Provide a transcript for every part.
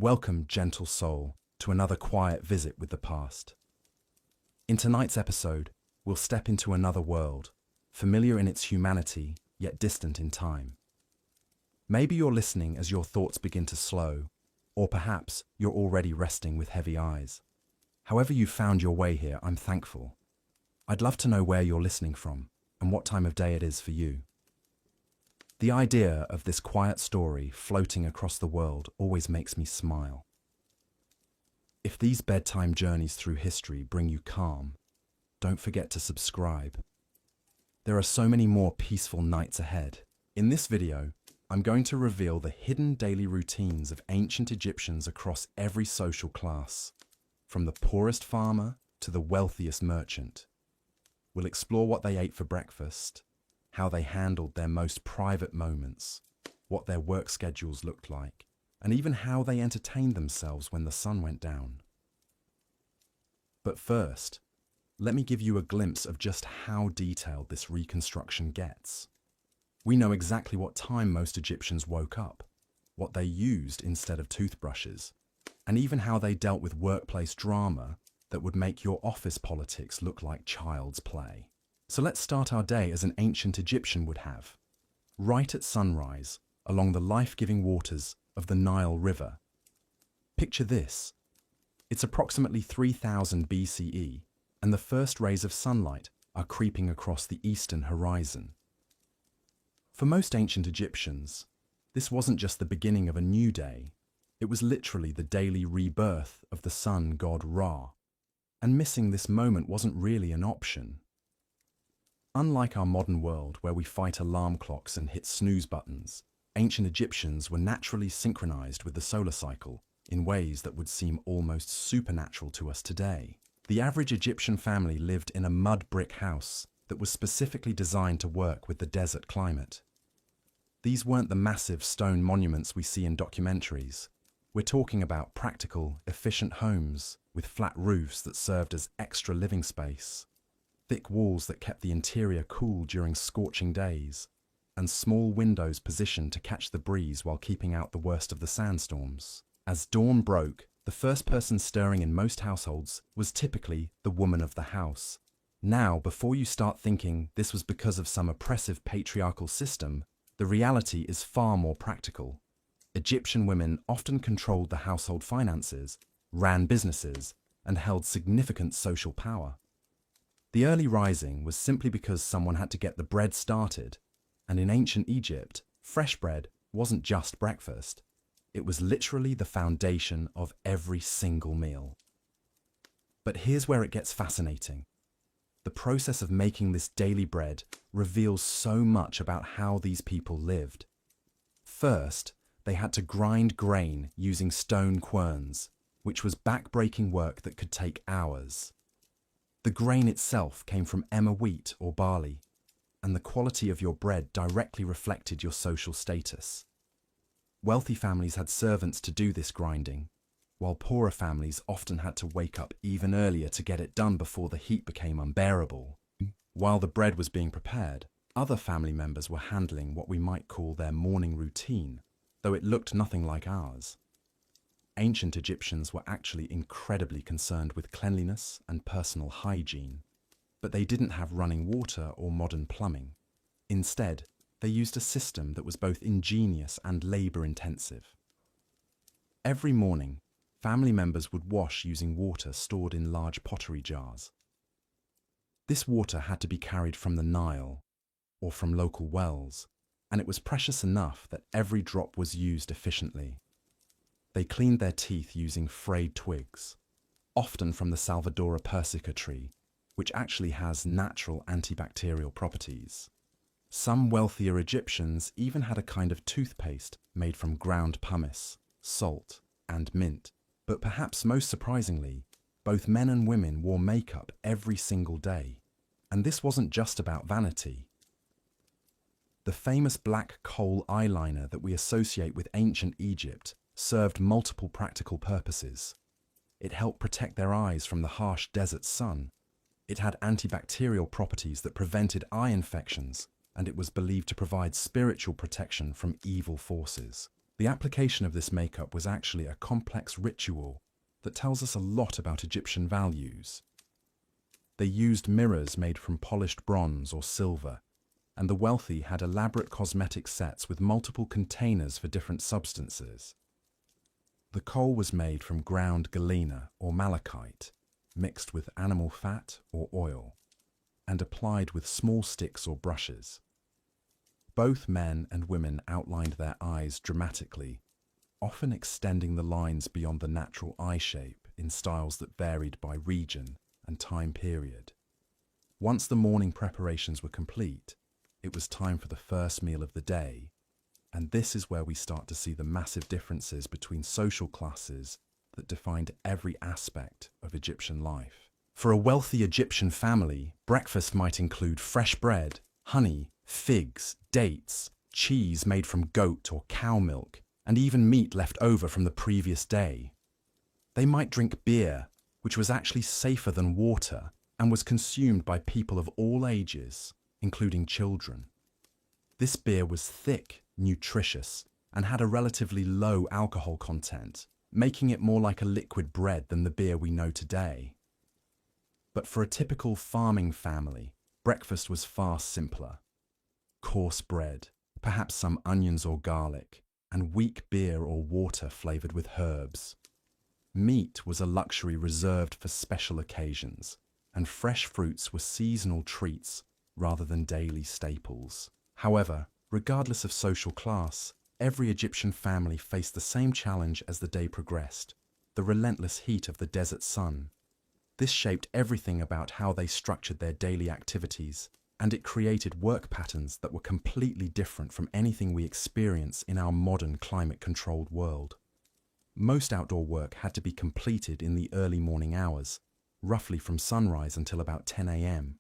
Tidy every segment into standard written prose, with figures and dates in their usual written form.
Welcome, gentle soul, to another quiet visit with the past. In tonight's episode, we'll step into another world, familiar in its humanity, yet distant in time. Maybe you're listening as your thoughts begin to slow, or perhaps you're already resting with heavy eyes. However you found your way here, I'm thankful. I'd love to know where you're listening from and what time of day it is for you. The idea of this quiet story floating across the world always makes me smile. If these bedtime journeys through history bring you calm, don't forget to subscribe. There are so many more peaceful nights ahead. In this video, I'm going to reveal the hidden daily routines of ancient Egyptians across every social class, from the poorest farmer to the wealthiest merchant. We'll explore what they ate for breakfast, how they handled their most private moments, what their work schedules looked like, and even how they entertained themselves when the sun went down. But first, let me give you a glimpse of just how detailed this reconstruction gets. We know exactly what time most Egyptians woke up, what they used instead of toothbrushes, and even how they dealt with workplace drama that would make your office politics look like child's play. So let's start our day as an ancient Egyptian would have, right at sunrise, along the life-giving waters of the Nile River. Picture this. It's approximately 3000 BCE, and the first rays of sunlight are creeping across the eastern horizon. For most ancient Egyptians, this wasn't just the beginning of a new day, it was literally the daily rebirth of the sun god Ra, and missing this moment wasn't really an option. Unlike our modern world where we fight alarm clocks and hit snooze buttons, ancient Egyptians were naturally synchronized with the solar cycle in ways that would seem almost supernatural to us today. The average Egyptian family lived in a mud brick house that was specifically designed to work with the desert climate. These weren't the massive stone monuments we see in documentaries. We're talking about practical, efficient homes with flat roofs that served as extra living space, thick walls that kept the interior cool during scorching days, and small windows positioned to catch the breeze while keeping out the worst of the sandstorms. As dawn broke, the first person stirring in most households was typically the woman of the house. Now, before you start thinking this was because of some oppressive patriarchal system, the reality is far more practical. Egyptian women often controlled the household finances, ran businesses, and held significant social power. The early rising was simply because someone had to get the bread started, and in ancient Egypt, fresh bread wasn't just breakfast. It was literally the foundation of every single meal. But here's where it gets fascinating. The process of making this daily bread reveals so much about how these people lived. First, they had to grind grain using stone querns, which was back-breaking work that could take hours. The grain itself came from emmer wheat or barley, and the quality of your bread directly reflected your social status. Wealthy families had servants to do this grinding, while poorer families often had to wake up even earlier to get it done before the heat became unbearable. While the bread was being prepared, other family members were handling what we might call their morning routine, though it looked nothing like ours. Ancient Egyptians were actually incredibly concerned with cleanliness and personal hygiene, but they didn't have running water or modern plumbing. Instead, they used a system that was both ingenious and labor-intensive. Every morning, family members would wash using water stored in large pottery jars. This water had to be carried from the Nile or from local wells, and it was precious enough that every drop was used efficiently. They cleaned their teeth using frayed twigs, often from the Salvadora persica tree, which actually has natural antibacterial properties. Some wealthier Egyptians even had a kind of toothpaste made from ground pumice, salt, and mint. But perhaps most surprisingly, both men and women wore makeup every single day. And this wasn't just about vanity. The famous black coal eyeliner that we associate with ancient Egypt served multiple practical purposes. It helped protect their eyes from the harsh desert sun. It had antibacterial properties that prevented eye infections, and it was believed to provide spiritual protection from evil forces. The application of this makeup was actually a complex ritual that tells us a lot about Egyptian values. They used mirrors made from polished bronze or silver, and the wealthy had elaborate cosmetic sets with multiple containers for different substances. The kohl was made from ground galena or malachite, mixed with animal fat or oil, and applied with small sticks or brushes. Both men and women outlined their eyes dramatically, often extending the lines beyond the natural eye shape in styles that varied by region and time period. Once the morning preparations were complete, it was time for the first meal of the day, and this is where we start to see the massive differences between social classes that defined every aspect of Egyptian life. For a wealthy Egyptian family, breakfast might include fresh bread, honey, figs, dates, cheese made from goat or cow milk, and even meat left over from the previous day. They might drink beer, which was actually safer than water and was consumed by people of all ages, including children. This beer was thick, nutritious, and had a relatively low alcohol content, making it more like a liquid bread than the beer we know today. But for a typical farming family, breakfast was far simpler. Coarse bread, perhaps some onions or garlic, and weak beer or water flavored with herbs. Meat was a luxury reserved for special occasions, and fresh fruits were seasonal treats rather than daily staples. However, regardless of social class, every Egyptian family faced the same challenge as the day progressed: the relentless heat of the desert sun. This shaped everything about how they structured their daily activities, and it created work patterns that were completely different from anything we experience in our modern climate-controlled world. Most outdoor work had to be completed in the early morning hours, roughly from sunrise until about 10 a.m.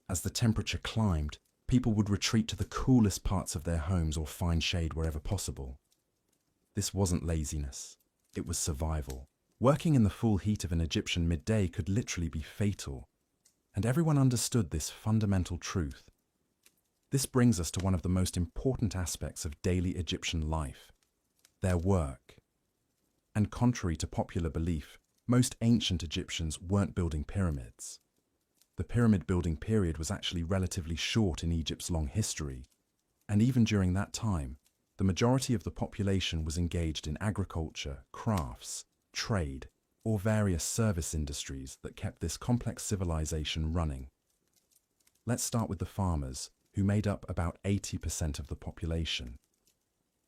As the temperature climbed, people would retreat to the coolest parts of their homes or find shade wherever possible. This wasn't laziness, it was survival. Working in the full heat of an Egyptian midday could literally be fatal, and everyone understood this fundamental truth. This brings us to one of the most important aspects of daily Egyptian life: their work. And contrary to popular belief, most ancient Egyptians weren't building pyramids. The pyramid building period was actually relatively short in Egypt's long history, and even during that time, the majority of the population was engaged in agriculture, crafts, trade, or various service industries that kept this complex civilization running. Let's start with the farmers, who made up about 80% of the population.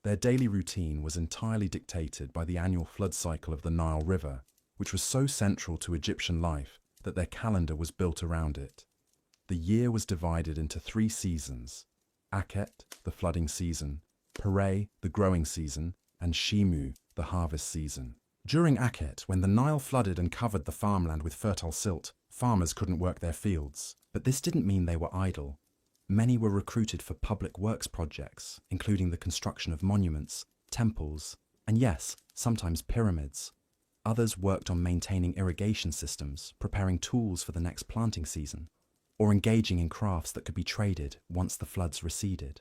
Their daily routine was entirely dictated by the annual flood cycle of the Nile River, which was so central to Egyptian life that their calendar was built around it. The year was divided into 3 seasons: Akhet, the flooding season; Pere, the growing season; and Shimu, the harvest season. During Akhet, when the Nile flooded and covered the farmland with fertile silt, farmers couldn't work their fields. But this didn't mean they were idle. Many were recruited for public works projects, including the construction of monuments, temples, and yes, sometimes pyramids. Others worked on maintaining irrigation systems, preparing tools for the next planting season, or engaging in crafts that could be traded once the floods receded.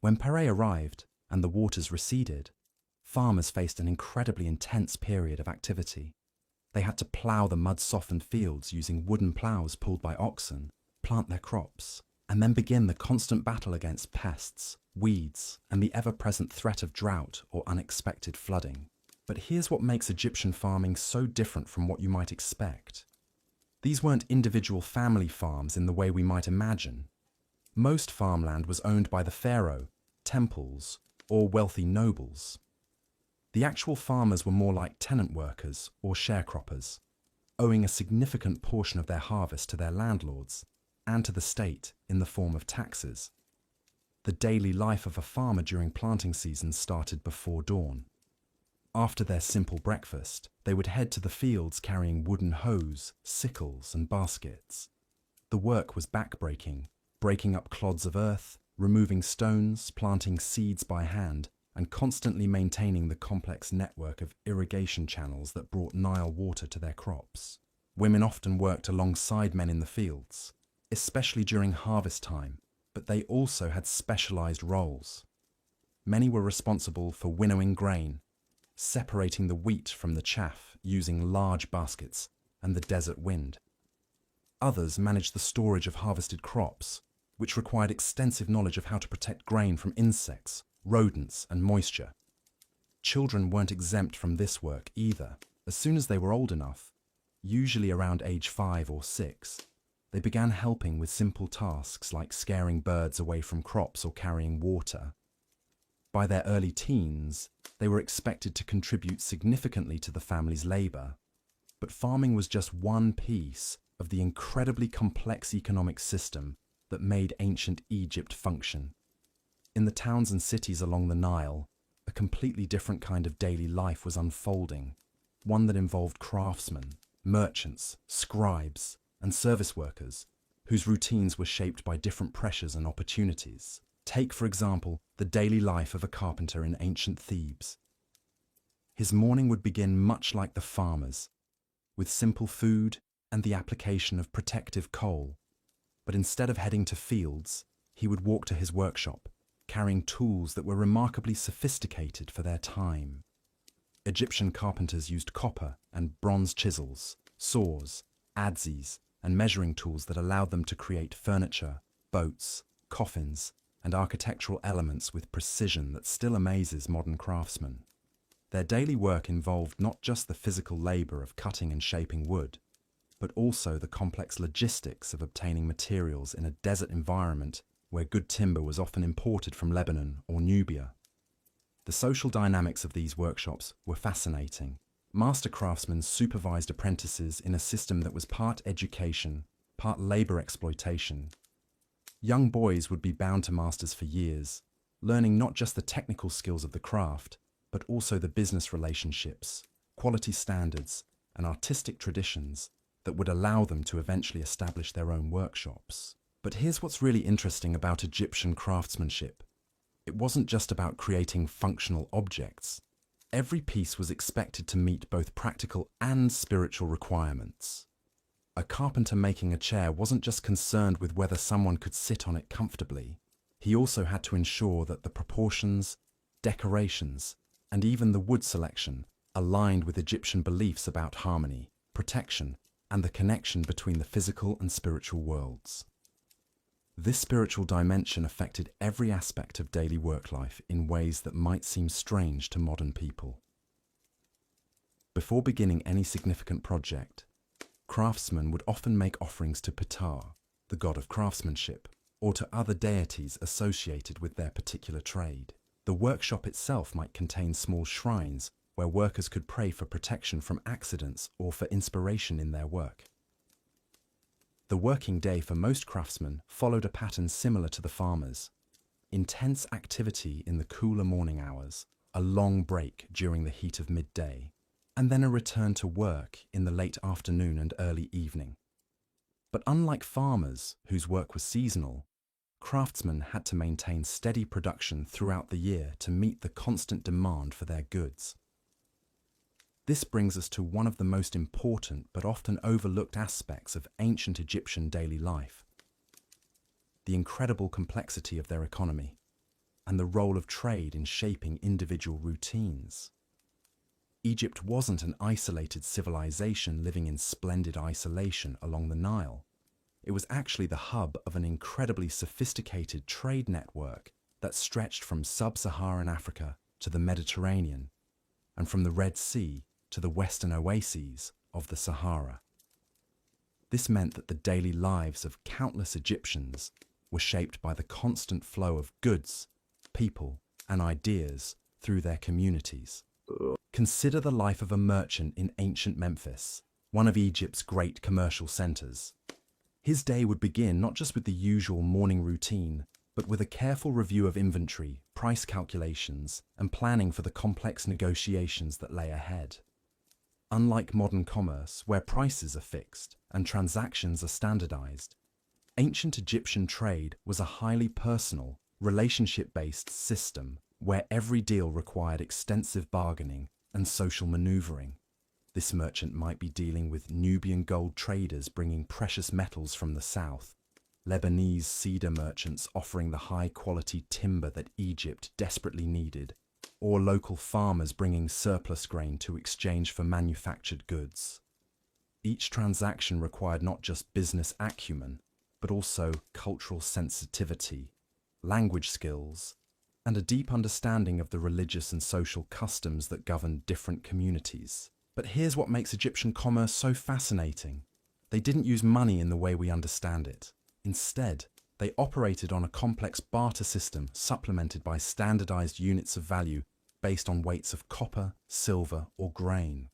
When Pere arrived and the waters receded, farmers faced an incredibly intense period of activity. They had to plough the mud-softened fields using wooden ploughs pulled by oxen, plant their crops, and then begin the constant battle against pests, weeds, and the ever-present threat of drought or unexpected flooding. But here's what makes Egyptian farming so different from what you might expect. These weren't individual family farms in the way we might imagine. Most farmland was owned by the pharaoh, temples, or wealthy nobles. The actual farmers were more like tenant workers or sharecroppers, owing a significant portion of their harvest to their landlords and to the state in the form of taxes. The daily life of a farmer during planting season started before dawn. After their simple breakfast, they would head to the fields carrying wooden hoes, sickles, and baskets. The work was backbreaking, breaking up clods of earth, removing stones, planting seeds by hand, and constantly maintaining the complex network of irrigation channels that brought Nile water to their crops. Women often worked alongside men in the fields, especially during harvest time, but they also had specialized roles. Many were responsible for winnowing grain, separating the wheat from the chaff using large baskets and the desert wind. Others managed the storage of harvested crops, which required extensive knowledge of how to protect grain from insects, rodents, and moisture. Children weren't exempt from this work either. As soon as they were old enough, usually around age 5 or 6, they began helping with simple tasks like scaring birds away from crops or carrying water. By their early teens, they were expected to contribute significantly to the family's labor. But farming was just one piece of the incredibly complex economic system that made ancient Egypt function. In the towns and cities along the Nile, a completely different kind of daily life was unfolding, one that involved craftsmen, merchants, scribes, and service workers, whose routines were shaped by different pressures and opportunities. Take, for example, the daily life of a carpenter in ancient Thebes. His morning would begin much like the farmer's, with simple food and the application of protective coal. But instead of heading to fields, he would walk to his workshop, carrying tools that were remarkably sophisticated for their time. Egyptian carpenters used copper and bronze chisels, saws, adzes, and measuring tools that allowed them to create furniture, boats, coffins, and architectural elements with precision that still amazes modern craftsmen. Their daily work involved not just the physical labor of cutting and shaping wood, but also the complex logistics of obtaining materials in a desert environment where good timber was often imported from Lebanon or Nubia. The social dynamics of these workshops were fascinating. Master craftsmen supervised apprentices in a system that was part education, part labor exploitation. Young boys would be bound to masters for years, learning not just the technical skills of the craft, but also the business relationships, quality standards, and artistic traditions that would allow them to eventually establish their own workshops. But here's what's really interesting about Egyptian craftsmanship. It wasn't just about creating functional objects. Every piece was expected to meet both practical and spiritual requirements. A carpenter making a chair wasn't just concerned with whether someone could sit on it comfortably. He also had to ensure that the proportions, decorations, and even the wood selection aligned with Egyptian beliefs about harmony, protection, and the connection between the physical and spiritual worlds. This spiritual dimension affected every aspect of daily work life in ways that might seem strange to modern people. Before beginning any significant project, craftsmen would often make offerings to Ptah, the god of craftsmanship, or to other deities associated with their particular trade. The workshop itself might contain small shrines where workers could pray for protection from accidents or for inspiration in their work. The working day for most craftsmen followed a pattern similar to the farmers. Intense activity in the cooler morning hours, a long break during the heat of midday, and then a return to work in the late afternoon and early evening. But unlike farmers, whose work was seasonal, craftsmen had to maintain steady production throughout the year to meet the constant demand for their goods. This brings us to one of the most important but often overlooked aspects of ancient Egyptian daily life: the incredible complexity of their economy and the role of trade in shaping individual routines. Egypt wasn't an isolated civilization living in splendid isolation along the Nile. It was actually the hub of an incredibly sophisticated trade network that stretched from sub-Saharan Africa to the Mediterranean, and from the Red Sea to the western oases of the Sahara. This meant that the daily lives of countless Egyptians were shaped by the constant flow of goods, people, and ideas through their communities. Consider the life of a merchant in ancient Memphis, one of Egypt's great commercial centers. His day would begin not just with the usual morning routine, but with a careful review of inventory, price calculations, and planning for the complex negotiations that lay ahead. Unlike modern commerce, where prices are fixed and transactions are standardized, ancient Egyptian trade was a highly personal, relationship-based system where every deal required extensive bargaining and social maneuvering. This merchant might be dealing with Nubian gold traders bringing precious metals from the south, Lebanese cedar merchants offering the high-quality timber that Egypt desperately needed, or local farmers bringing surplus grain to exchange for manufactured goods. Each transaction required not just business acumen, but also cultural sensitivity, language skills, and a deep understanding of the religious and social customs that governed different communities. But here's what makes Egyptian commerce so fascinating. They didn't use money in the way we understand it. Instead, they operated on a complex barter system supplemented by standardized units of value based on weights of copper, silver, or grain.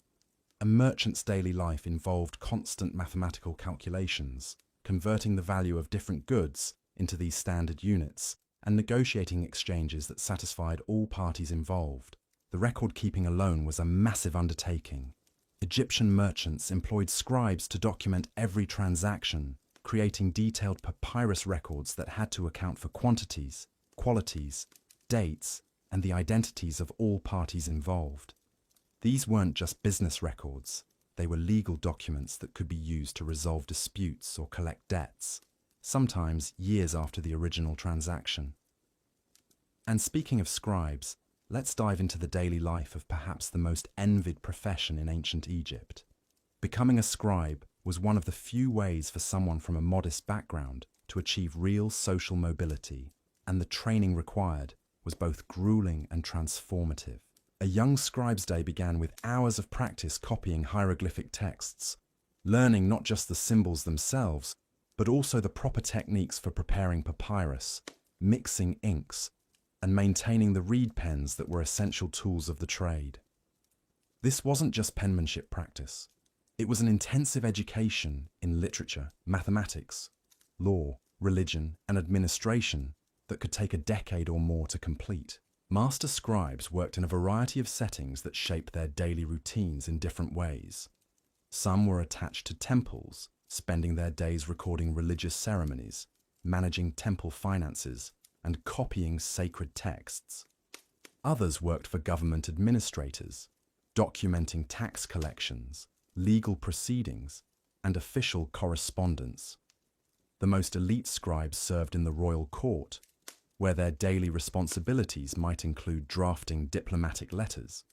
A merchant's daily life involved constant mathematical calculations, converting the value of different goods into these standard units, and negotiating exchanges that satisfied all parties involved. The record-keeping alone was a massive undertaking. Egyptian merchants employed scribes to document every transaction, creating detailed papyrus records that had to account for quantities, qualities, dates, and the identities of all parties involved. These weren't just business records, they were legal documents that could be used to resolve disputes or collect debts, sometimes years after the original transaction. And speaking of scribes, let's dive into the daily life of perhaps the most envied profession in ancient Egypt. Becoming a scribe was one of the few ways for someone from a modest background to achieve real social mobility, and the training required was both grueling and transformative. A young scribe's day began with hours of practice copying hieroglyphic texts, learning not just the symbols themselves, but also the proper techniques for preparing papyrus, mixing inks, and maintaining the reed pens that were essential tools of the trade. This wasn't just penmanship practice. It was an intensive education in literature, mathematics, law, religion, and administration that could take a decade or more to complete. Master scribes worked in a variety of settings that shaped their daily routines in different ways. Some were attached to temples, spending their days recording religious ceremonies, managing temple finances, and copying sacred texts. Others worked for government administrators, documenting tax collections, legal proceedings, and official correspondence. The most elite scribes served in the royal court, where their daily responsibilities might include drafting diplomatic letters,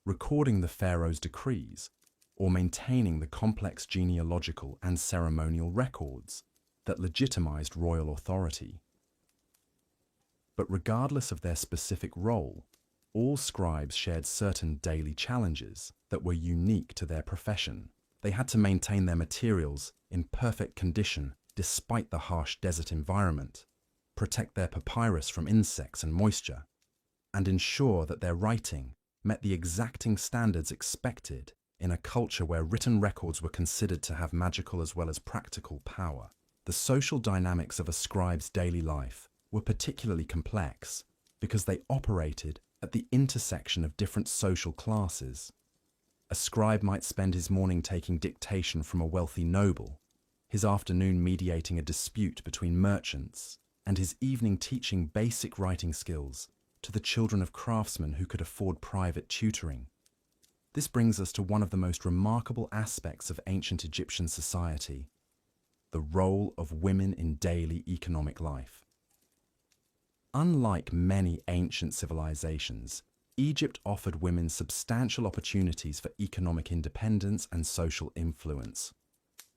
recording the pharaoh's decrees, or maintaining the complex genealogical and ceremonial records that legitimized royal authority. But regardless of their specific role, all scribes shared certain daily challenges that were unique to their profession. They had to maintain their materials in perfect condition despite the harsh desert environment, protect their papyrus from insects and moisture, and ensure that their writing met the exacting standards expected in a culture where written records were considered to have magical as well as practical power. The social dynamics of a scribe's daily life were particularly complex because they operated at the intersection of different social classes. A scribe might spend his morning taking dictation from a wealthy noble, his afternoon mediating a dispute between merchants, and his evening teaching basic writing skills to the children of craftsmen who could afford private tutoring. This brings us to one of the most remarkable aspects of ancient Egyptian society: the role of women in daily economic life. Unlike many ancient civilizations, Egypt offered women substantial opportunities for economic independence and social influence.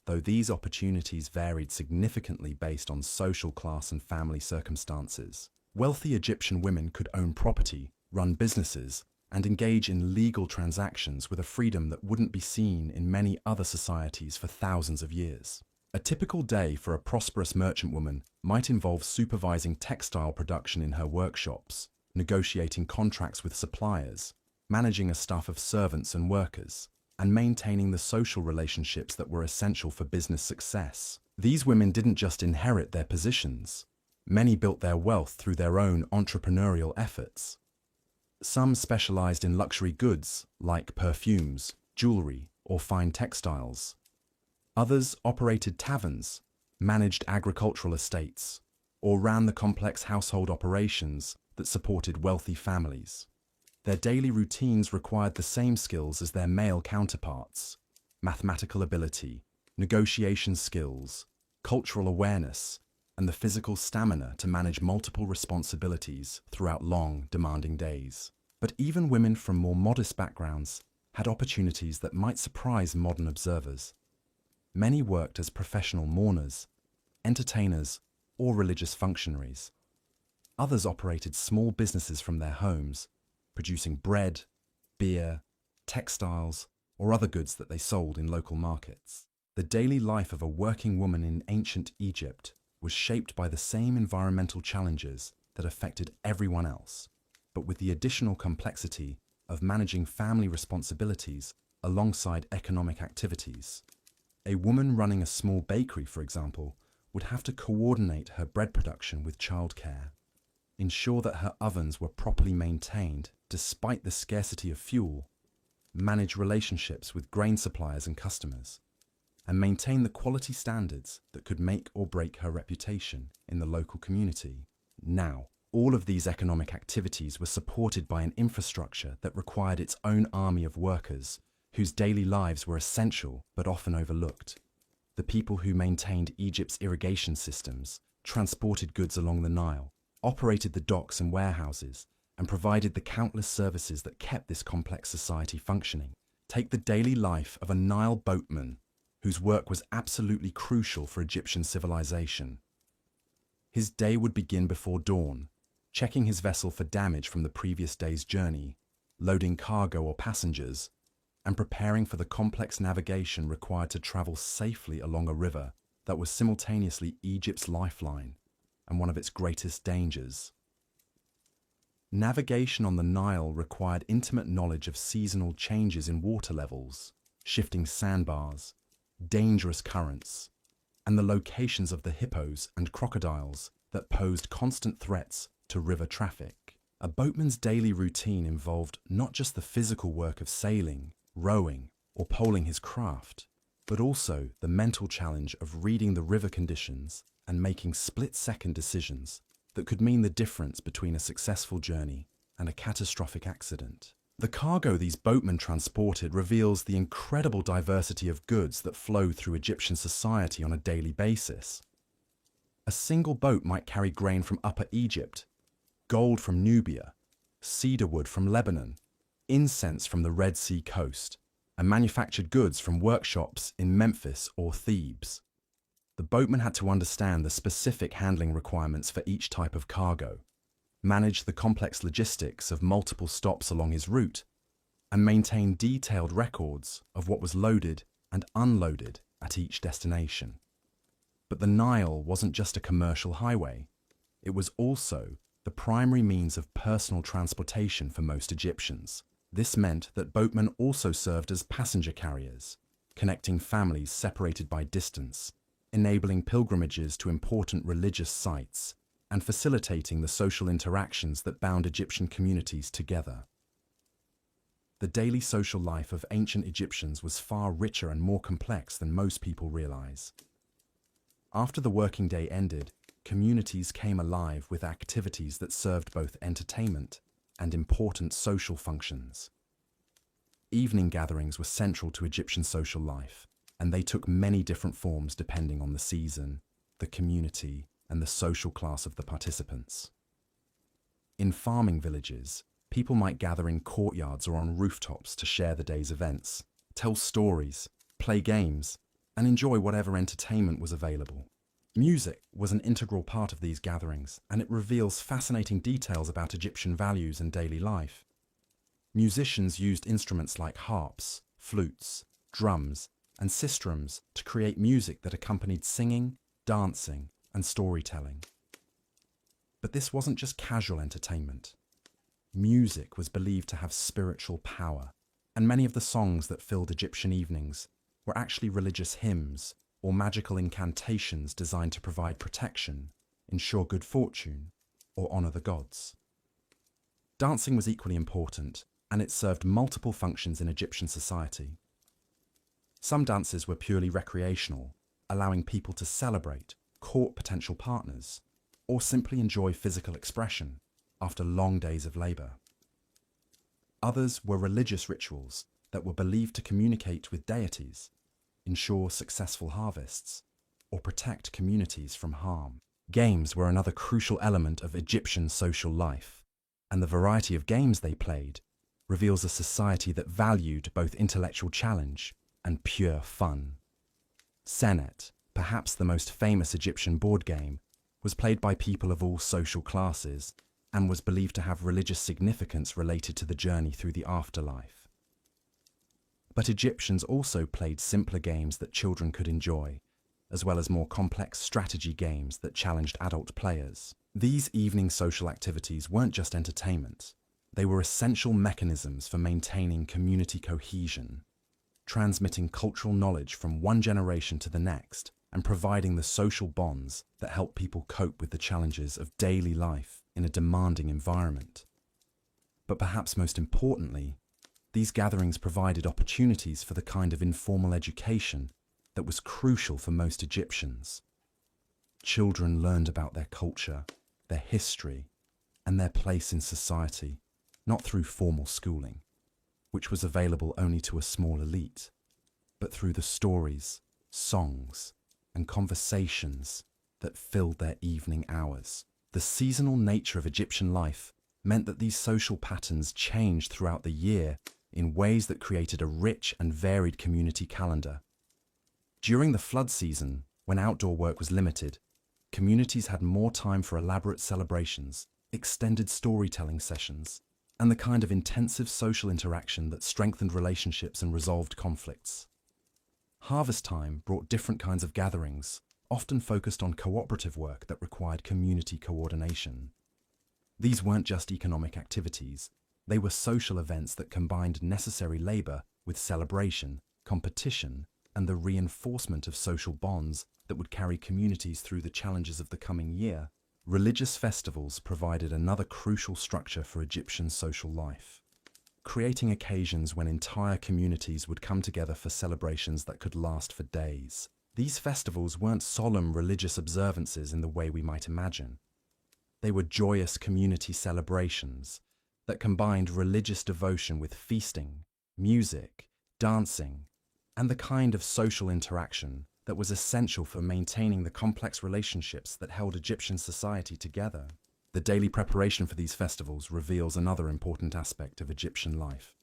Though these opportunities varied significantly based on social class and family circumstances, wealthy Egyptian women could own property, run businesses, and engage in legal transactions with a freedom that wouldn't be seen in many other societies for thousands of years. A typical day for a prosperous merchant woman might involve supervising textile production in her workshops, negotiating contracts with suppliers, managing a staff of servants and workers, and maintaining the social relationships that were essential for business success. These women didn't just inherit their positions. Many built their wealth through their own entrepreneurial efforts. Some specialized in luxury goods like perfumes, jewelry, or fine textiles. Others operated taverns, managed agricultural estates, or ran the complex household operations that supported wealthy families. Their daily routines required the same skills as their male counterparts: mathematical ability, negotiation skills, cultural awareness, and the physical stamina to manage multiple responsibilities throughout long, demanding days. But even women from more modest backgrounds had opportunities that might surprise modern observers. Many worked as professional mourners, entertainers, or religious functionaries. Others operated small businesses from their homes, producing bread, beer, textiles, or other goods that they sold in local markets. The daily life of a working woman in ancient Egypt was shaped by the same environmental challenges that affected everyone else, but with the additional complexity of managing family responsibilities alongside economic activities. A woman running a small bakery, for example, would have to coordinate her bread production with childcare, ensure that her ovens were properly maintained despite the scarcity of fuel, manage relationships with grain suppliers and customers, and maintain the quality standards that could make or break her reputation in the local community. Now, all of these economic activities were supported by an infrastructure that required its own army of workers whose daily lives were essential but often overlooked. The people who maintained Egypt's irrigation systems, transported goods along the Nile, operated the docks and warehouses, and provided the countless services that kept this complex society functioning. Take the daily life of a Nile boatman whose work was absolutely crucial for Egyptian civilization. His day would begin before dawn, checking his vessel for damage from the previous day's journey, loading cargo or passengers, and preparing for the complex navigation required to travel safely along a river that was simultaneously Egypt's lifeline and one of its greatest dangers. Navigation on the Nile required intimate knowledge of seasonal changes in water levels, shifting sandbars, dangerous currents, and the locations of the hippos and crocodiles that posed constant threats to river traffic. A boatman's daily routine involved not just the physical work of sailing, rowing, or poling his craft, but also the mental challenge of reading the river conditions and making split-second decisions that could mean the difference between a successful journey and a catastrophic accident. The cargo these boatmen transported reveals the incredible diversity of goods that flow through Egyptian society on a daily basis. A single boat might carry grain from Upper Egypt, gold from Nubia, cedar wood from Lebanon, incense from the Red Sea coast, and manufactured goods from workshops in Memphis or Thebes. The boatman had to understand the specific handling requirements for each type of cargo, manage the complex logistics of multiple stops along his route, and maintain detailed records of what was loaded and unloaded at each destination. But the Nile wasn't just a commercial highway. It was also the primary means of personal transportation for most Egyptians. This meant that boatmen also served as passenger carriers, connecting families separated by distance, enabling pilgrimages to important religious sites, and facilitating the social interactions that bound Egyptian communities together. The daily social life of ancient Egyptians was far richer and more complex than most people realize. After the working day ended, communities came alive with activities that served both entertainment and important social functions. Evening gatherings were central to Egyptian social life, and they took many different forms depending on the season, the community, and the social class of the participants. In farming villages, people might gather in courtyards or on rooftops to share the day's events, tell stories, play games, and enjoy whatever entertainment was available. Music was an integral part of these gatherings, and it reveals fascinating details about Egyptian values and daily life. Musicians used instruments like harps, flutes, drums, and sistrums to create music that accompanied singing, dancing, and storytelling. But this wasn't just casual entertainment. Music was believed to have spiritual power, and many of the songs that filled Egyptian evenings were actually religious hymns or magical incantations designed to provide protection, ensure good fortune, or honor the gods. Dancing was equally important, and it served multiple functions in Egyptian society. Some dances were purely recreational, allowing people to celebrate, court potential partners, or simply enjoy physical expression after long days of labor. Others were religious rituals that were believed to communicate with deities, ensure successful harvests, or protect communities from harm. Games were another crucial element of Egyptian social life, and the variety of games they played reveals a society that valued both intellectual challenge and pure fun. Senet, perhaps the most famous Egyptian board game, was played by people of all social classes and was believed to have religious significance related to the journey through the afterlife. But Egyptians also played simpler games that children could enjoy, as well as more complex strategy games that challenged adult players. These evening social activities weren't just entertainment, they were essential mechanisms for maintaining community cohesion, transmitting cultural knowledge from one generation to the next, and providing the social bonds that help people cope with the challenges of daily life in a demanding environment. But perhaps most importantly, these gatherings provided opportunities for the kind of informal education that was crucial for most Egyptians. Children learned about their culture, their history, and their place in society, not through formal schooling, which was available only to a small elite, but through the stories, songs, and conversations that filled their evening hours. The seasonal nature of Egyptian life meant that these social patterns changed throughout the year in ways that created a rich and varied community calendar. During the flood season, when outdoor work was limited, communities had more time for elaborate celebrations, extended storytelling sessions, and the kind of intensive social interaction that strengthened relationships and resolved conflicts. Harvest time brought different kinds of gatherings, often focused on cooperative work that required community coordination. These weren't just economic activities, they were social events that combined necessary labor with celebration, competition, and the reinforcement of social bonds that would carry communities through the challenges of the coming year. Religious festivals provided another crucial structure for Egyptian social life, creating occasions when entire communities would come together for celebrations that could last for days. These festivals weren't solemn religious observances in the way we might imagine. They were joyous community celebrations that combined religious devotion with feasting, music, dancing, and the kind of social interaction that was essential for maintaining the complex relationships that held Egyptian society together. The daily preparation for these festivals reveals another important aspect of Egyptian life: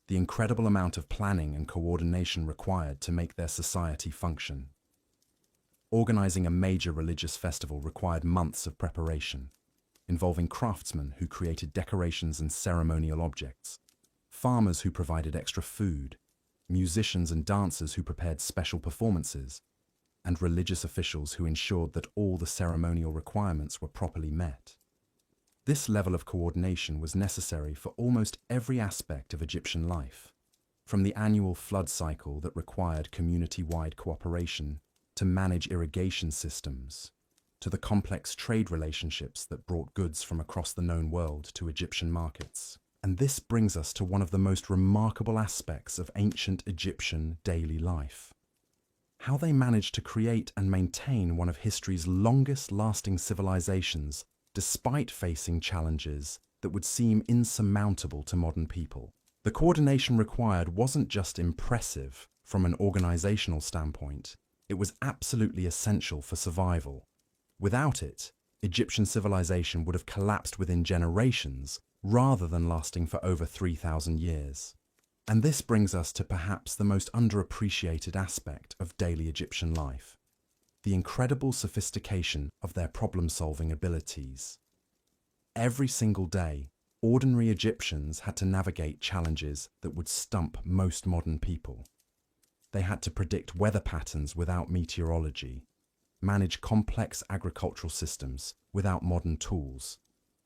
the incredible amount of planning and coordination required to make their society function. Organizing a major religious festival required months of preparation, involving craftsmen who created decorations and ceremonial objects, farmers who provided extra food, musicians and dancers who prepared special performances, and religious officials who ensured that all the ceremonial requirements were properly met. This level of coordination was necessary for almost every aspect of Egyptian life, from the annual flood cycle that required community-wide cooperation to manage irrigation systems, to the complex trade relationships that brought goods from across the known world to Egyptian markets. And this brings us to one of the most remarkable aspects of ancient Egyptian daily life: how they managed to create and maintain one of history's longest-lasting civilizations despite facing challenges that would seem insurmountable to modern people. The coordination required wasn't just impressive from an organizational standpoint, it was absolutely essential for survival. Without it, Egyptian civilization would have collapsed within generations rather than lasting for over 3,000 years. And this brings us to perhaps the most underappreciated aspect of daily Egyptian life: the incredible sophistication of their problem-solving abilities. Every single day, ordinary Egyptians had to navigate challenges that would stump most modern people. They had to predict weather patterns without meteorology, manage complex agricultural systems without modern tools,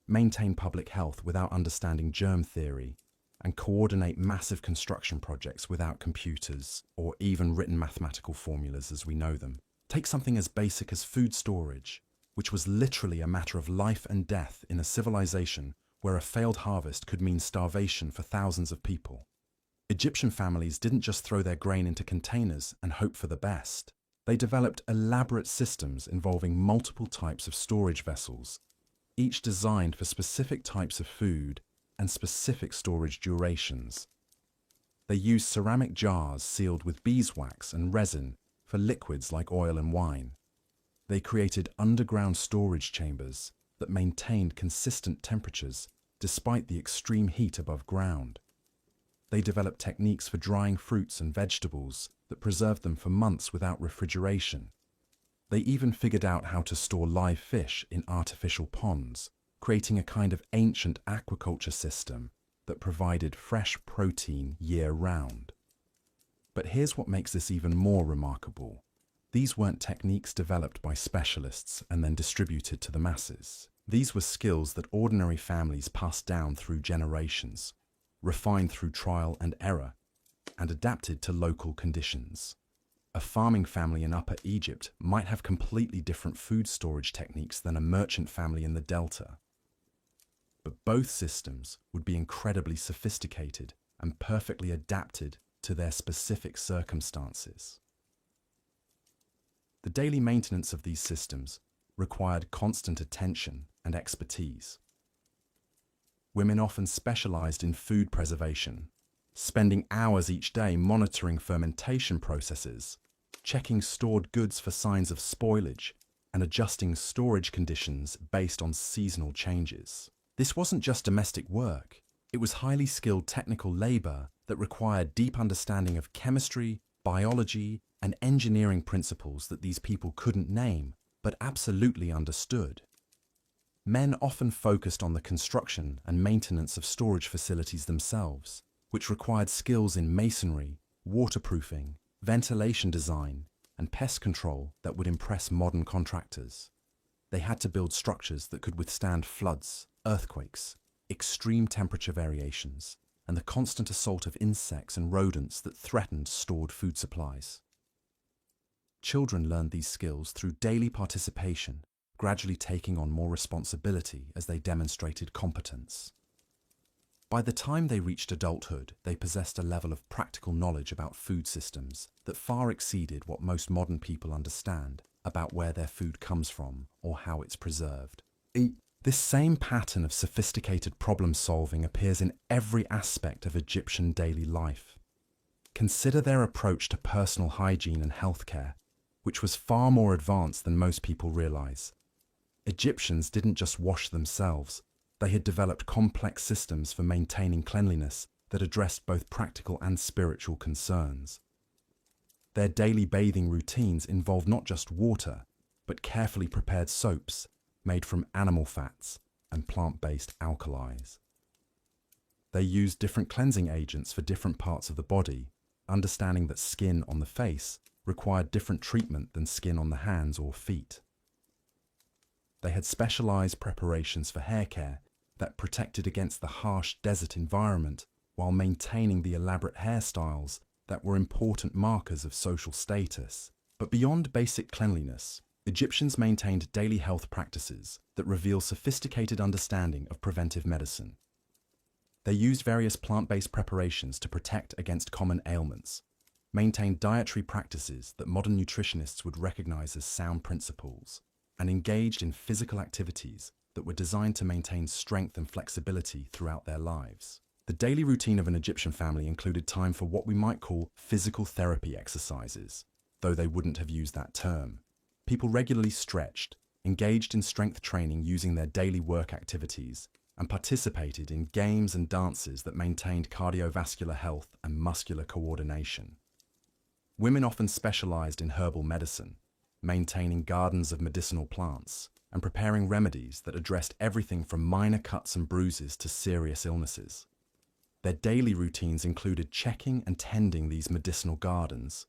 maintain public health without understanding germ theory, and coordinate massive construction projects without computers or even written mathematical formulas as we know them. Take something as basic as food storage, which was literally a matter of life and death in a civilization where a failed harvest could mean starvation for thousands of people. Egyptian families didn't just throw their grain into containers and hope for the best. They developed elaborate systems involving multiple types of storage vessels, each designed for specific types of food and specific storage durations. They used ceramic jars sealed with beeswax and resin for liquids like oil and wine, They created underground storage chambers that maintained consistent temperatures despite the extreme heat above ground. They developed techniques for drying fruits and vegetables that preserved them for months without refrigeration. They even figured out how to store live fish in artificial ponds, creating a kind of ancient aquaculture system that provided fresh protein year-round. But here's what makes this even more remarkable. These weren't techniques developed by specialists and then distributed to the masses. These were skills that ordinary families passed down through generations, refined through trial and error, and adapted to local conditions. A farming family in Upper Egypt might have completely different food storage techniques than a merchant family in the Delta. But both systems would be incredibly sophisticated and perfectly adapted to their specific circumstances. The daily maintenance of these systems required constant attention and expertise. Women often specialized in food preservation, spending hours each day monitoring fermentation processes, checking stored goods for signs of spoilage, and adjusting storage conditions based on seasonal changes. This wasn't just domestic work, it was highly skilled technical labor that required deep understanding of chemistry, biology, and engineering principles that these people couldn't name, but absolutely understood. Men often focused on the construction and maintenance of storage facilities themselves, which required skills in masonry, waterproofing, ventilation design, and pest control that would impress modern contractors. They had to build structures that could withstand floods, earthquakes, extreme temperature variations, and the constant assault of insects and rodents that threatened stored food supplies. Children learned these skills through daily participation, gradually taking on more responsibility as they demonstrated competence. By the time they reached adulthood, they possessed a level of practical knowledge about food systems that far exceeded what most modern people understand about where their food comes from or how it's preserved. This same pattern of sophisticated problem-solving appears in every aspect of Egyptian daily life. Consider their approach to personal hygiene and healthcare, which was far more advanced than most people realize. Egyptians didn't just wash themselves, they had developed complex systems for maintaining cleanliness that addressed both practical and spiritual concerns. Their daily bathing routines involved not just water, but carefully prepared soaps made from animal fats and plant-based alkalis. They used different cleansing agents for different parts of the body, understanding that skin on the face required different treatment than skin on the hands or feet. They had specialized preparations for hair care that protected against the harsh desert environment while maintaining the elaborate hairstyles that were important markers of social status. But beyond basic cleanliness, Egyptians maintained daily health practices that reveal sophisticated understanding of preventive medicine. They used various plant-based preparations to protect against common ailments, maintained dietary practices that modern nutritionists would recognize as sound principles, and engaged in physical activities that were designed to maintain strength and flexibility throughout their lives. The daily routine of an Egyptian family included time for what we might call physical therapy exercises, though they wouldn't have used that term. People regularly stretched, engaged in strength training using their daily work activities, and participated in games and dances that maintained cardiovascular health and muscular coordination. Women often specialized in herbal medicine, maintaining gardens of medicinal plants, and preparing remedies that addressed everything from minor cuts and bruises to serious illnesses. Their daily routines included checking and tending these medicinal gardens,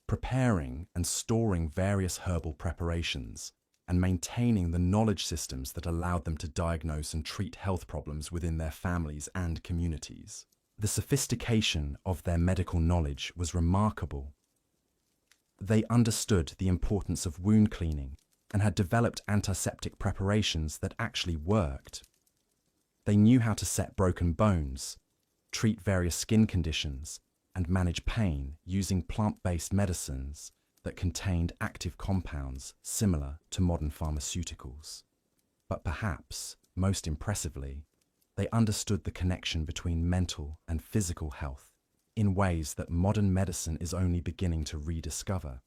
preparing and storing various herbal preparations, and maintaining the knowledge systems that allowed them to diagnose and treat health problems within their families and communities. The sophistication of their medical knowledge was remarkable. They understood the importance of wound cleaning and had developed antiseptic preparations that actually worked. They knew how to set broken bones, treat various skin conditions, and manage pain using plant-based medicines that contained active compounds similar to modern pharmaceuticals. But perhaps, most impressively, they understood the connection between mental and physical health in ways that modern medicine is only beginning to rediscover.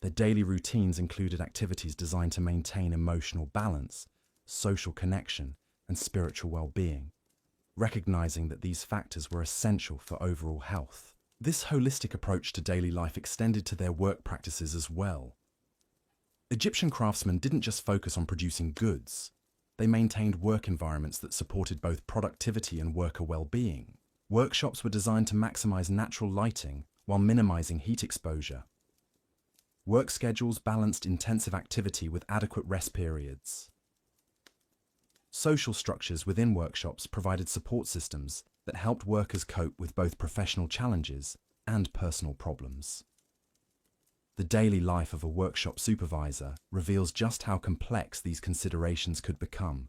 Their daily routines included activities designed to maintain emotional balance, social connection, and spiritual well-being, recognizing that these factors were essential for overall health. This holistic approach to daily life extended to their work practices as well. Egyptian craftsmen didn't just focus on producing goods. They maintained work environments that supported both productivity and worker well-being. Workshops were designed to maximize natural lighting while minimizing heat exposure. Work schedules balanced intensive activity with adequate rest periods. Social structures within workshops provided support systems that helped workers cope with both professional challenges and personal problems. The daily life of a workshop supervisor reveals just how complex these considerations could become.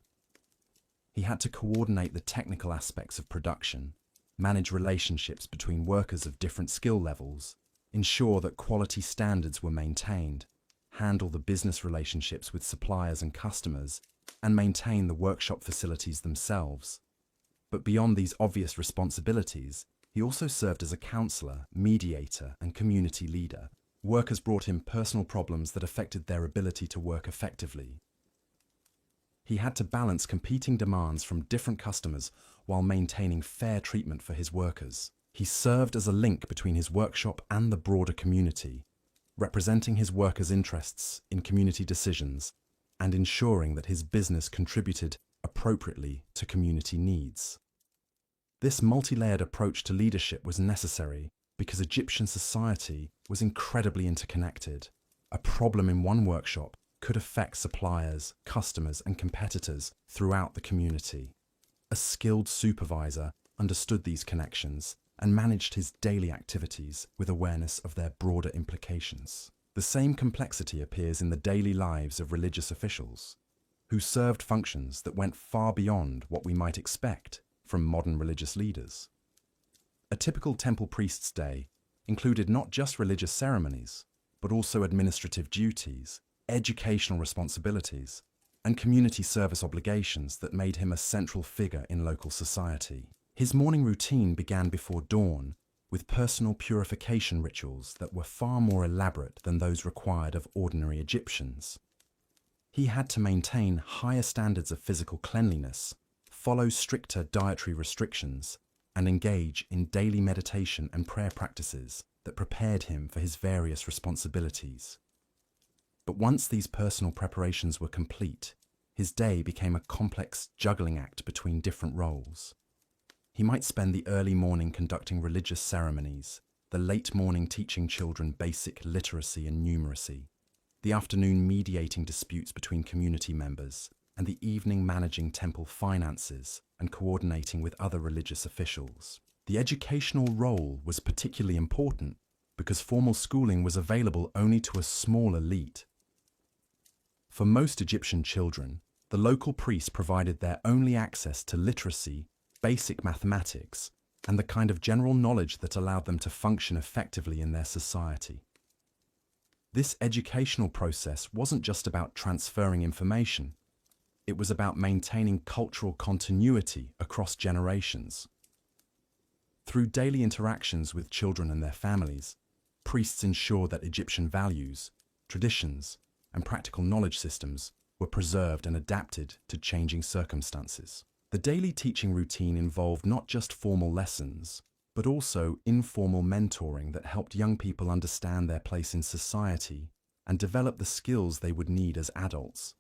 He had to coordinate the technical aspects of production, manage relationships between workers of different skill levels, ensure that quality standards were maintained, handle the business relationships with suppliers and customers, and maintain the workshop facilities themselves. But beyond these obvious responsibilities, he also served as a counselor, mediator, and community leader. Workers brought him personal problems that affected their ability to work effectively. He had to balance competing demands from different customers while maintaining fair treatment for his workers. He served as a link between his workshop and the broader community, representing his workers' interests in community decisions and ensuring that his business contributed appropriately to community needs. This multi-layered approach to leadership was necessary because Egyptian society was incredibly interconnected. A problem in one workshop could affect suppliers, customers, and competitors throughout the community. A skilled supervisor understood these connections and managed his daily activities with awareness of their broader implications. The same complexity appears in the daily lives of religious officials, who served functions that went far beyond what we might expect from modern religious leaders. A typical temple priest's day included not just religious ceremonies, but also administrative duties, educational responsibilities, and community service obligations that made him a central figure in local society. His morning routine began before dawn with personal purification rituals that were far more elaborate than those required of ordinary Egyptians. He had to maintain higher standards of physical cleanliness, follow stricter dietary restrictions, and engage in daily meditation and prayer practices that prepared him for his various responsibilities. But once these personal preparations were complete, his day became a complex juggling act between different roles. He might spend the early morning conducting religious ceremonies, the late morning teaching children basic literacy and numeracy, the afternoon mediating disputes between community members, and the evening managing temple finances and coordinating with other religious officials. The educational role was particularly important because formal schooling was available only to a small elite. For most Egyptian children, the local priest provided their only access to literacy, basic mathematics, and the kind of general knowledge that allowed them to function effectively in their society. This educational process wasn't just about transferring information. It was about maintaining cultural continuity across generations. Through daily interactions with children and their families, priests ensured that Egyptian values, traditions, and practical knowledge systems were preserved and adapted to changing circumstances. The daily teaching routine involved not just formal lessons, but also informal mentoring that helped young people understand their place in society and develop the skills they would need as adults.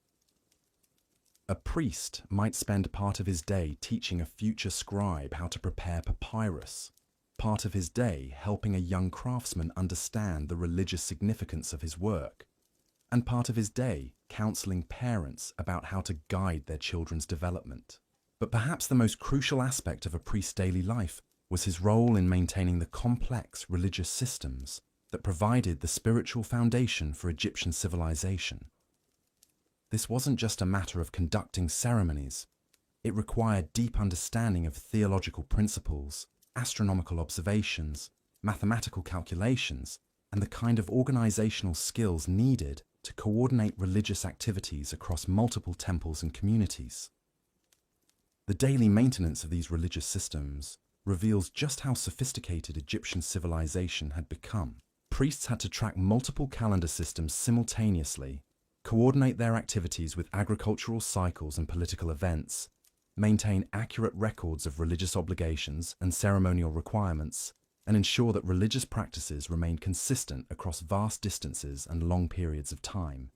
A priest might spend part of his day teaching a future scribe how to prepare papyrus, part of his day helping a young craftsman understand the religious significance of his work, and part of his day counseling parents about how to guide their children's development. But perhaps the most crucial aspect of a priest's daily life was his role in maintaining the complex religious systems that provided the spiritual foundation for Egyptian civilization. This wasn't just a matter of conducting ceremonies. It required deep understanding of theological principles, astronomical observations, mathematical calculations, and the kind of organizational skills needed to coordinate religious activities across multiple temples and communities. The daily maintenance of these religious systems reveals just how sophisticated Egyptian civilization had become. Priests had to track multiple calendar systems simultaneously, coordinate their activities with agricultural cycles and political events, maintain accurate records of religious obligations and ceremonial requirements, and ensure that religious practices remained consistent across vast distances and long periods of time.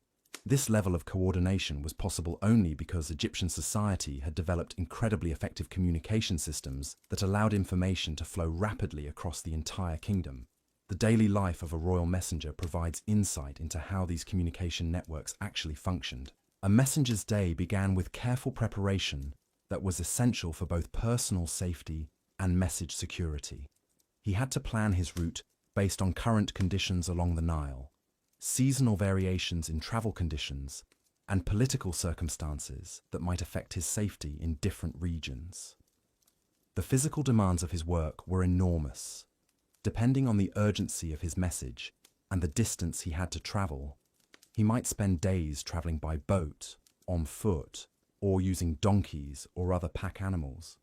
This level of coordination was possible only because Egyptian society had developed incredibly effective communication systems that allowed information to flow rapidly across the entire kingdom. The daily life of a royal messenger provides insight into how these communication networks actually functioned. A messenger's day began with careful preparation that was essential for both personal safety and message security. He had to plan his route based on current conditions along the Nile, seasonal variations in travel conditions, and political circumstances that might affect his safety in different regions. The physical demands of his work were enormous. Depending on the urgency of his message and the distance he had to travel, he might spend days traveling by boat, on foot, or using donkeys or other pack animals.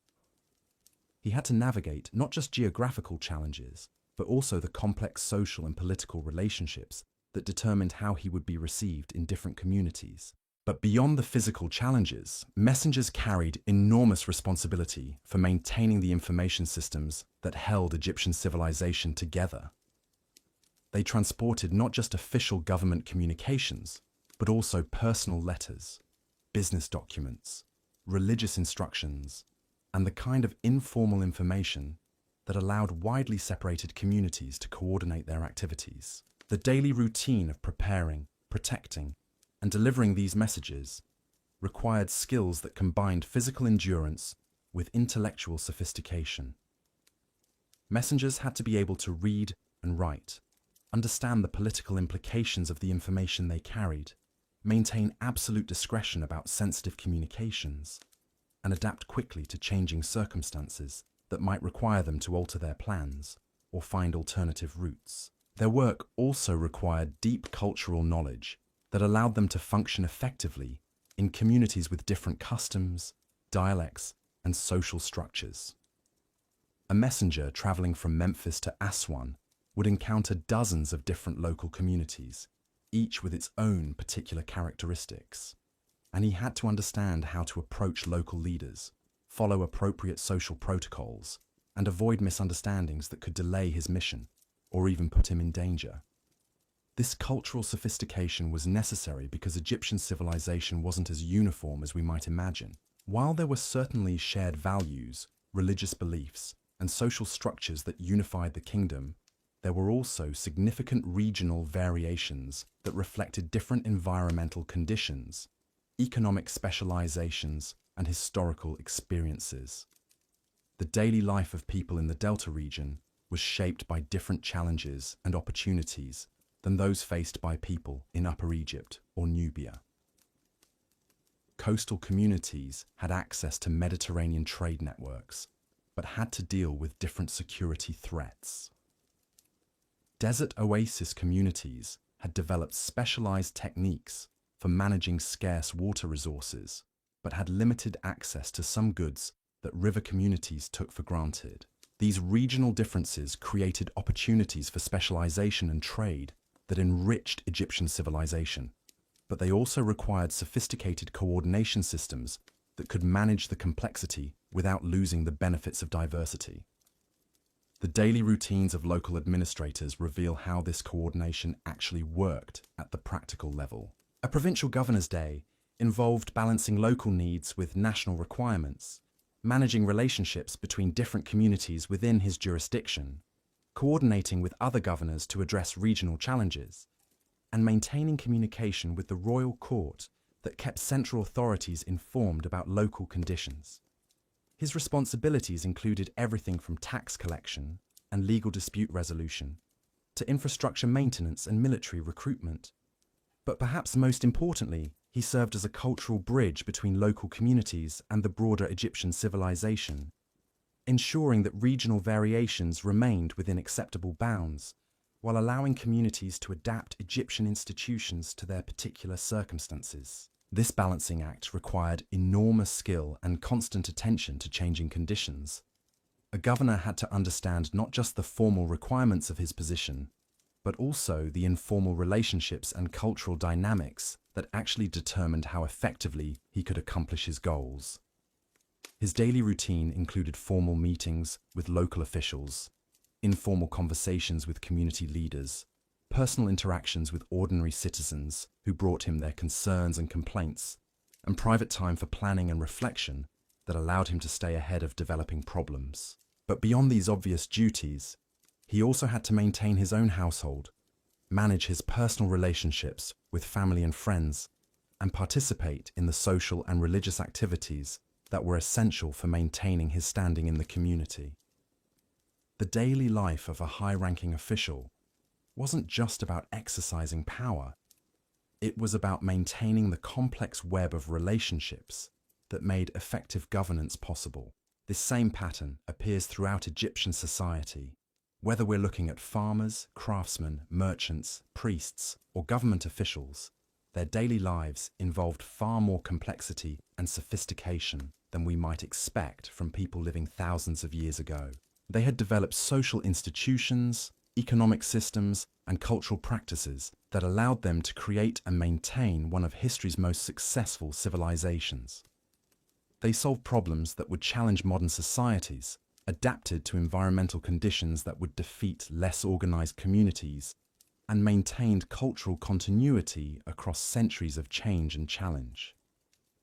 He had to navigate not just geographical challenges, but also the complex social and political relationships that determined how he would be received in different communities. But beyond the physical challenges, messengers carried enormous responsibility for maintaining the information systems that held Egyptian civilization together. They transported not just official government communications, but also personal letters, business documents, religious instructions, and the kind of informal information that allowed widely separated communities to coordinate their activities. The daily routine of preparing, protecting, and delivering these messages required skills that combined physical endurance with intellectual sophistication. Messengers had to be able to read and write, understand the political implications of the information they carried, maintain absolute discretion about sensitive communications, and adapt quickly to changing circumstances that might require them to alter their plans or find alternative routes. Their work also required deep cultural knowledge that allowed them to function effectively in communities with different customs, dialects, and social structures. A messenger traveling from Memphis to Aswan would encounter dozens of different local communities, each with its own particular characteristics. And he had to understand how to approach local leaders, follow appropriate social protocols, and avoid misunderstandings that could delay his mission or even put him in danger. This cultural sophistication was necessary because Egyptian civilization wasn't as uniform as we might imagine. While there were certainly shared values, religious beliefs, and social structures that unified the kingdom, there were also significant regional variations that reflected different environmental conditions, economic specializations, and historical experiences. The daily life of people in the Delta region was shaped by different challenges and opportunities than those faced by people in Upper Egypt or Nubia. Coastal communities had access to Mediterranean trade networks, but had to deal with different security threats. Desert oasis communities had developed specialized techniques for managing scarce water resources, but had limited access to some goods that river communities took for granted. These regional differences created opportunities for specialization and trade that enriched Egyptian civilization, but they also required sophisticated coordination systems that could manage the complexity without losing the benefits of diversity. The daily routines of local administrators reveal how this coordination actually worked at the practical level. A provincial governor's day involved balancing local needs with national requirements, managing relationships between different communities within his jurisdiction, coordinating with other governors to address regional challenges, and maintaining communication with the royal court that kept central authorities informed about local conditions. His responsibilities included everything from tax collection and legal dispute resolution to infrastructure maintenance and military recruitment. But perhaps most importantly, he served as a cultural bridge between local communities and the broader Egyptian civilization, ensuring that regional variations remained within acceptable bounds, while allowing communities to adapt Egyptian institutions to their particular circumstances. This balancing act required enormous skill and constant attention to changing conditions. A governor had to understand not just the formal requirements of his position, but also the informal relationships and cultural dynamics that actually determined how effectively he could accomplish his goals. His daily routine included formal meetings with local officials, informal conversations with community leaders, personal interactions with ordinary citizens who brought him their concerns and complaints, and private time for planning and reflection that allowed him to stay ahead of developing problems. But beyond these obvious duties, he also had to maintain his own household, manage his personal relationships with family and friends, and participate in the social and religious activities that were essential for maintaining his standing in the community. The daily life of a high-ranking official wasn't just about exercising power. It was about maintaining the complex web of relationships that made effective governance possible. This same pattern appears throughout Egyptian society. Whether we're looking at farmers, craftsmen, merchants, priests, or government officials, their daily lives involved far more complexity and sophistication than we might expect from people living thousands of years ago. They had developed social institutions, economic systems, and cultural practices that allowed them to create and maintain one of history's most successful civilizations. They solved problems that would challenge modern societies, adapted to environmental conditions that would defeat less organized communities, and maintained cultural continuity across centuries of change and challenge.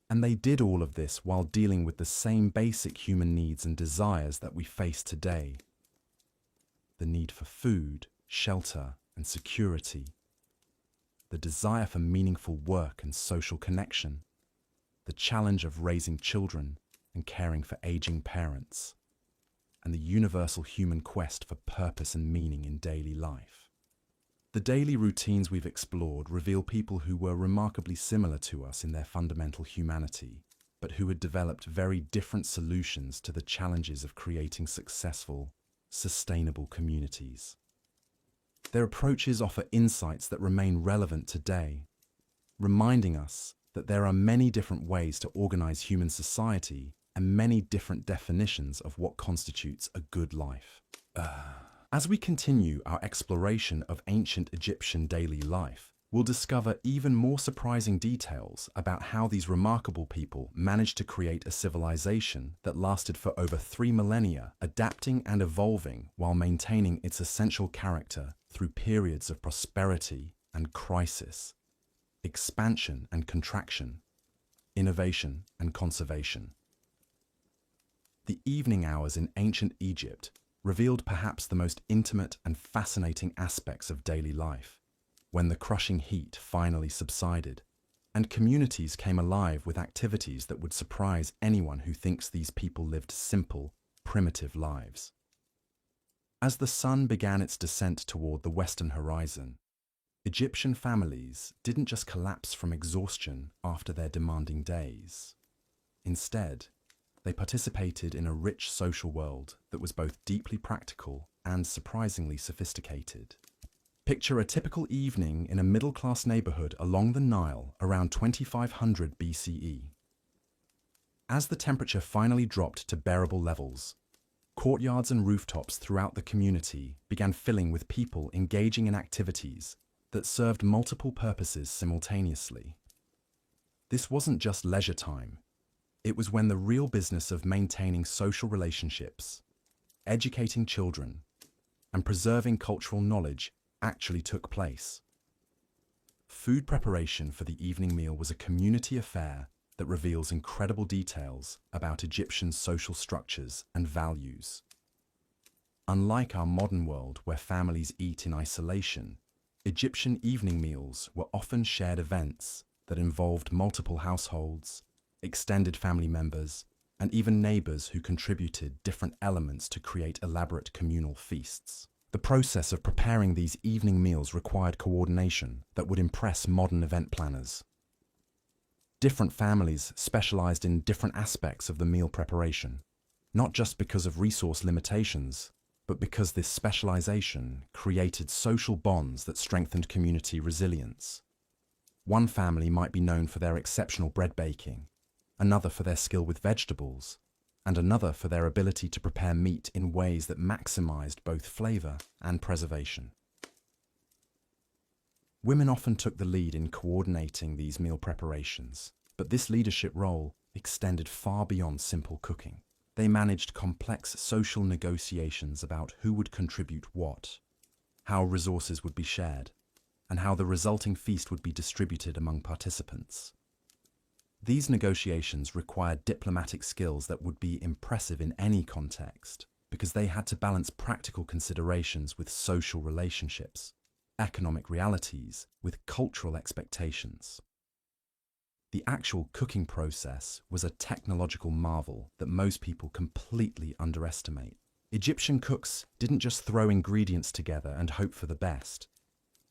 And they did all of this while dealing with the same basic human needs and desires that we face today. The need for food, shelter, and security. The desire for meaningful work and social connection. The challenge of raising children and caring for aging parents. And the universal human quest for purpose and meaning in daily life. The daily routines we've explored reveal people who were remarkably similar to us in their fundamental humanity, but who had developed very different solutions to the challenges of creating successful, sustainable communities. Their approaches offer insights that remain relevant today, reminding us that there are many different ways to organize human society and many different definitions of what constitutes a good life. As we continue our exploration of ancient Egyptian daily life, we'll discover even more surprising details about how these remarkable people managed to create a civilization that lasted for over 3 millennia, adapting and evolving while maintaining its essential character through periods of prosperity and crisis, expansion and contraction, innovation and conservation. The evening hours in ancient Egypt revealed perhaps the most intimate and fascinating aspects of daily life, when the crushing heat finally subsided, and communities came alive with activities that would surprise anyone who thinks these people lived simple, primitive lives. As the sun began its descent toward the western horizon, Egyptian families didn't just collapse from exhaustion after their demanding days. Instead, they participated in a rich social world that was both deeply practical and surprisingly sophisticated. Picture a typical evening in a middle-class neighborhood along the Nile around 2500 BCE. As the temperature finally dropped to bearable levels, courtyards and rooftops throughout the community began filling with people engaging in activities that served multiple purposes simultaneously. This wasn't just leisure time. It was when the real business of maintaining social relationships, educating children, and preserving cultural knowledge actually took place. Food preparation for the evening meal was a community affair that reveals incredible details about Egyptian social structures and values. Unlike our modern world where families eat in isolation, Egyptian evening meals were often shared events that involved multiple households, extended family members, and even neighbors who contributed different elements to create elaborate communal feasts. The process of preparing these evening meals required coordination that would impress modern event planners. Different families specialized in different aspects of the meal preparation, not just because of resource limitations, but because this specialization created social bonds that strengthened community resilience. One family might be known for their exceptional bread baking, another for their skill with vegetables, and another for their ability to prepare meat in ways that maximized both flavor and preservation. Women often took the lead in coordinating these meal preparations, but this leadership role extended far beyond simple cooking. They managed complex social negotiations about who would contribute what, how resources would be shared, and how the resulting feast would be distributed among participants. These negotiations required diplomatic skills that would be impressive in any context, because they had to balance practical considerations with social relationships, economic realities with cultural expectations. The actual cooking process was a technological marvel that most people completely underestimate. Egyptian cooks didn't just throw ingredients together and hope for the best.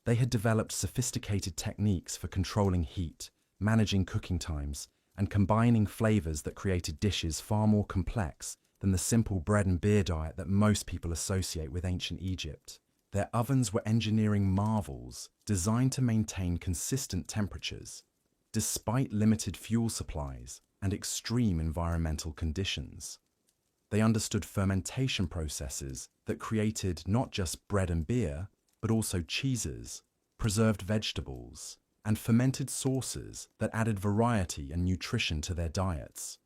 They had developed sophisticated techniques for controlling heat, managing cooking times, and combining flavors that created dishes far more complex than the simple bread and beer diet that most people associate with ancient Egypt. Their ovens were engineering marvels designed to maintain consistent temperatures, despite limited fuel supplies and extreme environmental conditions. They understood fermentation processes that created not just bread and beer, but also cheeses, preserved vegetables, and fermented sauces that added variety and nutrition to their diets.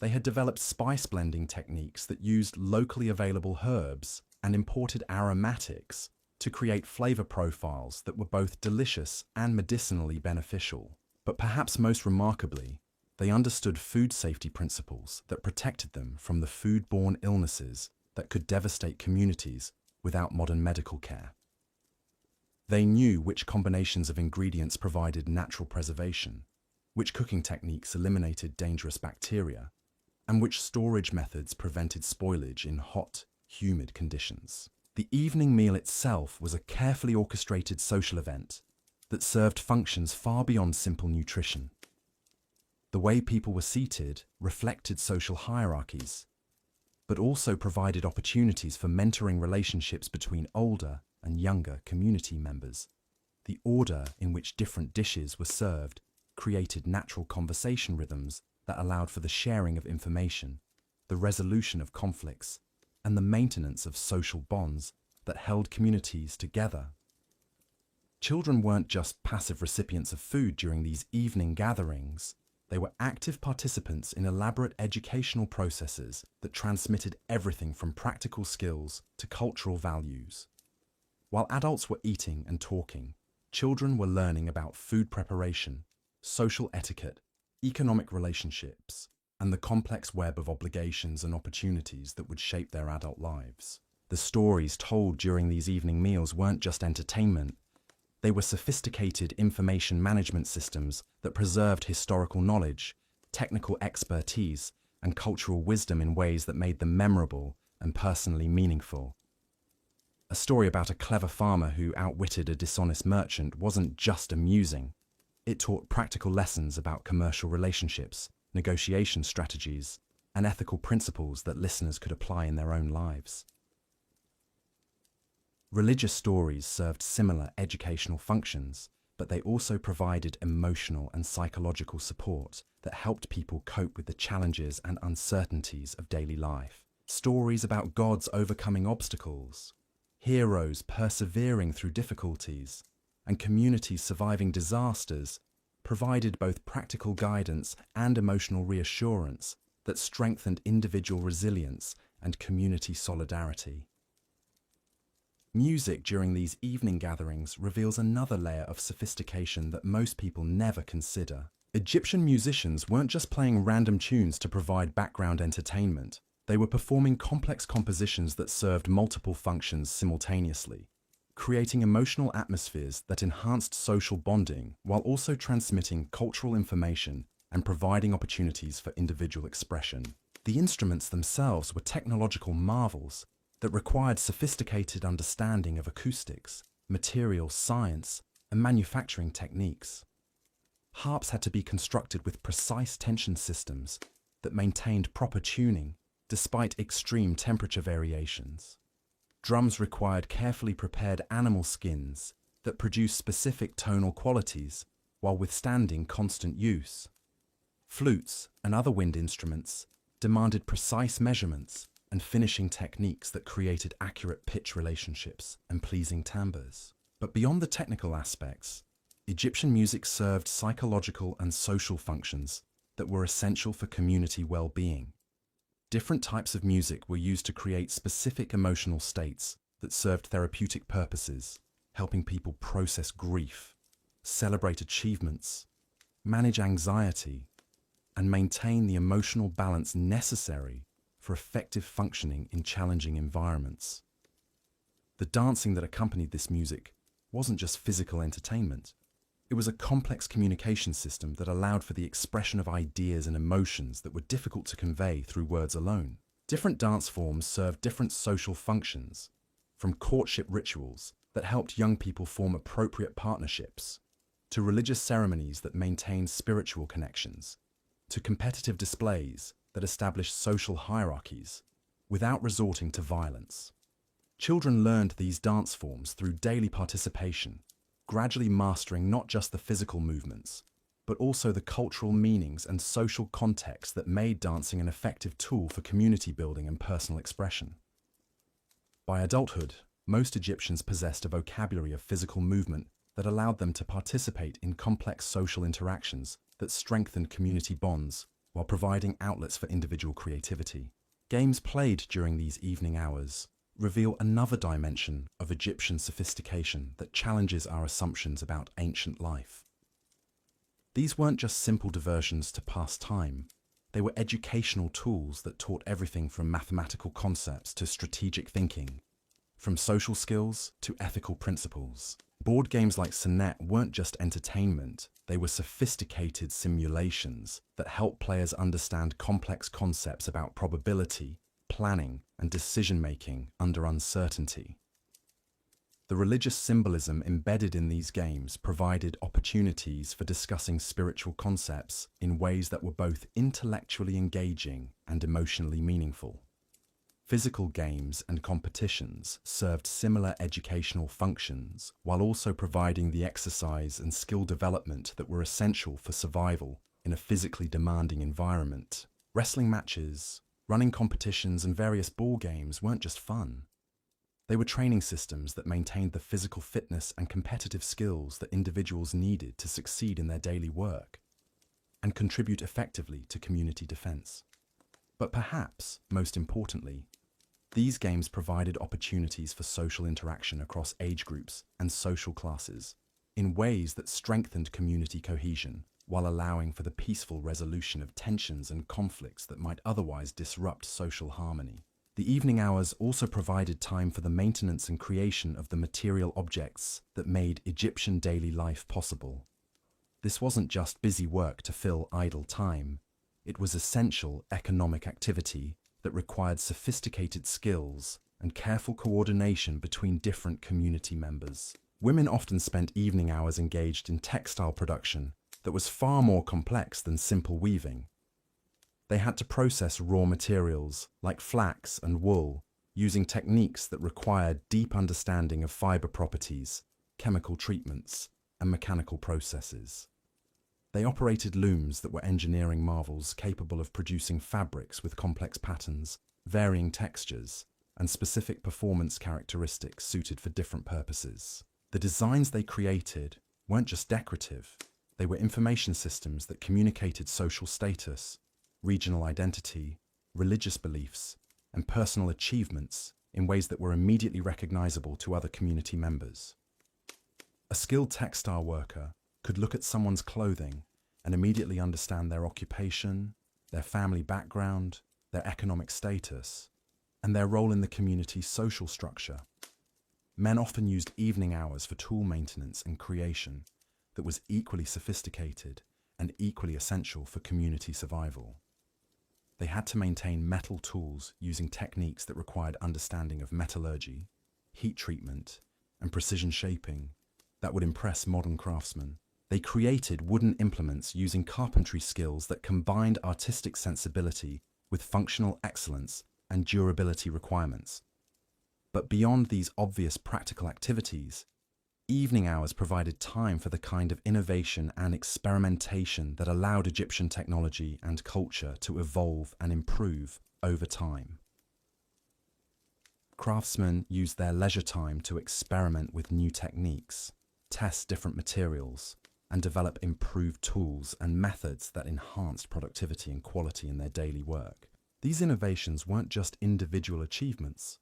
They had developed spice blending techniques that used locally available herbs and imported aromatics to create flavor profiles that were both delicious and medicinally beneficial. But perhaps most remarkably, they understood food safety principles that protected them from the foodborne illnesses that could devastate communities without modern medical care. They knew which combinations of ingredients provided natural preservation, which cooking techniques eliminated dangerous bacteria, and which storage methods prevented spoilage in hot, humid conditions. The evening meal itself was a carefully orchestrated social event that served functions far beyond simple nutrition. The way people were seated reflected social hierarchies, but also provided opportunities for mentoring relationships between older and younger community members. The order in which different dishes were served created natural conversation rhythms that allowed for the sharing of information, the resolution of conflicts, and the maintenance of social bonds that held communities together. Children weren't just passive recipients of food during these evening gatherings. They were active participants in elaborate educational processes that transmitted everything from practical skills to cultural values. While adults were eating and talking, children were learning about food preparation, social etiquette, economic relationships, and the complex web of obligations and opportunities that would shape their adult lives. The stories told during these evening meals weren't just entertainment. They were sophisticated information management systems that preserved historical knowledge, technical expertise, and cultural wisdom in ways that made them memorable and personally meaningful. A story about a clever farmer who outwitted a dishonest merchant wasn't just amusing. It taught practical lessons about commercial relationships, negotiation strategies, and ethical principles that listeners could apply in their own lives. Religious stories served similar educational functions, but they also provided emotional and psychological support that helped people cope with the challenges and uncertainties of daily life. Stories about gods overcoming obstacles, heroes persevering through difficulties, and communities surviving disasters provided both practical guidance and emotional reassurance that strengthened individual resilience and community solidarity. Music during these evening gatherings reveals another layer of sophistication that most people never consider. Egyptian musicians weren't just playing random tunes to provide background entertainment. They were performing complex compositions that served multiple functions simultaneously, creating emotional atmospheres that enhanced social bonding while also transmitting cultural information and providing opportunities for individual expression. The instruments themselves were technological marvels that required sophisticated understanding of acoustics, materials science, and manufacturing techniques. Harps had to be constructed with precise tension systems that maintained proper tuning despite extreme temperature variations. Drums required carefully prepared animal skins that produced specific tonal qualities while withstanding constant use. Flutes and other wind instruments demanded precise measurements and finishing techniques that created accurate pitch relationships and pleasing timbres. But beyond the technical aspects, Egyptian music served psychological and social functions that were essential for community well-being. Different types of music were used to create specific emotional states that served therapeutic purposes, helping people process grief, celebrate achievements, manage anxiety, and maintain the emotional balance necessary for effective functioning in challenging environments. The dancing that accompanied this music wasn't just physical entertainment. It was a complex communication system that allowed for the expression of ideas and emotions that were difficult to convey through words alone. Different dance forms served different social functions, from courtship rituals that helped young people form appropriate partnerships, to religious ceremonies that maintained spiritual connections, to competitive displays that established social hierarchies without resorting to violence. Children learned these dance forms through daily participation, gradually mastering not just the physical movements, but also the cultural meanings and social context that made dancing an effective tool for community building and personal expression. By adulthood, most Egyptians possessed a vocabulary of physical movement that allowed them to participate in complex social interactions that strengthened community bonds while providing outlets for individual creativity. Games played during these evening hours reveal another dimension of Egyptian sophistication that challenges our assumptions about ancient life. These weren't just simple diversions to pass time. They were educational tools that taught everything from mathematical concepts to strategic thinking, from social skills to ethical principles. Board games like Senet weren't just entertainment, they were sophisticated simulations that helped players understand complex concepts about probability, planning, and decision-making under uncertainty. The religious symbolism embedded in these games provided opportunities for discussing spiritual concepts in ways that were both intellectually engaging and emotionally meaningful. Physical games and competitions served similar educational functions while also providing the exercise and skill development that were essential for survival in a physically demanding environment. Wrestling matches, running competitions, and various ball games weren't just fun. They were training systems that maintained the physical fitness and competitive skills that individuals needed to succeed in their daily work and contribute effectively to community defense. But perhaps, most importantly, these games provided opportunities for social interaction across age groups and social classes in ways that strengthened community cohesion while allowing for the peaceful resolution of tensions and conflicts that might otherwise disrupt social harmony. The evening hours also provided time for the maintenance and creation of the material objects that made Egyptian daily life possible. This wasn't just busy work to fill idle time. It was essential economic activity that required sophisticated skills and careful coordination between different community members. Women often spent evening hours engaged in textile production that was far more complex than simple weaving. They had to process raw materials like flax and wool using techniques that required deep understanding of fiber properties, chemical treatments, and mechanical processes. They operated looms that were engineering marvels capable of producing fabrics with complex patterns, varying textures, and specific performance characteristics suited for different purposes. The designs they created weren't just decorative, they were information systems that communicated social status, regional identity, religious beliefs, and personal achievements in ways that were immediately recognizable to other community members. A skilled textile worker could look at someone's clothing and immediately understand their occupation, their family background, their economic status, and their role in the community's social structure. Men often used evening hours for tool maintenance and creation that was equally sophisticated and equally essential for community survival. They had to maintain metal tools using techniques that required understanding of metallurgy, heat treatment, and precision shaping that would impress modern craftsmen. They created wooden implements using carpentry skills that combined artistic sensibility with functional excellence and durability requirements. But beyond these obvious practical activities, evening hours provided time for the kind of innovation and experimentation that allowed Egyptian technology and culture to evolve and improve over time. Craftsmen used their leisure time to experiment with new techniques, test different materials, and develop improved tools and methods that enhanced productivity and quality in their daily work. These innovations weren't just individual achievements.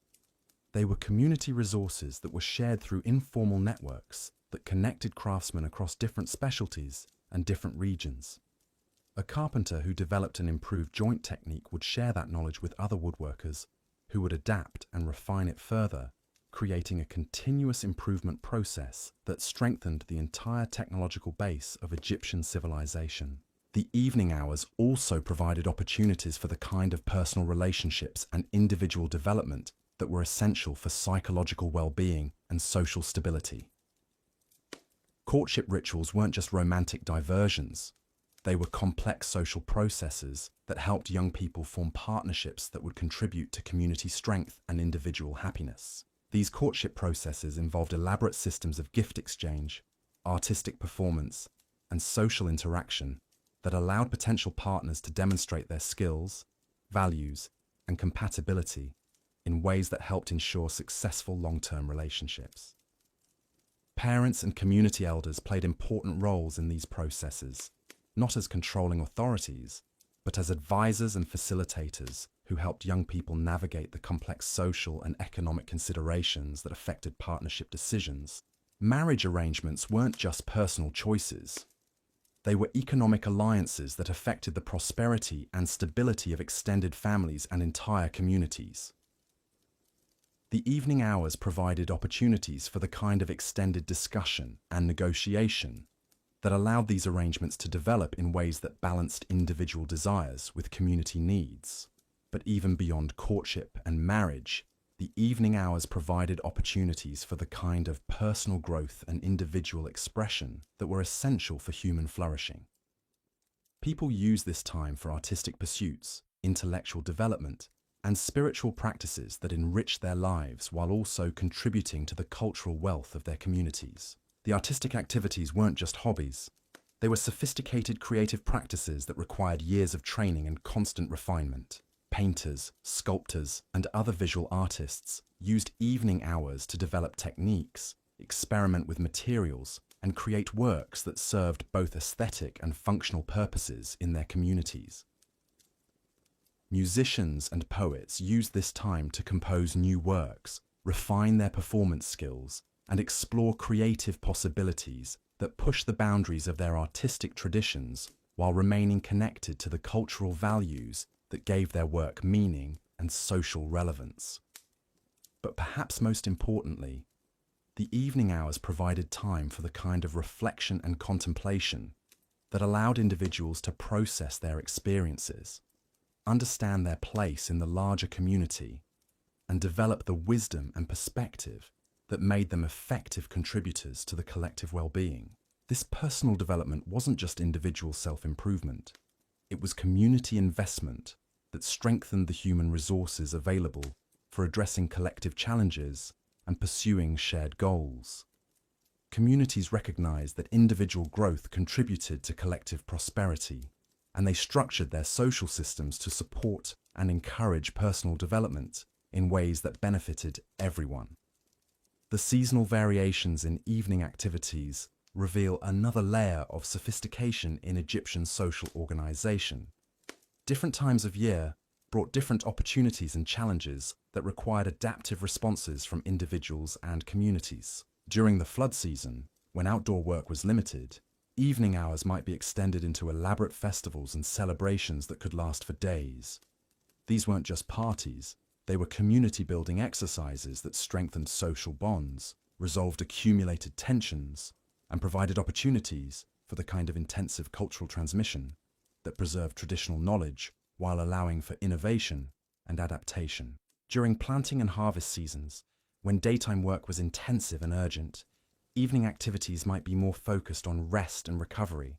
They were community resources that were shared through informal networks that connected craftsmen across different specialties and different regions. A carpenter who developed an improved joint technique would share that knowledge with other woodworkers who would adapt and refine it further, creating a continuous improvement process that strengthened the entire technological base of Egyptian civilization. The evening hours also provided opportunities for the kind of personal relationships and individual development that were essential for psychological well-being and social stability. Courtship rituals weren't just romantic diversions. They were complex social processes that helped young people form partnerships that would contribute to community strength and individual happiness. These courtship processes involved elaborate systems of gift exchange, artistic performance, and social interaction that allowed potential partners to demonstrate their skills, values, and compatibility in ways that helped ensure successful long-term relationships. Parents and community elders played important roles in these processes, not as controlling authorities, but as advisors and facilitators who helped young people navigate the complex social and economic considerations that affected partnership decisions. Marriage arrangements weren't just personal choices. They were economic alliances that affected the prosperity and stability of extended families and entire communities. The evening hours provided opportunities for the kind of extended discussion and negotiation that allowed these arrangements to develop in ways that balanced individual desires with community needs. But even beyond courtship and marriage, the evening hours provided opportunities for the kind of personal growth and individual expression that were essential for human flourishing. People used this time for artistic pursuits, intellectual development, and spiritual practices that enriched their lives while also contributing to the cultural wealth of their communities. The artistic activities weren't just hobbies. They were sophisticated creative practices that required years of training and constant refinement. Painters, sculptors, and other visual artists used evening hours to develop techniques, experiment with materials, and create works that served both aesthetic and functional purposes in their communities. Musicians and poets used this time to compose new works, refine their performance skills, and explore creative possibilities that push the boundaries of their artistic traditions while remaining connected to the cultural values that gave their work meaning and social relevance. But perhaps most importantly, the evening hours provided time for the kind of reflection and contemplation that allowed individuals to process their experiences, understand their place in the larger community, and develop the wisdom and perspective that made them effective contributors to the collective well-being. This personal development wasn't just individual self-improvement. It was community investment that strengthened the human resources available for addressing collective challenges and pursuing shared goals. Communities recognized that individual growth contributed to collective prosperity, and they structured their social systems to support and encourage personal development in ways that benefited everyone. The seasonal variations in evening activities reveal another layer of sophistication in Egyptian social organization. Different times of year brought different opportunities and challenges that required adaptive responses from individuals and communities. During the flood season, when outdoor work was limited, evening hours might be extended into elaborate festivals and celebrations that could last for days. These weren't just parties. They were community-building exercises that strengthened social bonds, resolved accumulated tensions, and provided opportunities for the kind of intensive cultural transmission that preserved traditional knowledge while allowing for innovation and adaptation. During planting and harvest seasons, when daytime work was intensive and urgent, evening activities might be more focused on rest and recovery,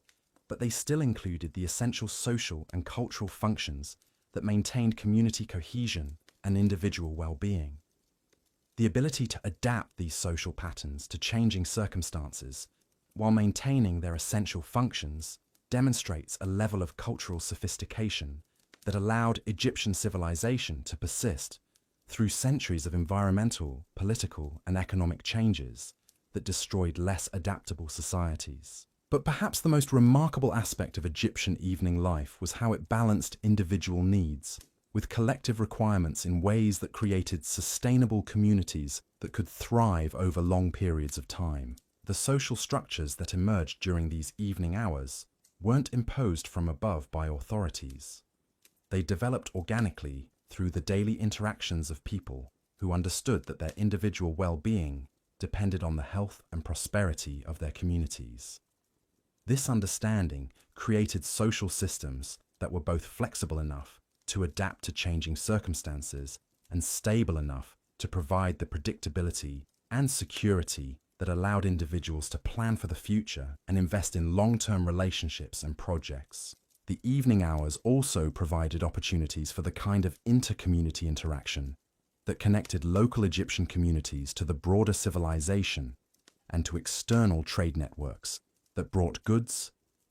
but they still included the essential social and cultural functions that maintained community cohesion and individual well-being. The ability to adapt these social patterns to changing circumstances while maintaining their essential functions demonstrates a level of cultural sophistication that allowed Egyptian civilization to persist through centuries of environmental, political, and economic changes that destroyed less adaptable societies. But perhaps the most remarkable aspect of Egyptian evening life was how it balanced individual needs with collective requirements in ways that created sustainable communities that could thrive over long periods of time. The social structures that emerged during these evening hours weren't imposed from above by authorities. They developed organically through the daily interactions of people who understood that their individual well-being depended on the health and prosperity of their communities. This understanding created social systems that were both flexible enough to adapt to changing circumstances and stable enough to provide the predictability and security that allowed individuals to plan for the future and invest in long-term relationships and projects. The evening hours also provided opportunities for the kind of inter-community interaction that connected local Egyptian communities to the broader civilization and to external trade networks that brought goods,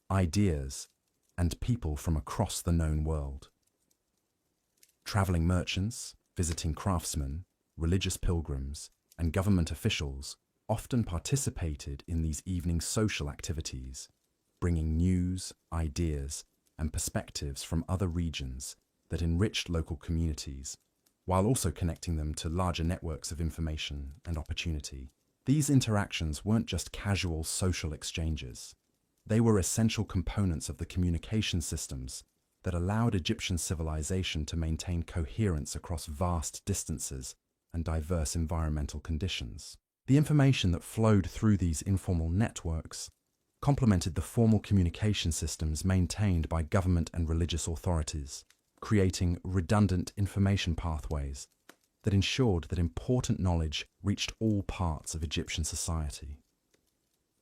ideas, and people from across the known world. Traveling merchants, visiting craftsmen, religious pilgrims, and government officials often participated in these evening social activities, bringing news, ideas, and perspectives from other regions that enriched local communities, while also connecting them to larger networks of information and opportunity. These interactions weren't just casual social exchanges. They were essential components of the communication systems that allowed Egyptian civilization to maintain coherence across vast distances and diverse environmental conditions. The information that flowed through these informal networks complemented the formal communication systems maintained by government and religious authorities, creating redundant information pathways that ensured that important knowledge reached all parts of Egyptian society.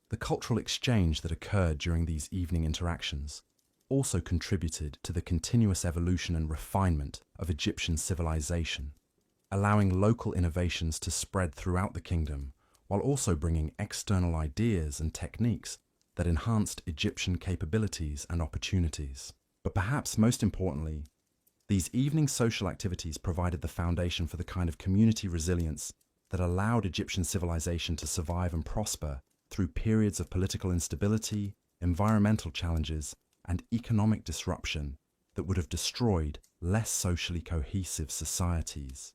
The cultural exchange that occurred during these evening interactions also contributed to the continuous evolution and refinement of Egyptian civilization, allowing local innovations to spread throughout the kingdom while also bringing external ideas and techniques that enhanced Egyptian capabilities and opportunities. But perhaps most importantly, these evening social activities provided the foundation for the kind of community resilience that allowed Egyptian civilization to survive and prosper through periods of political instability, environmental challenges, and economic disruption that would have destroyed less socially cohesive societies.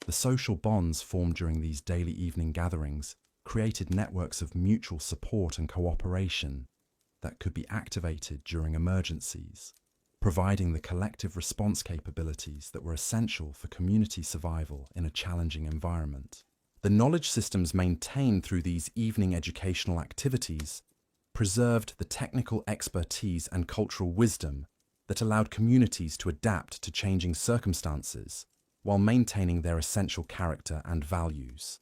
The social bonds formed during these daily evening gatherings created networks of mutual support and cooperation that could be activated during emergencies, providing the collective response capabilities that were essential for community survival in a challenging environment. The knowledge systems maintained through these evening educational activities preserved the technical expertise and cultural wisdom that allowed communities to adapt to changing circumstances while maintaining their essential character and values.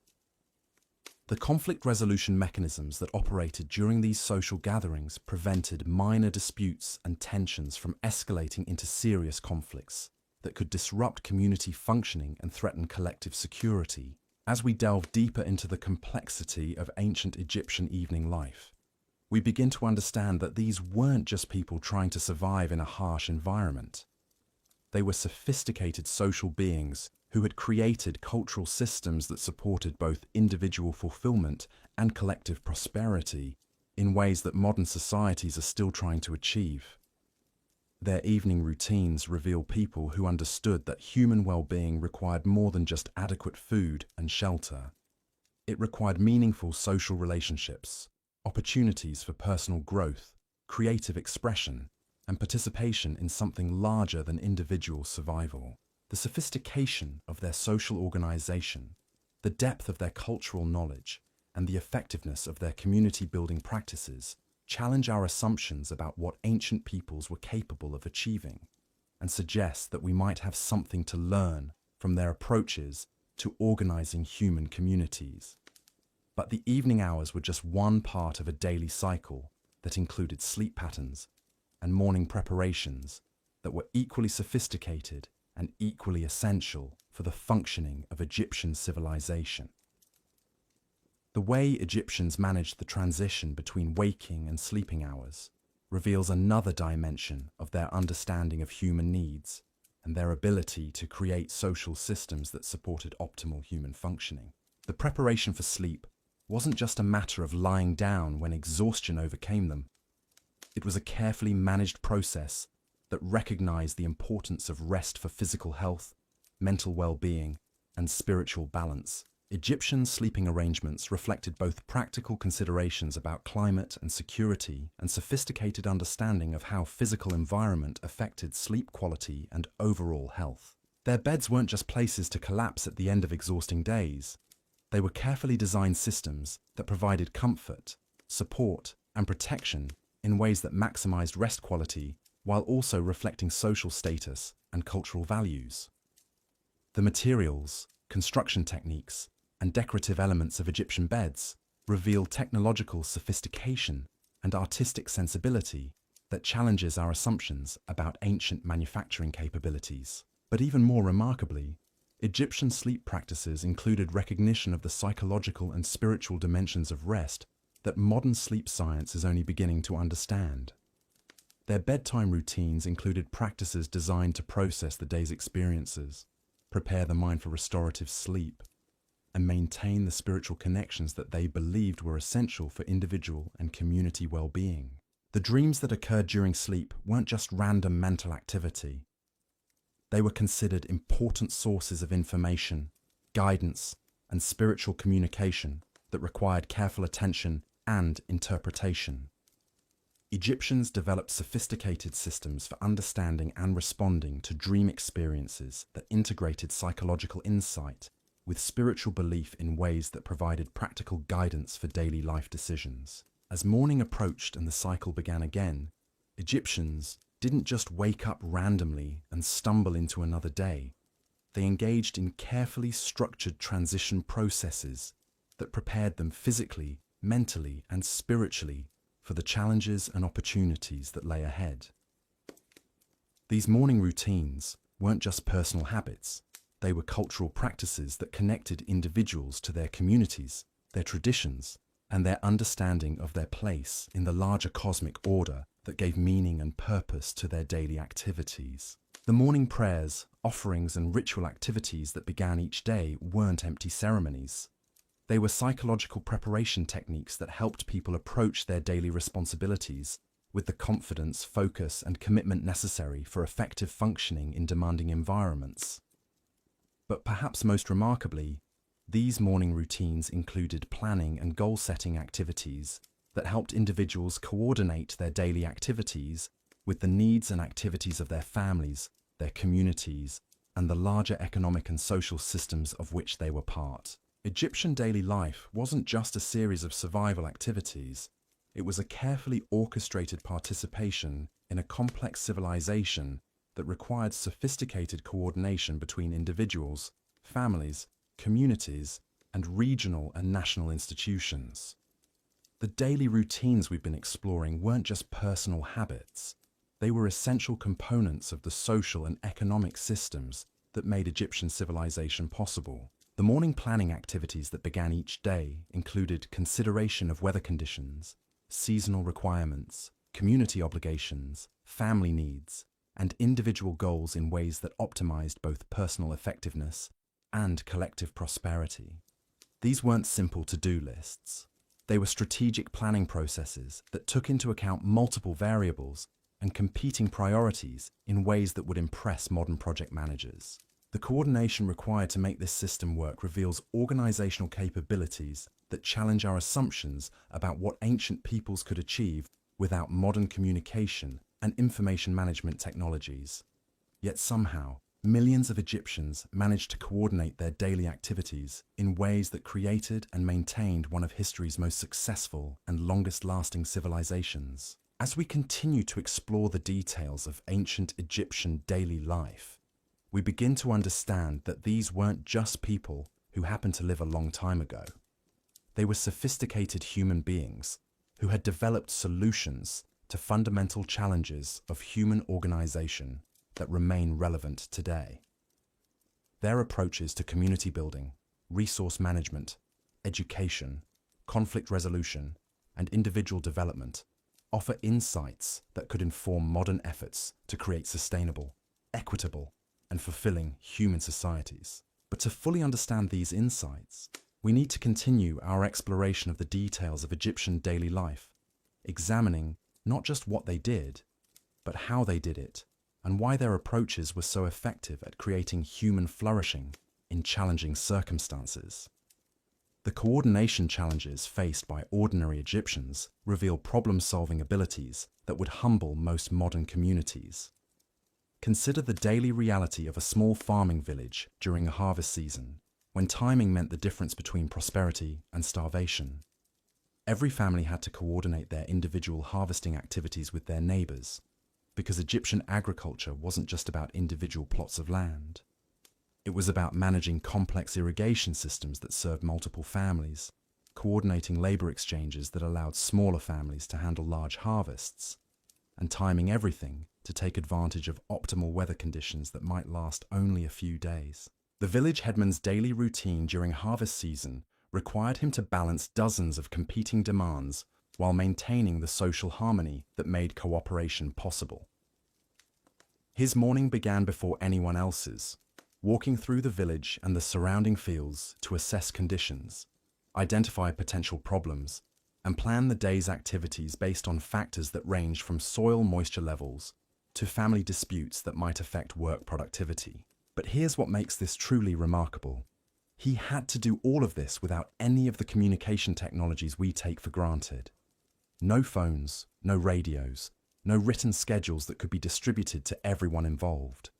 The conflict resolution mechanisms that operated during these social gatherings prevented minor disputes and tensions from escalating into serious conflicts that could disrupt community functioning and threaten collective security. As we delve deeper into the complexity of ancient Egyptian evening life, we begin to understand that these weren't just people trying to survive in a harsh environment. They were sophisticated social beings who had created cultural systems that supported both individual fulfillment and collective prosperity in ways that modern societies are still trying to achieve. Their evening routines reveal people who understood that human well-being required more than just adequate food and shelter. It required meaningful social relationships, opportunities for personal growth, creative expression, and participation in something larger than individual survival. The sophistication of their social organization, the depth of their cultural knowledge, and the effectiveness of their community-building practices challenge our assumptions about what ancient peoples were capable of achieving, and suggest that we might have something to learn from their approaches to organizing human communities. But the evening hours were just one part of a daily cycle that included sleep patterns and morning preparations that were equally sophisticated and equally essential for the functioning of Egyptian civilization. The way Egyptians managed the transition between waking and sleeping hours reveals another dimension of their understanding of human needs and their ability to create social systems that supported optimal human functioning. The preparation for sleep wasn't just a matter of lying down when exhaustion overcame them. It was a carefully managed process that recognized the importance of rest for physical health, mental well-being, and spiritual balance. Egyptian sleeping arrangements reflected both practical considerations about climate and security and sophisticated understanding of how physical environment affected sleep quality and overall health. Their beds weren't just places to collapse at the end of exhausting days. They were carefully designed systems that provided comfort, support, and protection in ways that maximized rest quality while also reflecting social status and cultural values. The materials, construction techniques, and decorative elements of Egyptian beds reveal technological sophistication and artistic sensibility that challenges our assumptions about ancient manufacturing capabilities. But even more remarkably, Egyptian sleep practices included recognition of the psychological and spiritual dimensions of rest that modern sleep science is only beginning to understand. Their bedtime routines included practices designed to process the day's experiences, prepare the mind for restorative sleep, and maintain the spiritual connections that they believed were essential for individual and community well-being. The dreams that occurred during sleep weren't just random mental activity. They were considered important sources of information, guidance, and spiritual communication that required careful attention and interpretation. Egyptians developed sophisticated systems for understanding and responding to dream experiences that integrated psychological insight with spiritual belief in ways that provided practical guidance for daily life decisions. As morning approached and the cycle began again, Egyptians didn't just wake up randomly and stumble into another day. They engaged in carefully structured transition processes that prepared them physically, mentally, and spiritually for the challenges and opportunities that lay ahead. These morning routines weren't just personal habits. They were cultural practices that connected individuals to their communities, their traditions, and their understanding of their place in the larger cosmic order that gave meaning and purpose to their daily activities. The morning prayers, offerings, and ritual activities that began each day weren't empty ceremonies. They were psychological preparation techniques that helped people approach their daily responsibilities with the confidence, focus, and commitment necessary for effective functioning in demanding environments. But perhaps most remarkably, these morning routines included planning and goal-setting activities that helped individuals coordinate their daily activities with the needs and activities of their families, their communities, and the larger economic and social systems of which they were part. Egyptian daily life wasn't just a series of survival activities. It was a carefully orchestrated participation in a complex civilization that required sophisticated coordination between individuals, families, communities, and regional and national institutions. The daily routines we've been exploring weren't just personal habits. They were essential components of the social and economic systems that made Egyptian civilization possible. The morning planning activities that began each day included consideration of weather conditions, seasonal requirements, community obligations, family needs, and individual goals in ways that optimized both personal effectiveness and collective prosperity. These weren't simple to-do lists. They were strategic planning processes that took into account multiple variables and competing priorities in ways that would impress modern project managers. The coordination required to make this system work reveals organizational capabilities that challenge our assumptions about what ancient peoples could achieve without modern communication and information management technologies. Yet somehow, millions of Egyptians managed to coordinate their daily activities in ways that created and maintained one of history's most successful and longest-lasting civilizations. As we continue to explore the details of ancient Egyptian daily life, we begin to understand that these weren't just people who happened to live a long time ago. They were sophisticated human beings who had developed solutions to fundamental challenges of human organization that remain relevant today. Their approaches to community building, resource management, education, conflict resolution, and individual development offer insights that could inform modern efforts to create sustainable, equitable, and fulfilling human societies. But to fully understand these insights, we need to continue our exploration of the details of Egyptian daily life, examining not just what they did, but how they did it, and why their approaches were so effective at creating human flourishing in challenging circumstances. The coordination challenges faced by ordinary Egyptians reveal problem-solving abilities that would humble most modern communities. Consider the daily reality of a small farming village during a harvest season, when timing meant the difference between prosperity and starvation. Every family had to coordinate their individual harvesting activities with their neighbors, because Egyptian agriculture wasn't just about individual plots of land. It was about managing complex irrigation systems that served multiple families, coordinating labor exchanges that allowed smaller families to handle large harvests, and timing everything to take advantage of optimal weather conditions that might last only a few days. The village headman's daily routine during harvest season required him to balance dozens of competing demands while maintaining the social harmony that made cooperation possible. His morning began before anyone else's, walking through the village and the surrounding fields to assess conditions, identify potential problems, and plan the day's activities based on factors that range from soil moisture levels to family disputes that might affect work productivity. But here's what makes this truly remarkable. He had to do all of this without any of the communication technologies we take for granted. No phones, no radios, no written schedules that could be distributed to everyone involved.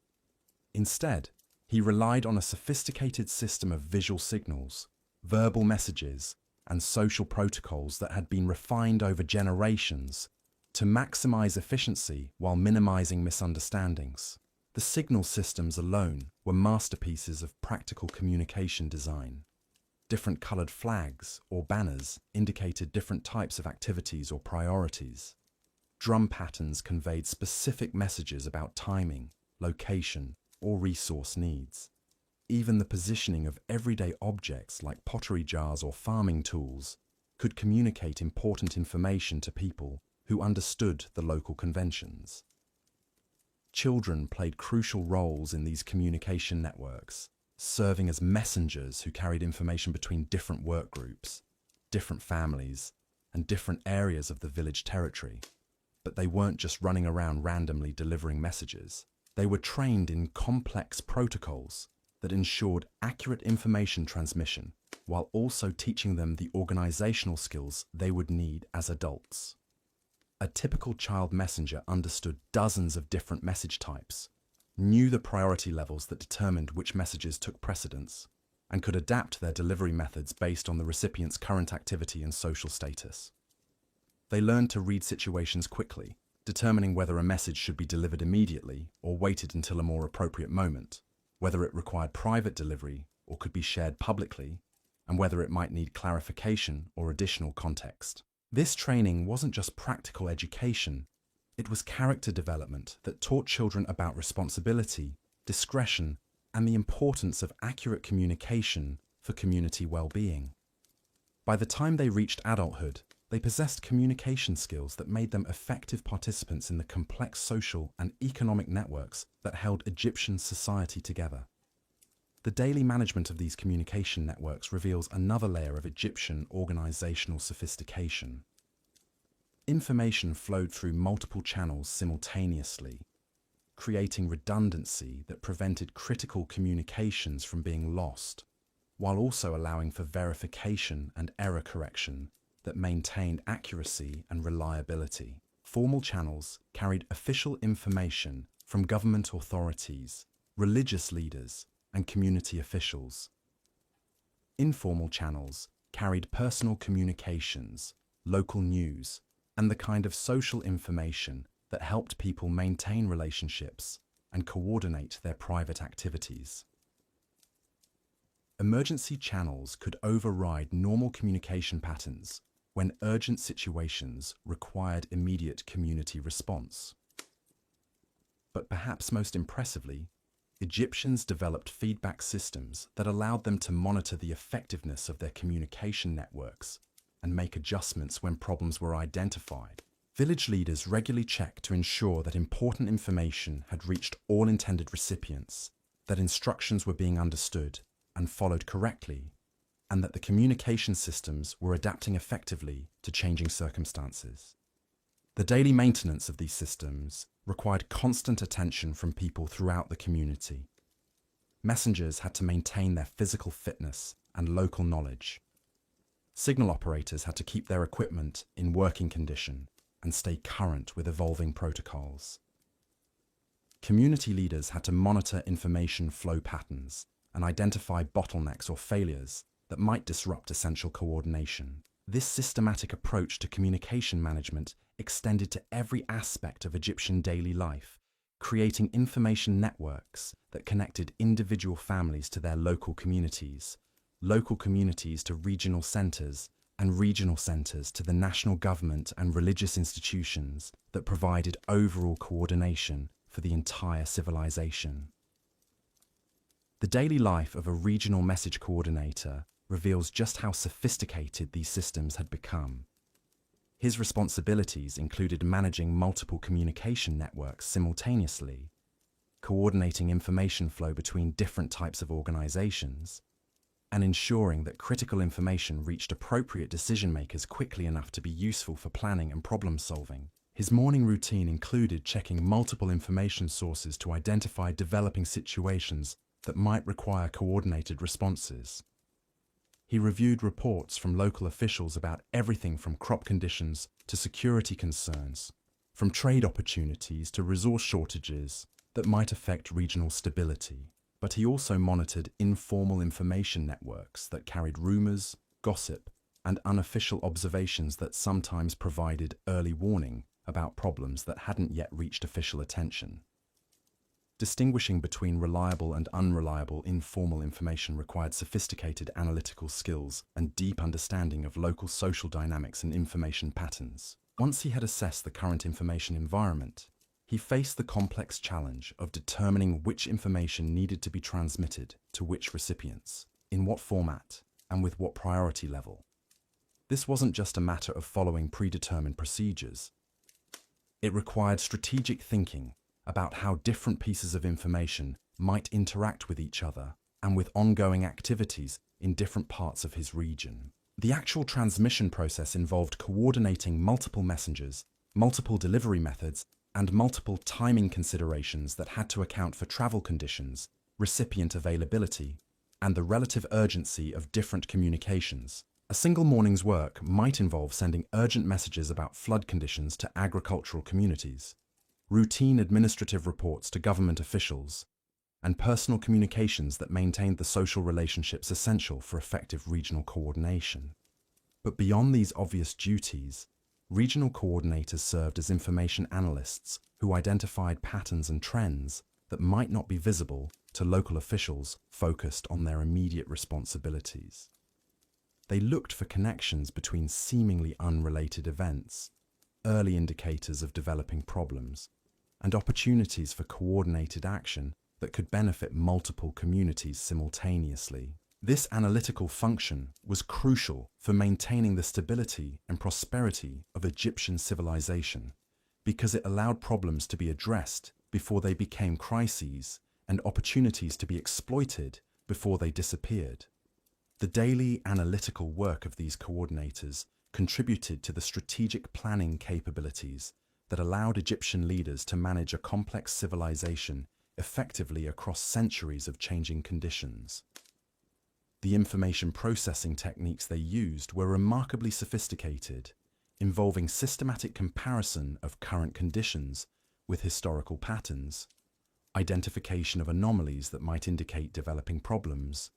Instead, he relied on a sophisticated system of visual signals, verbal messages, and social protocols that had been refined over generations to maximize efficiency while minimizing misunderstandings. The signal systems alone were masterpieces of practical communication design. Different colored flags or banners indicated different types of activities or priorities. Drum patterns conveyed specific messages about timing, location, or resource needs. Even the positioning of everyday objects like pottery jars or farming tools could communicate important information to people who understood the local conventions. Children played crucial roles in these communication networks, serving as messengers who carried information between different work groups, different families, and different areas of the village territory. But they weren't just running around randomly delivering messages. They were trained in complex protocols that ensured accurate information transmission while also teaching them the organizational skills they would need as adults. A typical child messenger understood dozens of different message types, knew the priority levels that determined which messages took precedence, and could adapt their delivery methods based on the recipient's current activity and social status. They learned to read situations quickly, determining whether a message should be delivered immediately or waited until a more appropriate moment, whether it required private delivery or could be shared publicly, and whether it might need clarification or additional context. This training wasn't just practical education, it was character development that taught children about responsibility, discretion, and the importance of accurate communication for community well-being. By the time they reached adulthood, they possessed communication skills that made them effective participants in the complex social and economic networks that held Egyptian society together. The daily management of these communication networks reveals another layer of Egyptian organizational sophistication. Information flowed through multiple channels simultaneously, creating redundancy that prevented critical communications from being lost, while also allowing for verification and error correction that maintained accuracy and reliability. Formal channels carried official information from government authorities, religious leaders, and community officials. Informal channels carried personal communications, local news, and the kind of social information that helped people maintain relationships and coordinate their private activities. Emergency channels could override normal communication patterns when urgent situations required immediate community response. But perhaps most impressively, Egyptians developed feedback systems that allowed them to monitor the effectiveness of their communication networks and make adjustments when problems were identified. Village leaders regularly checked to ensure that important information had reached all intended recipients, that instructions were being understood and followed correctly, and that the communication systems were adapting effectively to changing circumstances. The daily maintenance of these systems required constant attention from people throughout the community. Messengers had to maintain their physical fitness and local knowledge. Signal operators had to keep their equipment in working condition and stay current with evolving protocols. Community leaders had to monitor information flow patterns and identify bottlenecks or failures that might disrupt essential coordination. This systematic approach to communication management extended to every aspect of Egyptian daily life, creating information networks that connected individual families to their local communities to regional centers, and regional centers to the national government and religious institutions that provided overall coordination for the entire civilization. The daily life of a regional message coordinator reveals just how sophisticated these systems had become. His responsibilities included managing multiple communication networks simultaneously, coordinating information flow between different types of organizations, and ensuring that critical information reached appropriate decision-makers quickly enough to be useful for planning and problem-solving. His morning routine included checking multiple information sources to identify developing situations that might require coordinated responses. He reviewed reports from local officials about everything from crop conditions to security concerns, from trade opportunities to resource shortages that might affect regional stability. But he also monitored informal information networks that carried rumors, gossip, and unofficial observations that sometimes provided early warning about problems that hadn't yet reached official attention. Distinguishing between reliable and unreliable informal information required sophisticated analytical skills and deep understanding of local social dynamics and information patterns. Once he had assessed the current information environment, he faced the complex challenge of determining which information needed to be transmitted to which recipients, in what format, and with what priority level. This wasn't just a matter of following predetermined procedures. It required strategic thinking about how different pieces of information might interact with each other and with ongoing activities in different parts of his region. The actual transmission process involved coordinating multiple messengers, multiple delivery methods, and multiple timing considerations that had to account for travel conditions, recipient availability, and the relative urgency of different communications. A single morning's work might involve sending urgent messages about flood conditions to agricultural communities, routine administrative reports to government officials, and personal communications that maintained the social relationships essential for effective regional coordination. But beyond these obvious duties, regional coordinators served as information analysts who identified patterns and trends that might not be visible to local officials focused on their immediate responsibilities. They looked for connections between seemingly unrelated events, early indicators of developing problems, and opportunities for coordinated action that could benefit multiple communities simultaneously. This analytical function was crucial for maintaining the stability and prosperity of Egyptian civilization because it allowed problems to be addressed before they became crises and opportunities to be exploited before they disappeared. The daily analytical work of these coordinators contributed to the strategic planning capabilities that allowed Egyptian leaders to manage a complex civilization effectively across centuries of changing conditions. The information processing techniques they used were remarkably sophisticated, involving systematic comparison of current conditions with historical patterns, identification of anomalies that might indicate developing problems,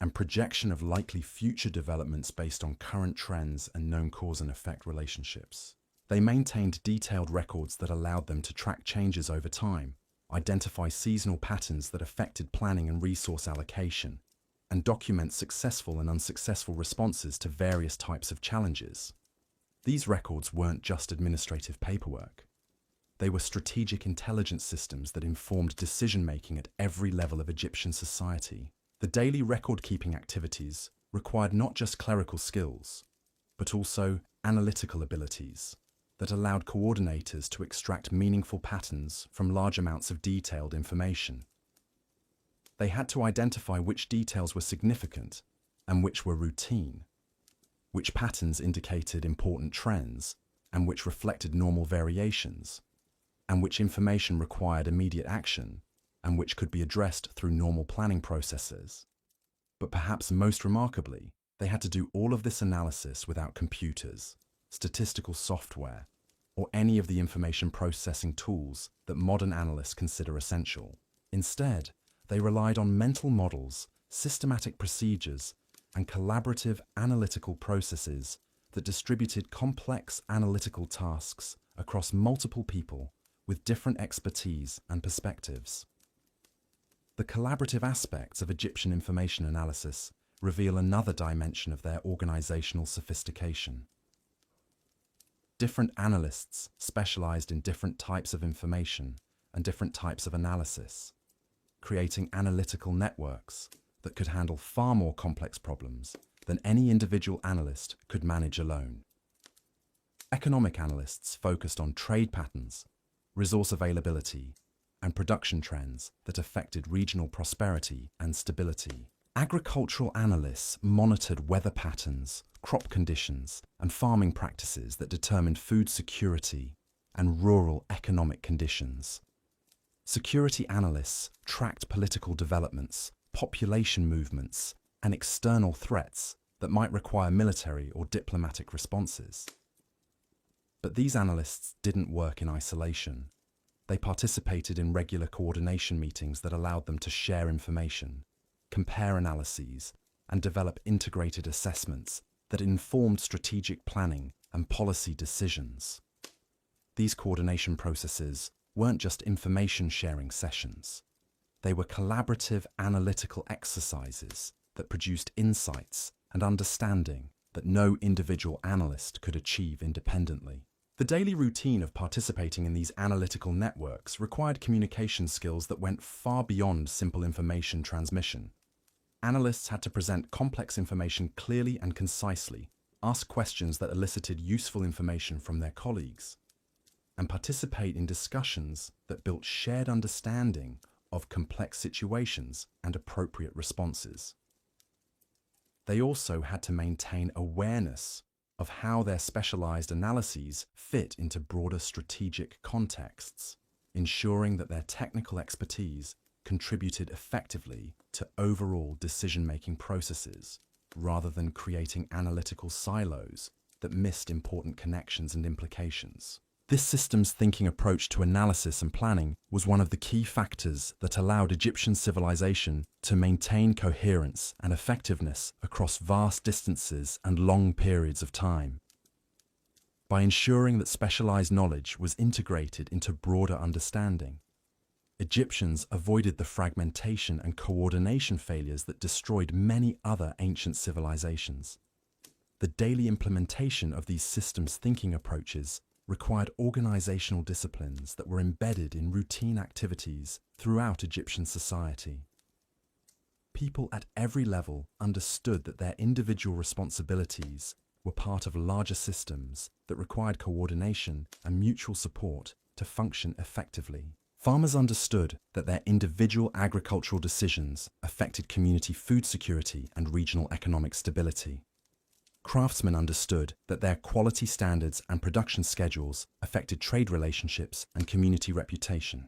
and projection of likely future developments based on current trends and known cause and effect relationships. They maintained detailed records that allowed them to track changes over time, identify seasonal patterns that affected planning and resource allocation, and document successful and unsuccessful responses to various types of challenges. These records weren't just administrative paperwork. They were strategic intelligence systems that informed decision-making at every level of Egyptian society. The daily record-keeping activities required not just clerical skills, but also analytical abilities that allowed coordinators to extract meaningful patterns from large amounts of detailed information. They had to identify which details were significant and which were routine, which patterns indicated important trends and which reflected normal variations, and which information required immediate action and which could be addressed through normal planning processes. But perhaps most remarkably, they had to do all of this analysis without computers, statistical software, or any of the information processing tools that modern analysts consider essential. Instead, they relied on mental models, systematic procedures, and collaborative analytical processes that distributed complex analytical tasks across multiple people with different expertise and perspectives. The collaborative aspects of Egyptian information analysis reveal another dimension of their organizational sophistication. Different analysts specialized in different types of information and different types of analysis, creating analytical networks that could handle far more complex problems than any individual analyst could manage alone. Economic analysts focused on trade patterns, resource availability, and production trends that affected regional prosperity and stability. Agricultural analysts monitored weather patterns, crop conditions, and farming practices that determined food security and rural economic conditions. Security analysts tracked political developments, population movements, and external threats that might require military or diplomatic responses. But these analysts didn't work in isolation. They participated in regular coordination meetings that allowed them to share information, compare analyses, and develop integrated assessments that informed strategic planning and policy decisions. These coordination processes weren't just information-sharing sessions. They were collaborative analytical exercises that produced insights and understanding that no individual analyst could achieve independently. The daily routine of participating in these analytical networks required communication skills that went far beyond simple information transmission. Analysts had to present complex information clearly and concisely, ask questions that elicited useful information from their colleagues, and participate in discussions that built shared understanding of complex situations and appropriate responses. They also had to maintain awareness of how their specialized analyses fit into broader strategic contexts, ensuring that their technical expertise contributed effectively to overall decision-making processes, rather than creating analytical silos that missed important connections and implications. This systems thinking approach to analysis and planning was one of the key factors that allowed Egyptian civilization to maintain coherence and effectiveness across vast distances and long periods of time. By ensuring that specialized knowledge was integrated into broader understanding, Egyptians avoided the fragmentation and coordination failures that destroyed many other ancient civilizations. The daily implementation of these systems thinking approaches required organizational disciplines that were embedded in routine activities throughout Egyptian society. People at every level understood that their individual responsibilities were part of larger systems that required coordination and mutual support to function effectively. Farmers understood that their individual agricultural decisions affected community food security and regional economic stability. Craftsmen understood that their quality standards and production schedules affected trade relationships and community reputation.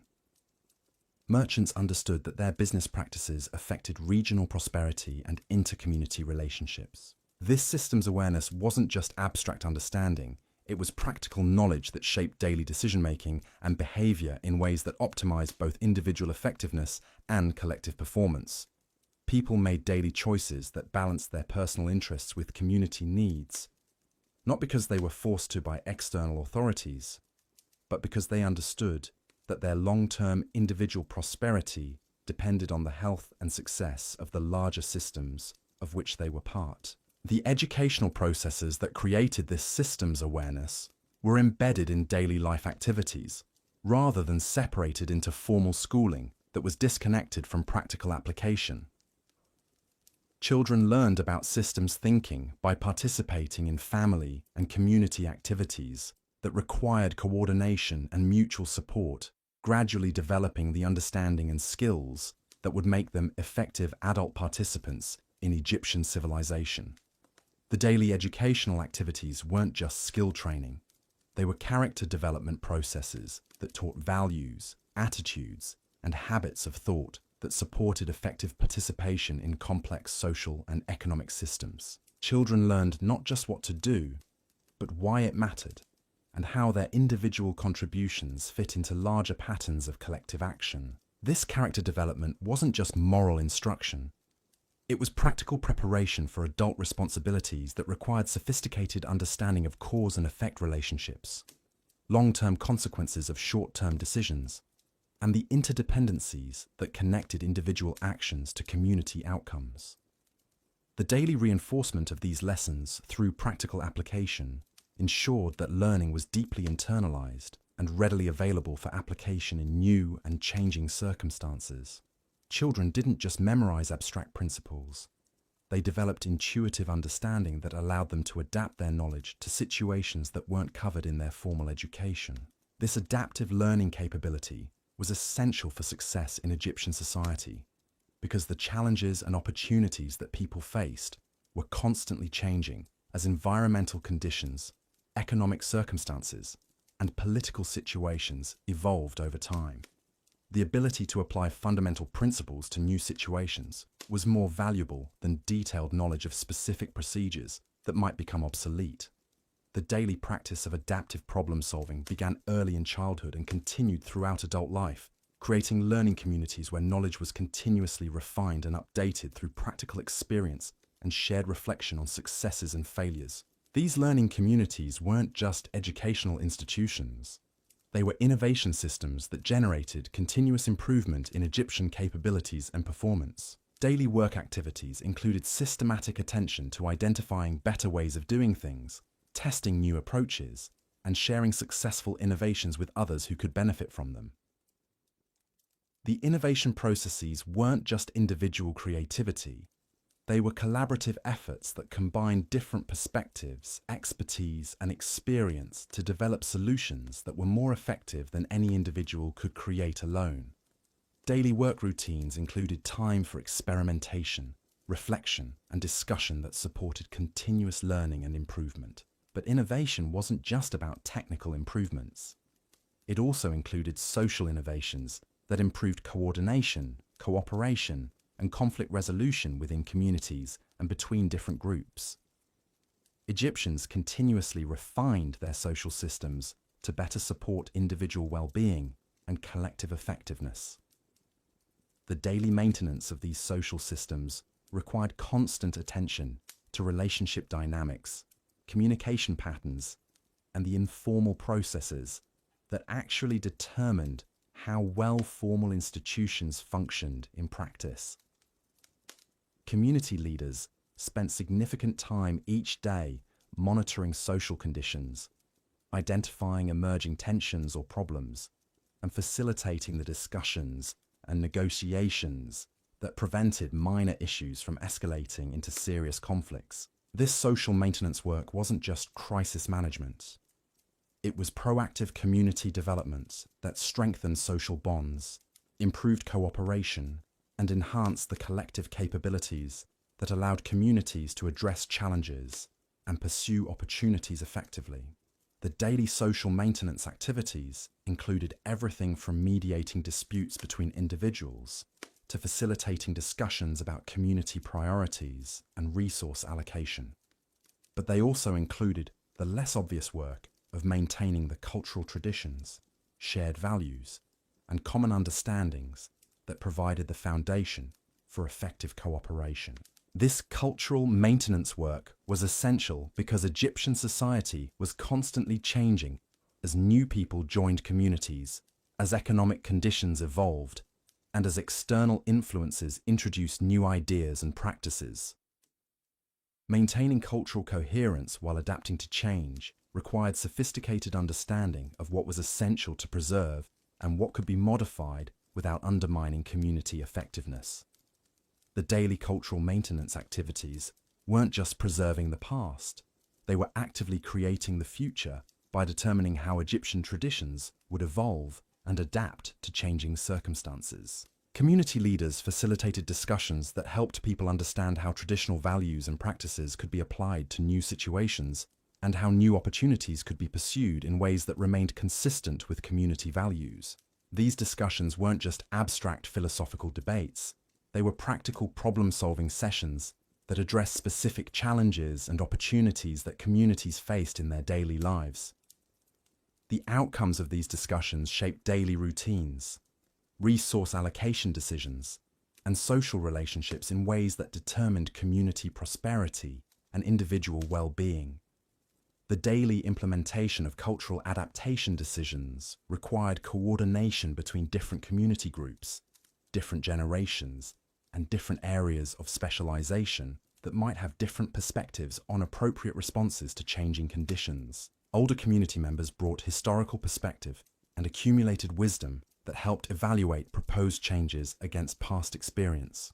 Merchants understood that their business practices affected regional prosperity and inter-community relationships. This systems awareness wasn't just abstract understanding, it was practical knowledge that shaped daily decision-making and behavior in ways that optimized both individual effectiveness and collective performance. People made daily choices that balanced their personal interests with community needs, not because they were forced to by external authorities, but because they understood that their long-term individual prosperity depended on the health and success of the larger systems of which they were part. The educational processes that created this systems awareness were embedded in daily life activities, rather than separated into formal schooling that was disconnected from practical application. Children learned about systems thinking by participating in family and community activities that required coordination and mutual support, gradually developing the understanding and skills that would make them effective adult participants in Egyptian civilization. The daily educational activities weren't just skill training. They were character development processes that taught values, attitudes, and habits of thought that supported effective participation in complex social and economic systems. Children learned not just what to do, but why it mattered, and how their individual contributions fit into larger patterns of collective action. This character development wasn't just moral instruction. It was practical preparation for adult responsibilities that required sophisticated understanding of cause and effect relationships, long-term consequences of short-term decisions, and the interdependencies that connected individual actions to community outcomes. The daily reinforcement of these lessons through practical application ensured that learning was deeply internalized and readily available for application in new and changing circumstances. Children didn't just memorize abstract principles. They developed intuitive understanding that allowed them to adapt their knowledge to situations that weren't covered in their formal education. This adaptive learning capability was essential for success in Egyptian society because the challenges and opportunities that people faced were constantly changing as environmental conditions, economic circumstances, and political situations evolved over time. The ability to apply fundamental principles to new situations was more valuable than detailed knowledge of specific procedures that might become obsolete. The daily practice of adaptive problem solving began early in childhood and continued throughout adult life, creating learning communities where knowledge was continuously refined and updated through practical experience and shared reflection on successes and failures. These learning communities weren't just educational institutions. They were innovation systems that generated continuous improvement in Egyptian capabilities and performance. Daily work activities included systematic attention to identifying better ways of doing things, testing new approaches, and sharing successful innovations with others who could benefit from them. The innovation processes weren't just individual creativity. They were collaborative efforts that combined different perspectives, expertise, and experience to develop solutions that were more effective than any individual could create alone. Daily work routines included time for experimentation, reflection, and discussion that supported continuous learning and improvement. But innovation wasn't just about technical improvements. It also included social innovations that improved coordination, cooperation, and conflict resolution within communities and between different groups. Egyptians continuously refined their social systems to better support individual well-being and collective effectiveness. The daily maintenance of these social systems required constant attention to relationship dynamics, communication patterns, and the informal processes that actually determined how well formal institutions functioned in practice. Community leaders spent significant time each day monitoring social conditions, identifying emerging tensions or problems, and facilitating the discussions and negotiations that prevented minor issues from escalating into serious conflicts. This social maintenance work wasn't just crisis management. It was proactive community development that strengthened social bonds, improved cooperation, and enhanced the collective capabilities that allowed communities to address challenges and pursue opportunities effectively. The daily social maintenance activities included everything from mediating disputes between individuals to facilitating discussions about community priorities and resource allocation. But they also included the less obvious work of maintaining the cultural traditions, shared values, and common understandings that provided the foundation for effective cooperation. This cultural maintenance work was essential because Egyptian society was constantly changing as new people joined communities, as economic conditions evolved, and as external influences introduced new ideas and practices. Maintaining cultural coherence while adapting to change required sophisticated understanding of what was essential to preserve and what could be modified without undermining community effectiveness. The daily cultural maintenance activities weren't just preserving the past, they were actively creating the future by determining how Egyptian traditions would evolve and adapt to changing circumstances. Community leaders facilitated discussions that helped people understand how traditional values and practices could be applied to new situations and how new opportunities could be pursued in ways that remained consistent with community values. These discussions weren't just abstract philosophical debates, they were practical problem-solving sessions that addressed specific challenges and opportunities that communities faced in their daily lives. The outcomes of these discussions shaped daily routines, resource allocation decisions, and social relationships in ways that determined community prosperity and individual well-being. The daily implementation of cultural adaptation decisions required coordination between different community groups, different generations, and different areas of specialization that might have different perspectives on appropriate responses to changing conditions. Older community members brought historical perspective and accumulated wisdom that helped evaluate proposed changes against past experience.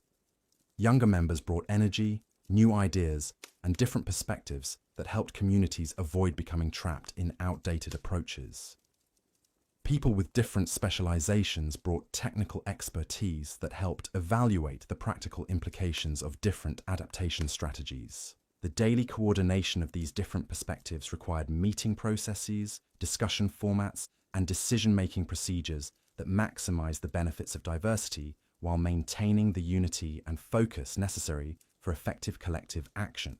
Younger members brought energy, new ideas, and different perspectives that helped communities avoid becoming trapped in outdated approaches. People with different specializations brought technical expertise that helped evaluate the practical implications of different adaptation strategies. The daily coordination of these different perspectives required meeting processes, discussion formats, and decision-making procedures that maximize the benefits of diversity while maintaining the unity and focus necessary for effective collective action.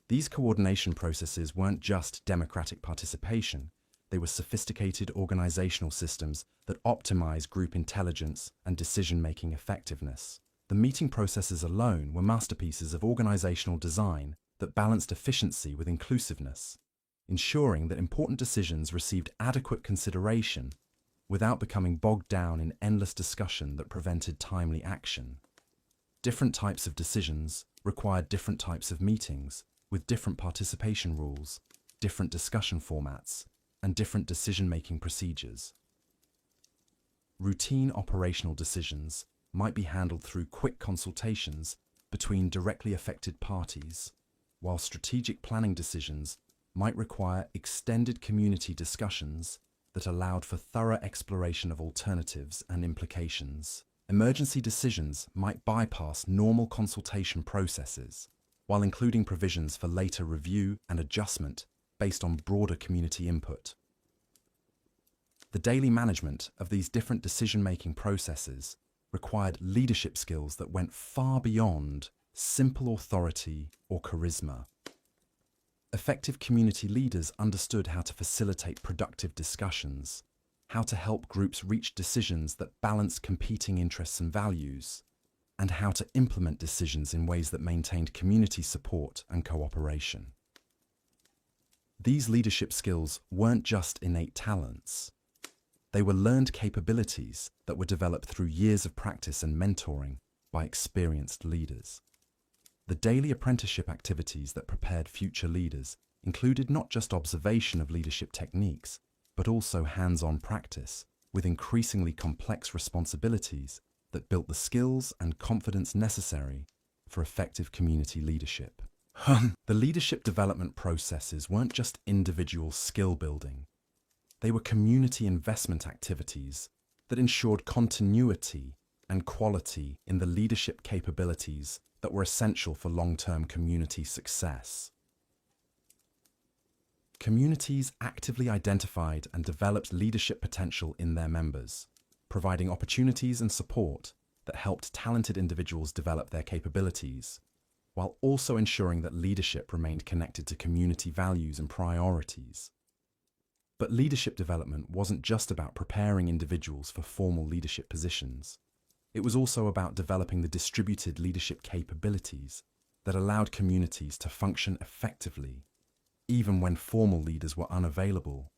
These coordination processes weren't just democratic participation, they were sophisticated organizational systems that optimize group intelligence and decision-making effectiveness. The meeting processes alone were masterpieces of organizational design that balanced efficiency with inclusiveness, ensuring that important decisions received adequate consideration without becoming bogged down in endless discussion that prevented timely action. Different types of decisions required different types of meetings, with different participation rules, different discussion formats, and different decision-making procedures. Routine operational decisions might be handled through quick consultations between directly affected parties, while strategic planning decisions might require extended community discussions that allowed for thorough exploration of alternatives and implications. Emergency decisions might bypass normal consultation processes, while including provisions for later review and adjustment based on broader community input. The daily management of these different decision-making processes required leadership skills that went far beyond simple authority or charisma. Effective community leaders understood how to facilitate productive discussions, how to help groups reach decisions that balance competing interests and values, and how to implement decisions in ways that maintained community support and cooperation. These leadership skills weren't just innate talents. They were learned capabilities that were developed through years of practice and mentoring by experienced leaders. The daily apprenticeship activities that prepared future leaders included not just observation of leadership techniques, but also hands-on practice with increasingly complex responsibilities that built the skills and confidence necessary for effective community leadership. The leadership development processes weren't just individual skill building. They were community investment activities that ensured continuity and quality in the leadership capabilities that were essential for long-term community success. Communities actively identified and developed leadership potential in their members, providing opportunities and support that helped talented individuals develop their capabilities, while also ensuring that leadership remained connected to community values and priorities. But leadership development wasn't just about preparing individuals for formal leadership positions. It was also about developing the distributed leadership capabilities that allowed communities to function effectively, even when formal leaders were unavailable,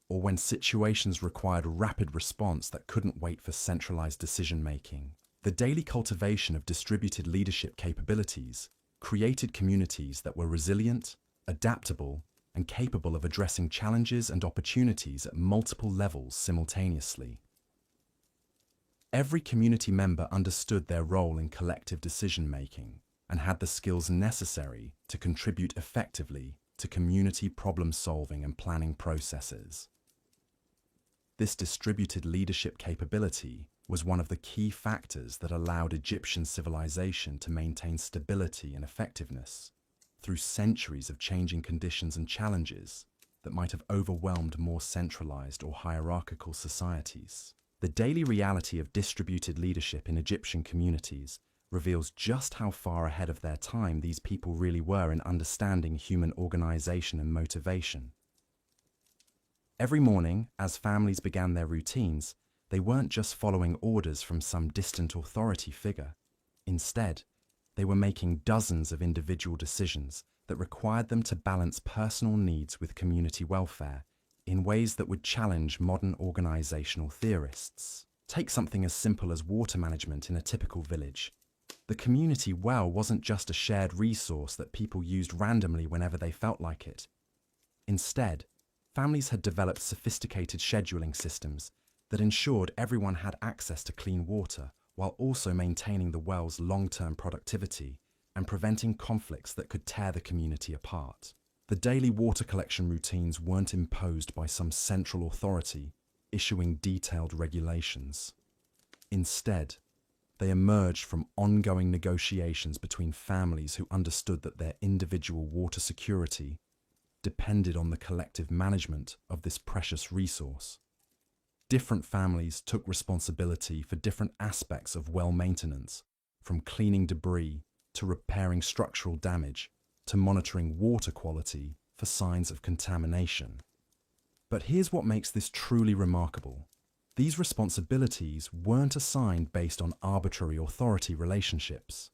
or when situations required rapid response that couldn't wait for centralized decision-making. The daily cultivation of distributed leadership capabilities created communities that were resilient, adaptable, and capable of addressing challenges and opportunities at multiple levels simultaneously. Every community member understood their role in collective decision-making and had the skills necessary to contribute effectively to community problem-solving and planning processes. This distributed leadership capability was one of the key factors that allowed Egyptian civilization to maintain stability and effectiveness through centuries of changing conditions and challenges that might have overwhelmed more centralized or hierarchical societies. The daily reality of distributed leadership in Egyptian communities reveals just how far ahead of their time these people really were in understanding human organization and motivation. Every morning, as families began their routines, they weren't just following orders from some distant authority figure. Instead, they were making dozens of individual decisions that required them to balance personal needs with community welfare in ways that would challenge modern organizational theorists. Take something as simple as water management in a typical village. The community well wasn't just a shared resource that people used randomly whenever they felt like it. Instead, families had developed sophisticated scheduling systems that ensured everyone had access to clean water while also maintaining the well's long-term productivity and preventing conflicts that could tear the community apart. The daily water collection routines weren't imposed by some central authority issuing detailed regulations. Instead, they emerged from ongoing negotiations between families who understood that their individual water security depended on the collective management of this precious resource. Different families took responsibility for different aspects of well maintenance, from cleaning debris to repairing structural damage to monitoring water quality for signs of contamination. But here's what makes this truly remarkable. These responsibilities weren't assigned based on arbitrary authority relationships.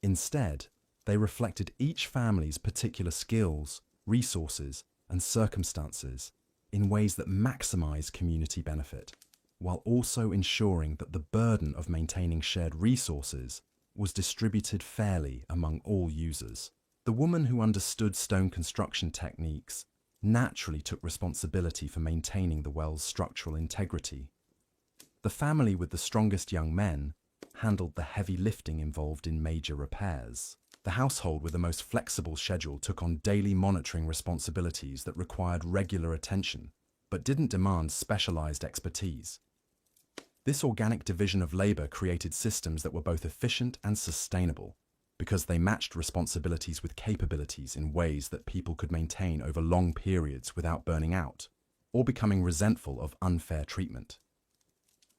Instead, they reflected each family's particular skills, resources, and circumstances in ways that maximize community benefit, while also ensuring that the burden of maintaining shared resources was distributed fairly among all users. The woman who understood stone construction techniques naturally took responsibility for maintaining the well's structural integrity. The family with the strongest young men handled the heavy lifting involved in major repairs. The household with the most flexible schedule took on daily monitoring responsibilities that required regular attention, but didn't demand specialized expertise. This organic division of labor created systems that were both efficient and sustainable, because they matched responsibilities with capabilities in ways that people could maintain over long periods without burning out, or becoming resentful of unfair treatment.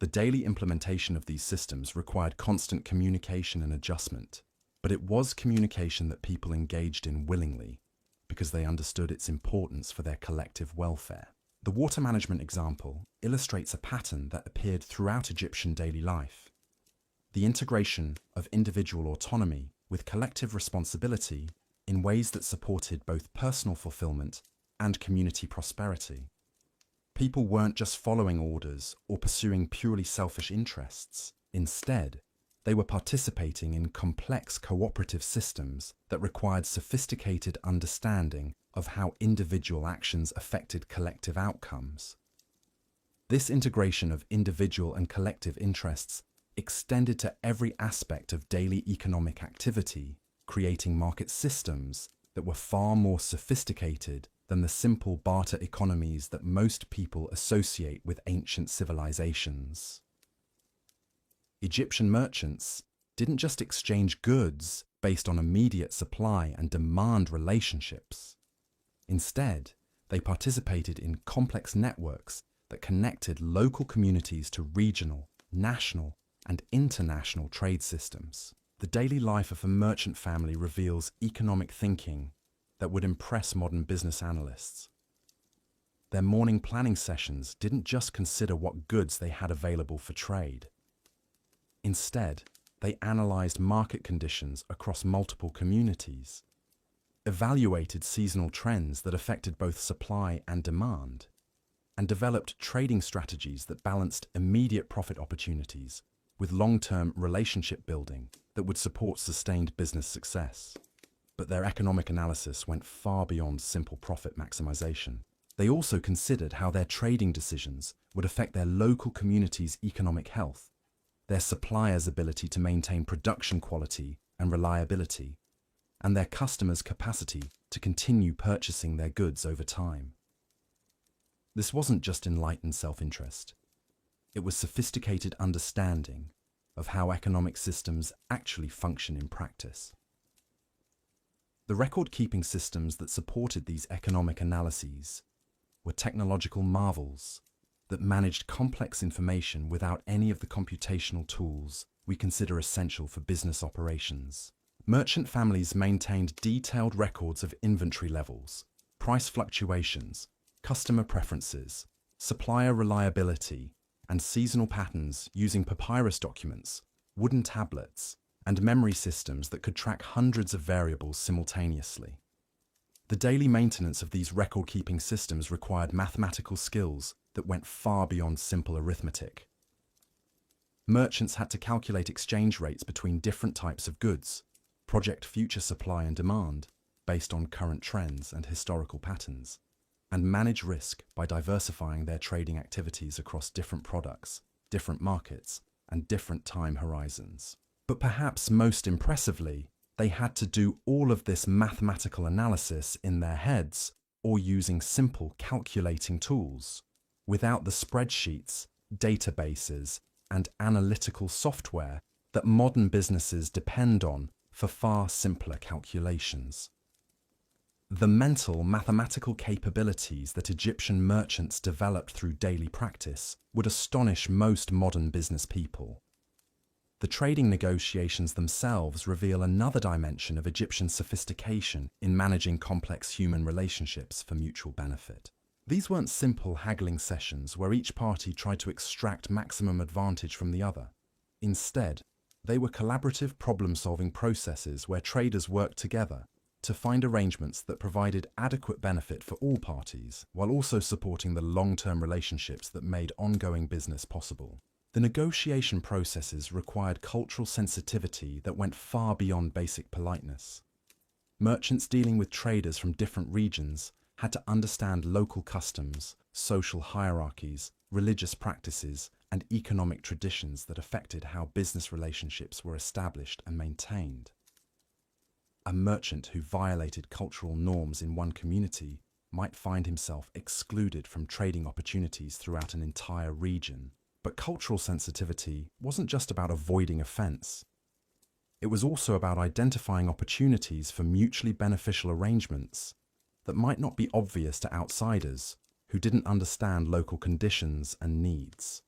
The daily implementation of these systems required constant communication and adjustment, but it was communication that people engaged in willingly, because they understood its importance for their collective welfare. The water management example illustrates a pattern that appeared throughout Egyptian daily life: the integration of individual autonomy with collective responsibility in ways that supported both personal fulfillment and community prosperity. People weren't just following orders or pursuing purely selfish interests. Instead, they were participating in complex cooperative systems that required sophisticated understanding of how individual actions affected collective outcomes. This integration of individual and collective interests extended to every aspect of daily economic activity, creating market systems that were far more sophisticated than the simple barter economies that most people associate with ancient civilizations. Egyptian merchants didn't just exchange goods based on immediate supply and demand relationships. Instead, they participated in complex networks that connected local communities to regional, national, and international trade systems. The daily life of a merchant family reveals economic thinking that would impress modern business analysts. Their morning planning sessions didn't just consider what goods they had available for trade. Instead, they analyzed market conditions across multiple communities, evaluated seasonal trends that affected both supply and demand, and developed trading strategies that balanced immediate profit opportunities with long-term relationship building that would support sustained business success. But their economic analysis went far beyond simple profit maximization. They also considered how their trading decisions would affect their local community's economic health, their suppliers' ability to maintain production quality and reliability, and their customers' capacity to continue purchasing their goods over time. This wasn't just enlightened self-interest. It was sophisticated understanding of how economic systems actually function in practice. The record-keeping systems that supported these economic analyses were technological marvels that managed complex information without any of the computational tools we consider essential for business operations. Merchant families maintained detailed records of inventory levels, price fluctuations, customer preferences, supplier reliability, and seasonal patterns using papyrus documents, wooden tablets, and memory systems that could track hundreds of variables simultaneously. The daily maintenance of these record-keeping systems required mathematical skills that went far beyond simple arithmetic. Merchants had to calculate exchange rates between different types of goods, project future supply and demand based on current trends and historical patterns, and manage risk by diversifying their trading activities across different products, different markets, and different time horizons. But perhaps most impressively, they had to do all of this mathematical analysis in their heads or using simple calculating tools, without the spreadsheets, databases, and analytical software that modern businesses depend on for far simpler calculations. The mental, mathematical capabilities that Egyptian merchants developed through daily practice would astonish most modern business people. The trading negotiations themselves reveal another dimension of Egyptian sophistication in managing complex human relationships for mutual benefit. These weren't simple haggling sessions where each party tried to extract maximum advantage from the other. Instead, they were collaborative problem-solving processes where traders worked together to find arrangements that provided adequate benefit for all parties, while also supporting the long-term relationships that made ongoing business possible. The negotiation processes required cultural sensitivity that went far beyond basic politeness. Merchants dealing with traders from different regions had to understand local customs, social hierarchies, religious practices, and economic traditions that affected how business relationships were established and maintained. A merchant who violated cultural norms in one community might find himself excluded from trading opportunities throughout an entire region. But cultural sensitivity wasn't just about avoiding offense. It was also about identifying opportunities for mutually beneficial arrangements that might not be obvious to outsiders who didn't understand local conditions and needs.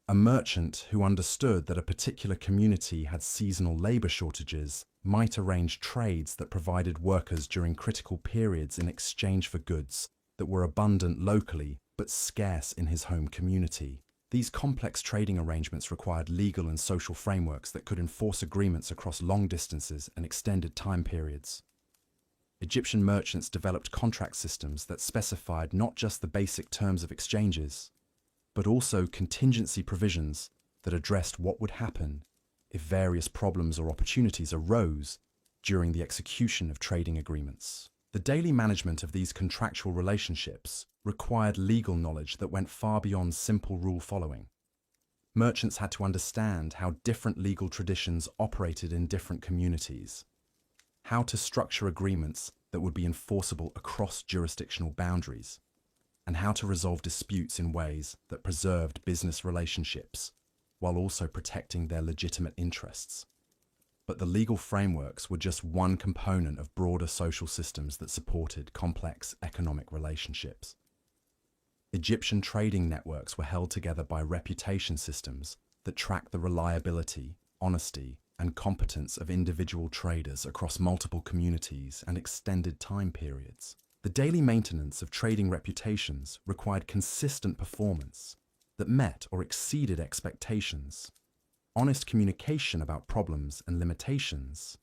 A merchant who understood that a particular community had seasonal labor shortages might arrange trades that provided workers during critical periods in exchange for goods that were abundant locally but scarce in his home community. These complex trading arrangements required legal and social frameworks that could enforce agreements across long distances and extended time periods. Egyptian merchants developed contract systems that specified not just the basic terms of exchanges, but also contingency provisions that addressed what would happen if various problems or opportunities arose during the execution of trading agreements. The daily management of these contractual relationships required legal knowledge that went far beyond simple rule following. Merchants had to understand how different legal traditions operated in different communities, how to structure agreements that would be enforceable across jurisdictional boundaries, and how to resolve disputes in ways that preserved business relationships while also protecting their legitimate interests. But the legal frameworks were just one component of broader social systems that supported complex economic relationships. Egyptian trading networks were held together by reputation systems that tracked the reliability, honesty, and competence of individual traders across multiple communities and extended time periods. The daily maintenance of trading reputations required consistent performance that met or exceeded expectations, honest communication about problems and limitations,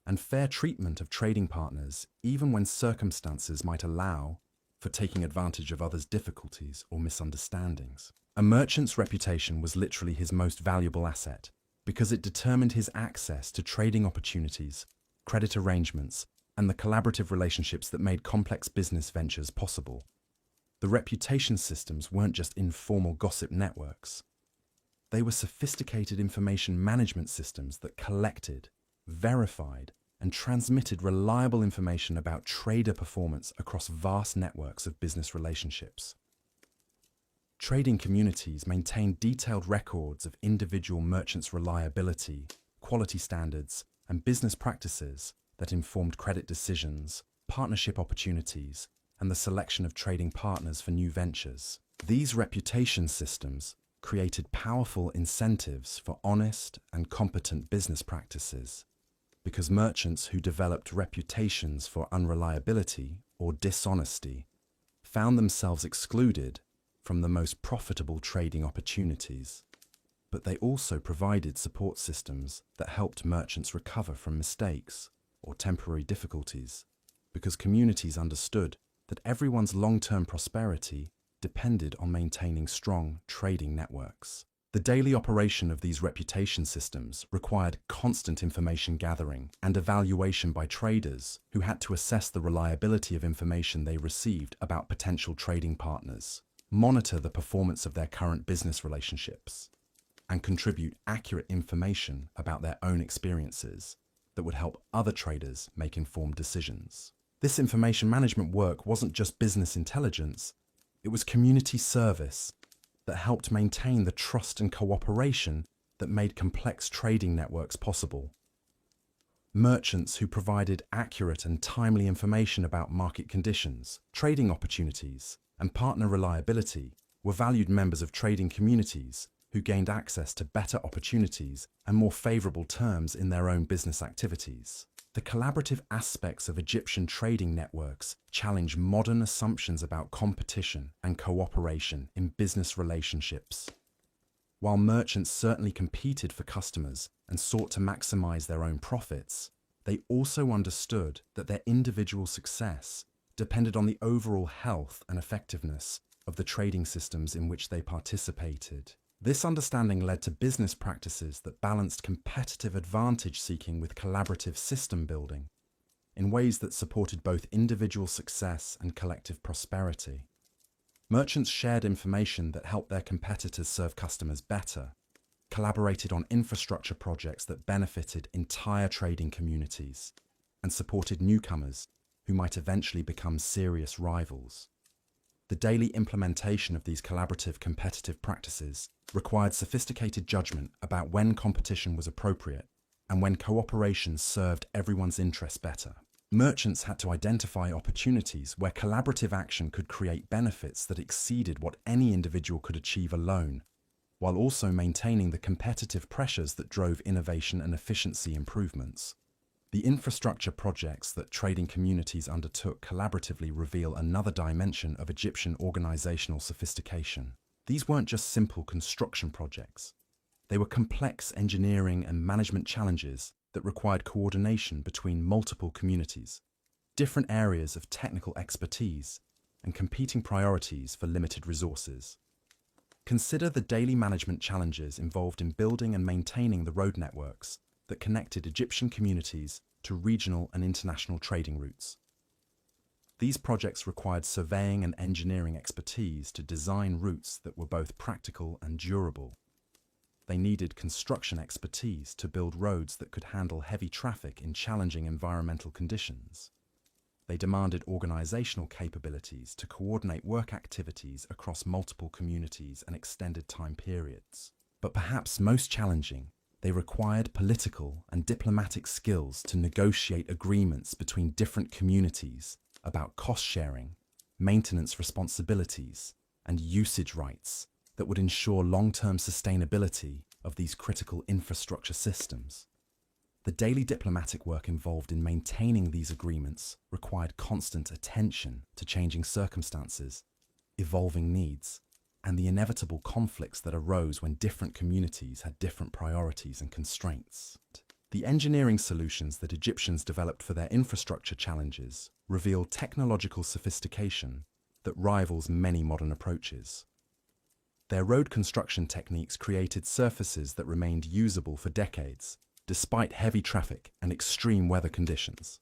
and fair treatment of trading partners even when circumstances might allow for taking advantage of others' difficulties or misunderstandings. A merchant's reputation was literally his most valuable asset because it determined his access to trading opportunities, credit arrangements, and the collaborative relationships that made complex business ventures possible. The reputation systems weren't just informal gossip networks. They were sophisticated information management systems that collected, verified, and transmitted reliable information about trader performance across vast networks of business relationships. Trading communities maintained detailed records of individual merchants' reliability, quality standards, and business practices that informed credit decisions, partnership opportunities, and the selection of trading partners for new ventures. These reputation systems created powerful incentives for honest and competent business practices, because merchants who developed reputations for unreliability or dishonesty found themselves excluded from the most profitable trading opportunities. But they also provided support systems that helped merchants recover from mistakes or temporary difficulties, because communities understood that everyone's long-term prosperity depended on maintaining strong trading networks. The daily operation of these reputation systems required constant information gathering and evaluation by traders who had to assess the reliability of information they received about potential trading partners, monitor the performance of their current business relationships, and contribute accurate information about their own experiences that would help other traders make informed decisions. This information management work wasn't just business intelligence, it was community service that helped maintain the trust and cooperation that made complex trading networks possible. Merchants who provided accurate and timely information about market conditions, trading opportunities, and partner reliability were valued members of trading communities who gained access to better opportunities and more favorable terms in their own business activities. The collaborative aspects of Egyptian trading networks challenge modern assumptions about competition and cooperation in business relationships. While merchants certainly competed for customers and sought to maximize their own profits, they also understood that their individual success depended on the overall health and effectiveness of the trading systems in which they participated. This understanding led to business practices that balanced competitive advantage seeking with collaborative system building in ways that supported both individual success and collective prosperity. Merchants shared information that helped their competitors serve customers better, collaborated on infrastructure projects that benefited entire trading communities, and supported newcomers who might eventually become serious rivals. The daily implementation of these collaborative competitive practices required sophisticated judgment about when competition was appropriate and when cooperation served everyone's interests better. Merchants had to identify opportunities where collaborative action could create benefits that exceeded what any individual could achieve alone, while also maintaining the competitive pressures that drove innovation and efficiency improvements. The infrastructure projects that trading communities undertook collaboratively reveal another dimension of Egyptian organizational sophistication. These weren't just simple construction projects. They were complex engineering and management challenges that required coordination between multiple communities, different areas of technical expertise, and competing priorities for limited resources. Consider the daily management challenges involved in building and maintaining the road networks that connected Egyptian communities to regional and international trading routes. These projects required surveying and engineering expertise to design routes that were both practical and durable. They needed construction expertise to build roads that could handle heavy traffic in challenging environmental conditions. They demanded organizational capabilities to coordinate work activities across multiple communities and extended time periods. But perhaps most challenging, they required political and diplomatic skills to negotiate agreements between different communities about cost sharing, maintenance responsibilities, and usage rights that would ensure long-term sustainability of these critical infrastructure systems. The daily diplomatic work involved in maintaining these agreements required constant attention to changing circumstances, evolving needs, and the inevitable conflicts that arose when different communities had different priorities and constraints. The engineering solutions that Egyptians developed for their infrastructure challenges reveal technological sophistication that rivals many modern approaches. Their road construction techniques created surfaces that remained usable for decades, despite heavy traffic and extreme weather conditions.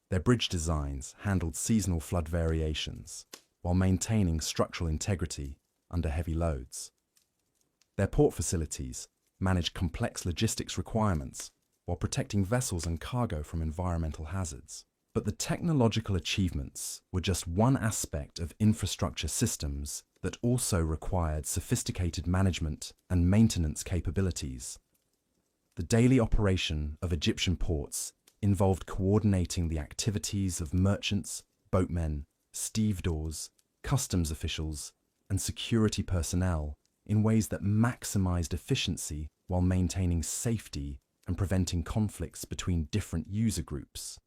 Their bridge designs handled seasonal flood variations, while maintaining structural integrity under heavy loads. Their port facilities managed complex logistics requirements while protecting vessels and cargo from environmental hazards. But the technological achievements were just one aspect of infrastructure systems that also required sophisticated management and maintenance capabilities. The daily operation of Egyptian ports involved coordinating the activities of merchants, boatmen, stevedores, customs officials, and security personnel in ways that maximized efficiency while maintaining safety and preventing conflicts between different user groups.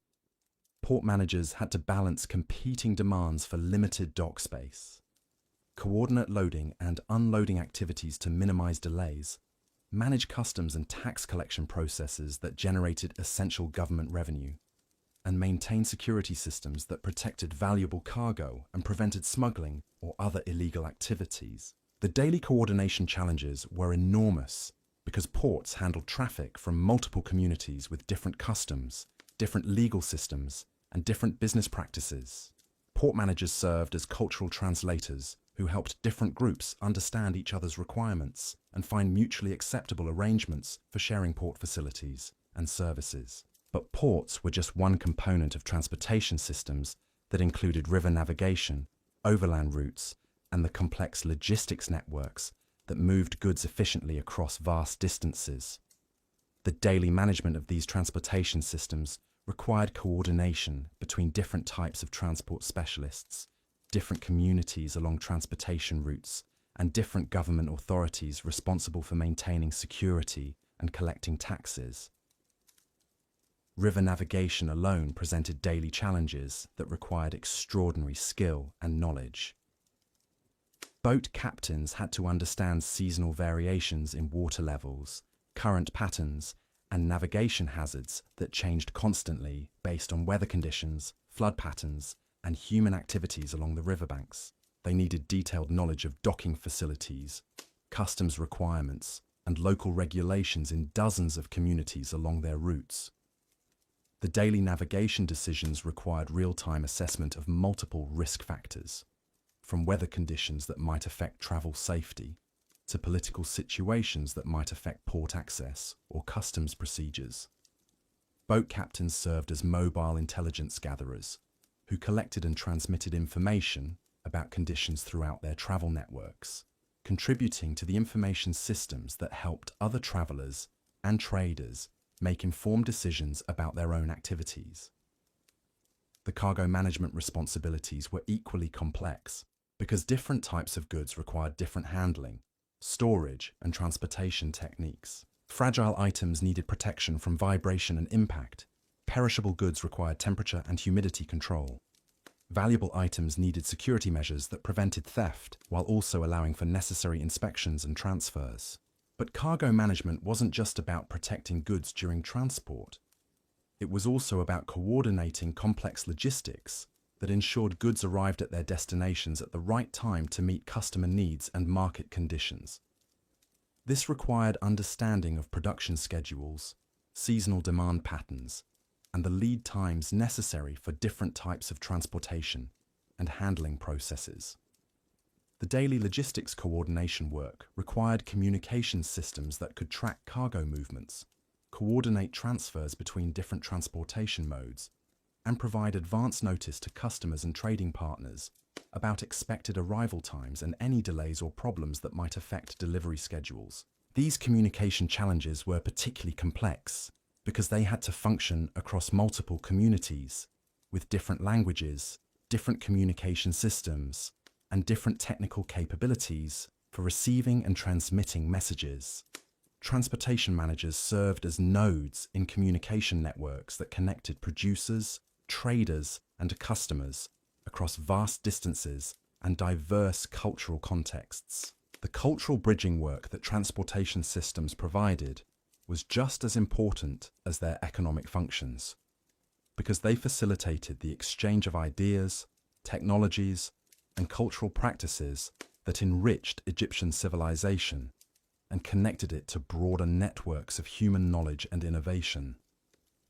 Port managers had to balance competing demands for limited dock space, coordinate loading and unloading activities to minimize delays, manage customs and tax collection processes that generated essential government revenue, and maintain security systems that protected valuable cargo and prevented smuggling or other illegal activities. The daily coordination challenges were enormous because ports handled traffic from multiple communities with different customs, different legal systems, and different business practices. Port managers served as cultural translators who helped different groups understand each other's requirements and find mutually acceptable arrangements for sharing port facilities and services. But ports were just one component of transportation systems that included river navigation, overland routes, and the complex logistics networks that moved goods efficiently across vast distances. The daily management of these transportation systems required coordination between different types of transport specialists, different communities along transportation routes, and different government authorities responsible for maintaining security and collecting taxes. River navigation alone presented daily challenges that required extraordinary skill and knowledge. Boat captains had to understand seasonal variations in water levels, current patterns, and navigation hazards that changed constantly based on weather conditions, flood patterns, and human activities along the riverbanks. They needed detailed knowledge of docking facilities, customs requirements, and local regulations in dozens of communities along their routes. The daily navigation decisions required real-time assessment of multiple risk factors, from weather conditions that might affect travel safety to political situations that might affect port access or customs procedures. Boat captains served as mobile intelligence gatherers who collected and transmitted information about conditions throughout their travel networks, contributing to the information systems that helped other travelers and traders make informed decisions about their own activities. The cargo management responsibilities were equally complex because different types of goods required different handling, storage, and transportation techniques. Fragile items needed protection from vibration and impact. Perishable goods required temperature and humidity control. Valuable items needed security measures that prevented theft while also allowing for necessary inspections and transfers. But cargo management wasn't just about protecting goods during transport. It was also about coordinating complex logistics that ensured goods arrived at their destinations at the right time to meet customer needs and market conditions. This required understanding of production schedules, seasonal demand patterns, and the lead times necessary for different types of transportation and handling processes. The daily logistics coordination work required communication systems that could track cargo movements, coordinate transfers between different transportation modes, and provide advance notice to customers and trading partners about expected arrival times and any delays or problems that might affect delivery schedules. These communication challenges were particularly complex because they had to function across multiple communities with different languages, different communication systems, and different technical capabilities for receiving and transmitting messages. Transportation managers served as nodes in communication networks that connected producers, traders, and customers across vast distances and diverse cultural contexts. The cultural bridging work that transportation systems provided was just as important as their economic functions, because they facilitated the exchange of ideas, technologies, and cultural practices that enriched Egyptian civilization and connected it to broader networks of human knowledge and innovation.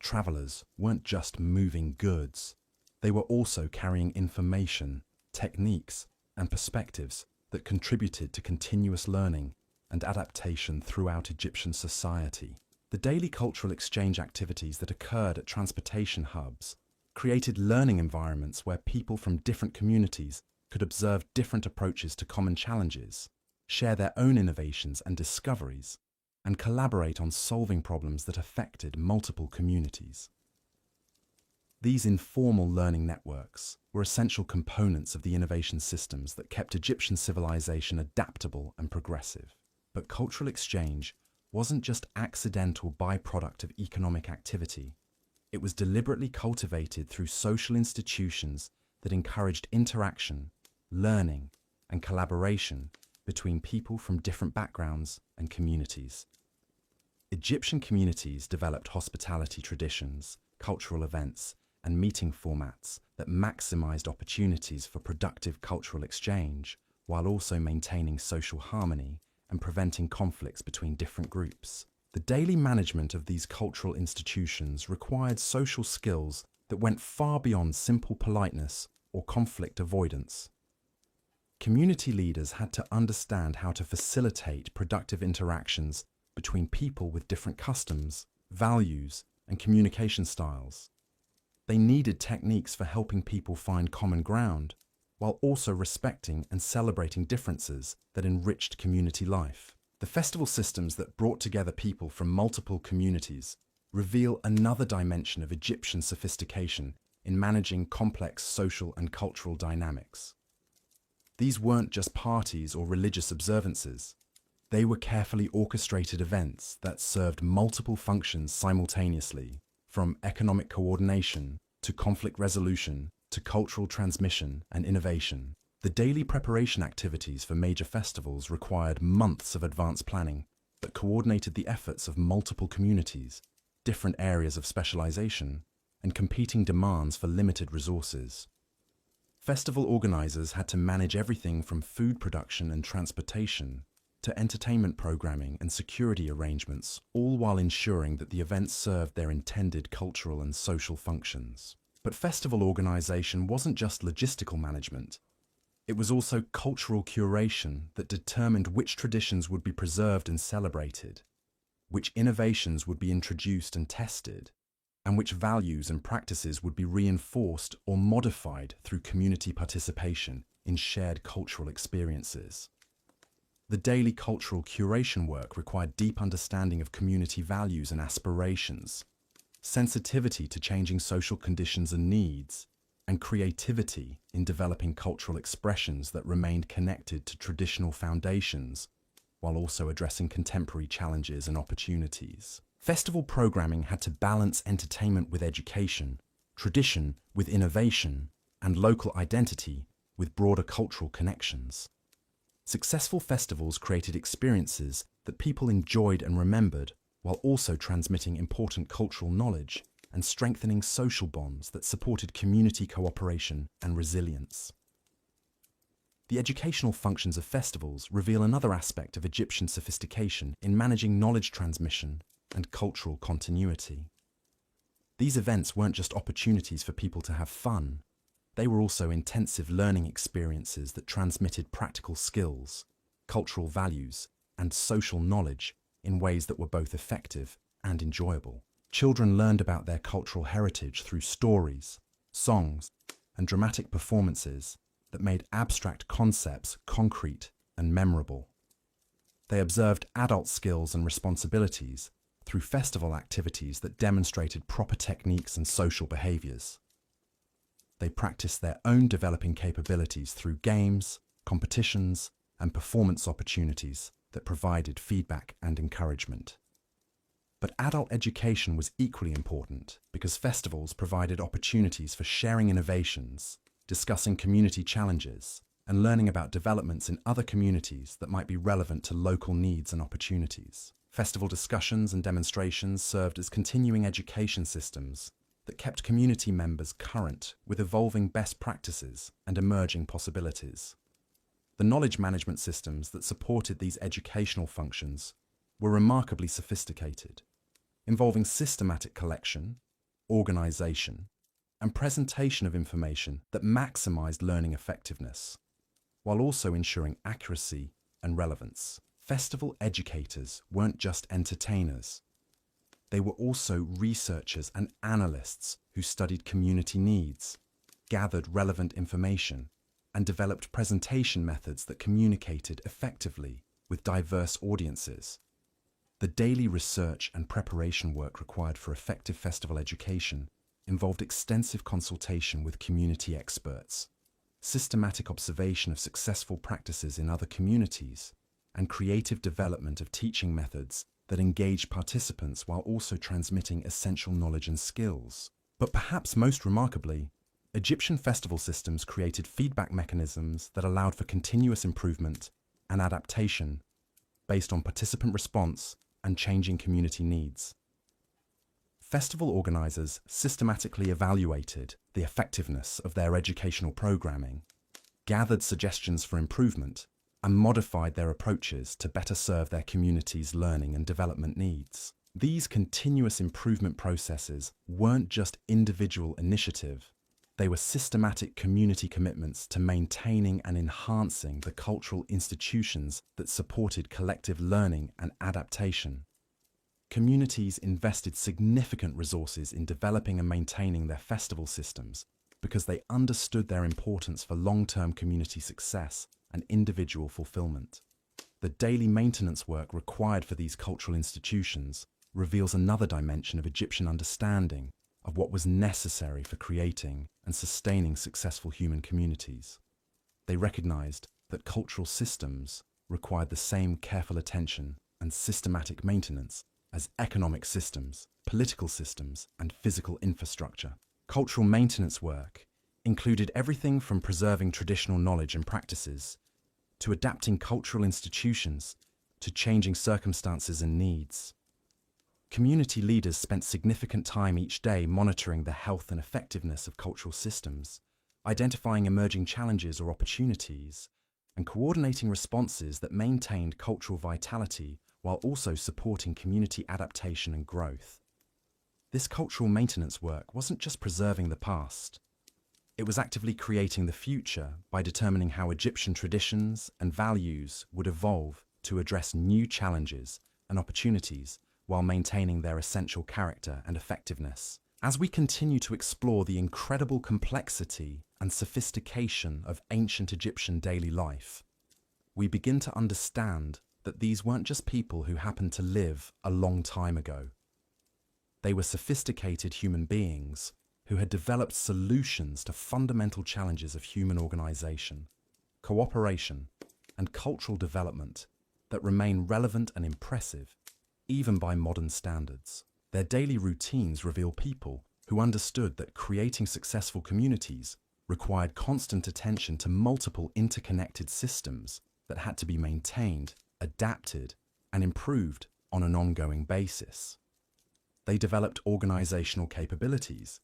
Travelers weren't just moving goods, they were also carrying information, techniques, and perspectives that contributed to continuous learning and adaptation throughout Egyptian society. The daily cultural exchange activities that occurred at transportation hubs created learning environments where people from different communities could observe different approaches to common challenges, share their own innovations and discoveries, and collaborate on solving problems that affected multiple communities. These informal learning networks were essential components of the innovation systems that kept Egyptian civilization adaptable and progressive. But cultural exchange wasn't just accidental byproduct of economic activity. It was deliberately cultivated through social institutions that encouraged interaction, learning, and collaboration between people from different backgrounds and communities. Egyptian communities developed hospitality traditions, cultural events, and meeting formats that maximized opportunities for productive cultural exchange while also maintaining social harmony and preventing conflicts between different groups. The daily management of these cultural institutions required social skills that went far beyond simple politeness or conflict avoidance. Community leaders had to understand how to facilitate productive interactions between people with different customs, values, and communication styles. They needed techniques for helping people find common ground, while also respecting and celebrating differences that enriched community life. The festival systems that brought together people from multiple communities reveal another dimension of Egyptian sophistication in managing complex social and cultural dynamics. These weren't just parties or religious observances. They were carefully orchestrated events that served multiple functions simultaneously, from economic coordination to conflict resolution to cultural transmission and innovation. The daily preparation activities for major festivals required months of advanced planning that coordinated the efforts of multiple communities, different areas of specialization, and competing demands for limited resources. Festival organizers had to manage everything from food production and transportation to entertainment programming and security arrangements, all while ensuring that the events served their intended cultural and social functions. But festival organization wasn't just logistical management. It was also cultural curation that determined which traditions would be preserved and celebrated, which innovations would be introduced and tested, and which values and practices would be reinforced or modified through community participation in shared cultural experiences. The daily cultural curation work required deep understanding of community values and aspirations, sensitivity to changing social conditions and needs, and creativity in developing cultural expressions that remained connected to traditional foundations, while also addressing contemporary challenges and opportunities. Festival programming had to balance entertainment with education, tradition with innovation, and local identity with broader cultural connections. Successful festivals created experiences that people enjoyed and remembered, while also transmitting important cultural knowledge and strengthening social bonds that supported community cooperation and resilience. The educational functions of festivals reveal another aspect of Egyptian sophistication in managing knowledge transmission and cultural continuity. These events weren't just opportunities for people to have fun. They were also intensive learning experiences that transmitted practical skills, cultural values, and social knowledge in ways that were both effective and enjoyable. Children learned about their cultural heritage through stories, songs, and dramatic performances that made abstract concepts concrete and memorable. They observed adult skills and responsibilities through festival activities that demonstrated proper techniques and social behaviors. They practiced their own developing capabilities through games, competitions, and performance opportunities that provided feedback and encouragement. But adult education was equally important because festivals provided opportunities for sharing innovations, discussing community challenges, and learning about developments in other communities that might be relevant to local needs and opportunities. Festival discussions and demonstrations served as continuing education systems that kept community members current with evolving best practices and emerging possibilities. The knowledge management systems that supported these educational functions were remarkably sophisticated, involving systematic collection, organization, and presentation of information that maximized learning effectiveness, while also ensuring accuracy and relevance. Festival educators weren't just entertainers. they were also researchers and analysts who studied community needs, gathered relevant information, and developed presentation methods that communicated effectively with diverse audiences. The daily research and preparation work required for effective festival education involved extensive consultation with community experts, systematic observation of successful practices in other communities, and creative development of teaching methods that engage participants while also transmitting essential knowledge and skills. But perhaps most remarkably, Egyptian festival systems created feedback mechanisms that allowed for continuous improvement and adaptation based on participant response and changing community needs. Festival organizers systematically evaluated the effectiveness of their educational programming, gathered suggestions for improvement, and modified their approaches to better serve their community's learning and development needs. These continuous improvement processes weren't just individual initiative, they were systematic community commitments to maintaining and enhancing the cultural institutions that supported collective learning and adaptation. Communities invested significant resources in developing and maintaining their festival systems because they understood their importance for long-term community success and individual fulfillment. The daily maintenance work required for these cultural institutions reveals another dimension of Egyptian understanding of what was necessary for creating and sustaining successful human communities. They recognized that cultural systems required the same careful attention and systematic maintenance as economic systems, political systems, and physical infrastructure. Cultural maintenance work included everything from preserving traditional knowledge and practices to adapting cultural institutions to changing circumstances and needs. Community leaders spent significant time each day monitoring the health and effectiveness of cultural systems, identifying emerging challenges or opportunities, and coordinating responses that maintained cultural vitality while also supporting community adaptation and growth. This cultural maintenance work wasn't just preserving the past. It was actively creating the future by determining how Egyptian traditions and values would evolve to address new challenges and opportunities while maintaining their essential character and effectiveness. As we continue to explore the incredible complexity and sophistication of ancient Egyptian daily life, we begin to understand that these weren't just people who happened to live a long time ago. They were sophisticated human beings who had developed solutions to fundamental challenges of human organization, cooperation, and cultural development that remain relevant and impressive even by modern standards. Their daily routines reveal people who understood that creating successful communities required constant attention to multiple interconnected systems that had to be maintained, adapted, and improved on an ongoing basis. They developed organizational capabilities,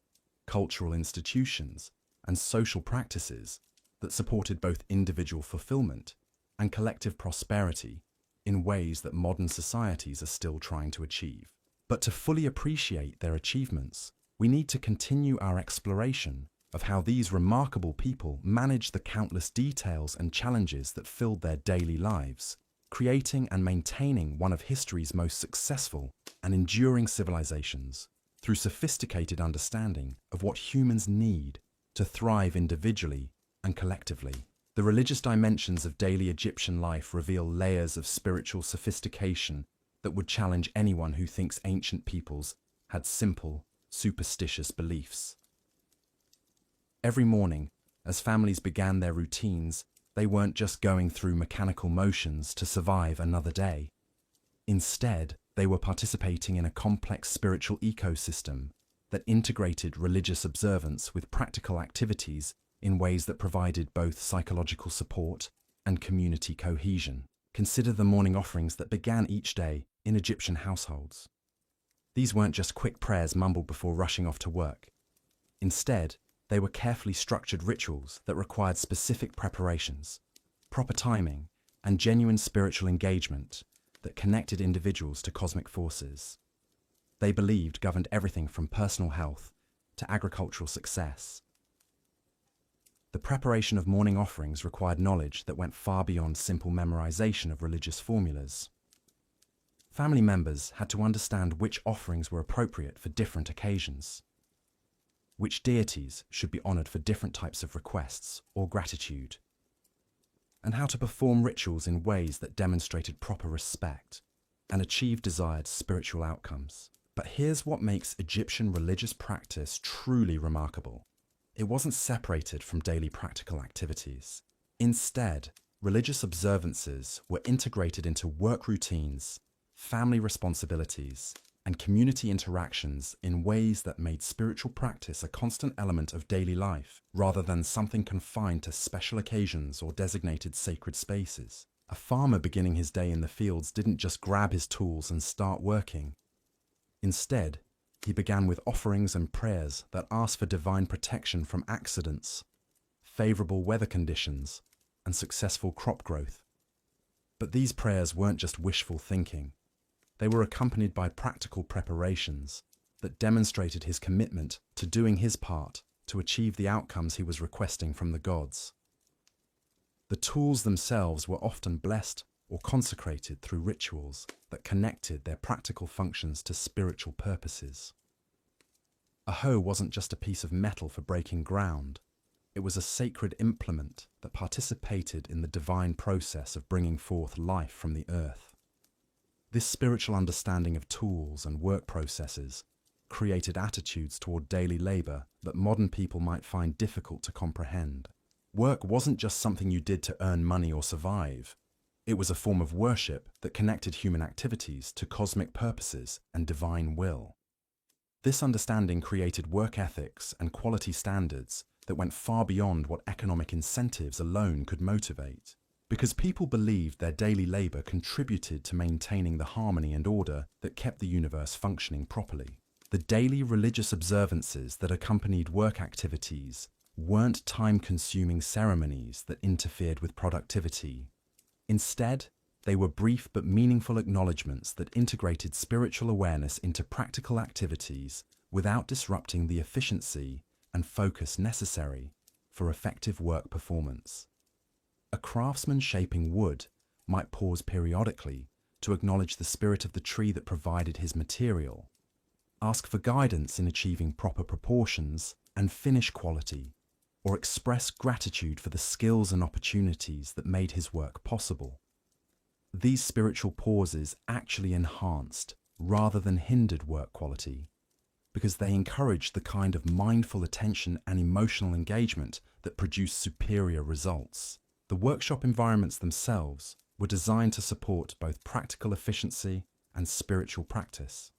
cultural institutions, and social practices that supported both individual fulfillment and collective prosperity in ways that modern societies are still trying to achieve. But to fully appreciate their achievements, we need to continue our exploration of how these remarkable people managed the countless details and challenges that filled their daily lives, creating and maintaining one of history's most successful and enduring civilizations through sophisticated understanding of what humans need to thrive individually and collectively. The religious dimensions of daily Egyptian life reveal layers of spiritual sophistication that would challenge anyone who thinks ancient peoples had simple, superstitious beliefs. Every morning, as families began their routines, they weren't just going through mechanical motions to survive another day. Instead, they were participating in a complex spiritual ecosystem that integrated religious observance with practical activities in ways that provided both psychological support and community cohesion. Consider the morning offerings that began each day in Egyptian households. These weren't just quick prayers mumbled before rushing off to work. Instead, they were carefully structured rituals that required specific preparations, proper timing, and genuine spiritual engagement that connected individuals to cosmic forces. They believed governed everything from personal health to agricultural success. The preparation of morning offerings required knowledge that went far beyond simple memorization of religious formulas. Family members had to understand which offerings were appropriate for different occasions, which deities should be honored for different types of requests or gratitude, and how to perform rituals in ways that demonstrated proper respect and achieved desired spiritual outcomes. But here's what makes Egyptian religious practice truly remarkable. It wasn't separated from daily practical activities. Instead, religious observances were integrated into work routines, family responsibilities, and community interactions in ways that made spiritual practice a constant element of daily life, rather than something confined to special occasions or designated sacred spaces. A farmer beginning his day in the fields didn't just grab his tools and start working. Instead, he began with offerings and prayers that asked for divine protection from accidents, favorable weather conditions, and successful crop growth. But these prayers weren't just wishful thinking. They were accompanied by practical preparations that demonstrated his commitment to doing his part to achieve the outcomes he was requesting from the gods. The tools themselves were often blessed or consecrated through rituals that connected their practical functions to spiritual purposes. A hoe wasn't just a piece of metal for breaking ground. It was a sacred implement that participated in the divine process of bringing forth life from the earth. This spiritual understanding of tools and work processes created attitudes toward daily labor that modern people might find difficult to comprehend. Work wasn't just something you did to earn money or survive. It was a form of worship that connected human activities to cosmic purposes and divine will. This understanding created work ethics and quality standards that went far beyond what economic incentives alone could motivate. Because people believed their daily labor contributed to maintaining the harmony and order that kept the universe functioning properly. The daily religious observances that accompanied work activities weren't time-consuming ceremonies that interfered with productivity. Instead, they were brief but meaningful acknowledgements that integrated spiritual awareness into practical activities without disrupting the efficiency and focus necessary for effective work performance. A craftsman shaping wood might pause periodically to acknowledge the spirit of the tree that provided his material, ask for guidance in achieving proper proportions and finish quality, or express gratitude for the skills and opportunities that made his work possible. These spiritual pauses actually enhanced rather than hindered work quality, because they encouraged the kind of mindful attention and emotional engagement that produced superior results. The workshop environments themselves were designed to support both practical efficiency and spiritual practice.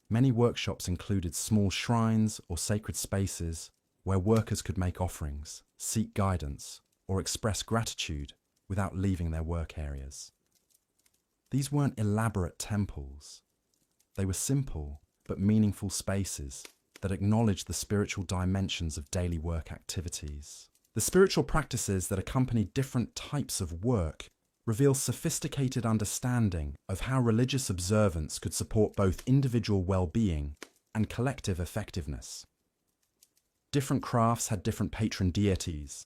Many workshops included small shrines or sacred spaces where workers could make offerings, seek guidance, or express gratitude without leaving their work areas. These weren't elaborate temples. They were simple but meaningful spaces that acknowledged the spiritual dimensions of daily work activities. The spiritual practices that accompany different types of work reveal sophisticated understanding of how religious observance could support both individual well-being and collective effectiveness. Different crafts had different patron deities,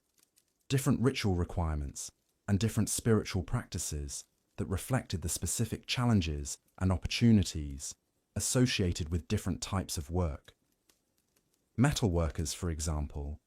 different ritual requirements, and different spiritual practices that reflected the specific challenges and opportunities associated with different types of work. Metal workers, for example,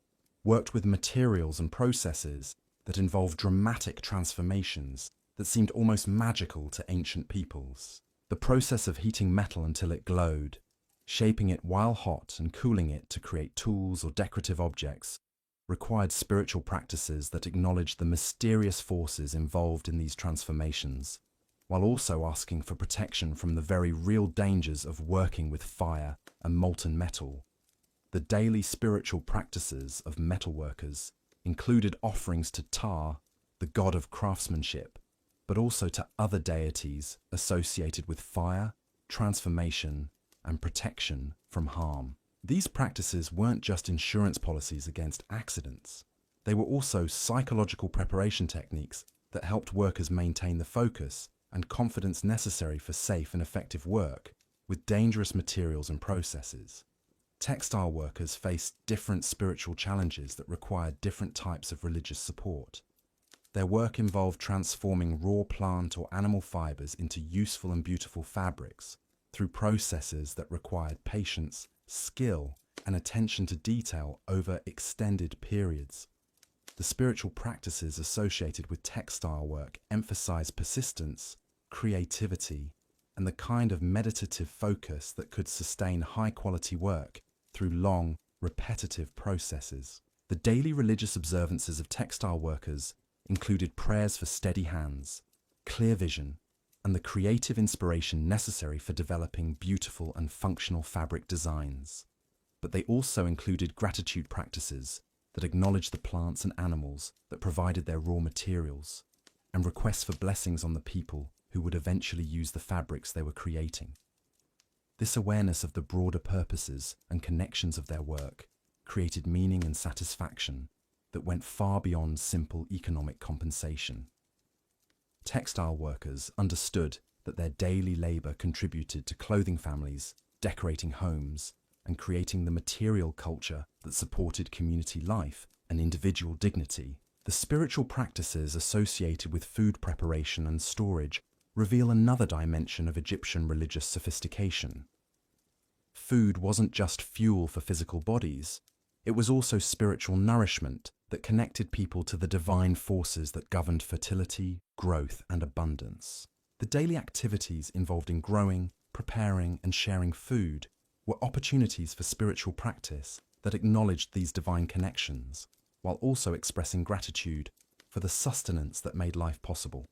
worked with materials and processes that involved dramatic transformations that seemed almost magical to ancient peoples. The process of heating metal until it glowed, shaping it while hot and cooling it to create tools or decorative objects, required spiritual practices that acknowledged the mysterious forces involved in these transformations, while also asking for protection from the very real dangers of working with fire and molten metal. The daily spiritual practices of metalworkers included offerings to Ptah, the god of craftsmanship, but also to other deities associated with fire, transformation, and protection from harm. These practices weren't just insurance policies against accidents. They were also psychological preparation techniques that helped workers maintain the focus and confidence necessary for safe and effective work with dangerous materials and processes. Textile workers faced different spiritual challenges that required different types of religious support. Their work involved transforming raw plant or animal fibers into useful and beautiful fabrics through processes that required patience, skill, and attention to detail over extended periods. The spiritual practices associated with textile work emphasize persistence, creativity, and the kind of meditative focus that could sustain high-quality work through long, repetitive processes. The daily religious observances of textile workers included prayers for steady hands, clear vision, and the creative inspiration necessary for developing beautiful and functional fabric designs. But they also included gratitude practices that acknowledged the plants and animals that provided their raw materials, and requests for blessings on the people who would eventually use the fabrics they were creating. This awareness of the broader purposes and connections of their work created meaning and satisfaction that went far beyond simple economic compensation. Textile workers understood that their daily labor contributed to clothing families, decorating homes, and creating the material culture that supported community life and individual dignity. The spiritual practices associated with food preparation and storage reveal another dimension of Egyptian religious sophistication. Food wasn't just fuel for physical bodies, it was also spiritual nourishment that connected people to the divine forces that governed fertility, growth, and abundance. The daily activities involved in growing, preparing, and sharing food were opportunities for spiritual practice that acknowledged these divine connections, while also expressing gratitude for the sustenance that made life possible.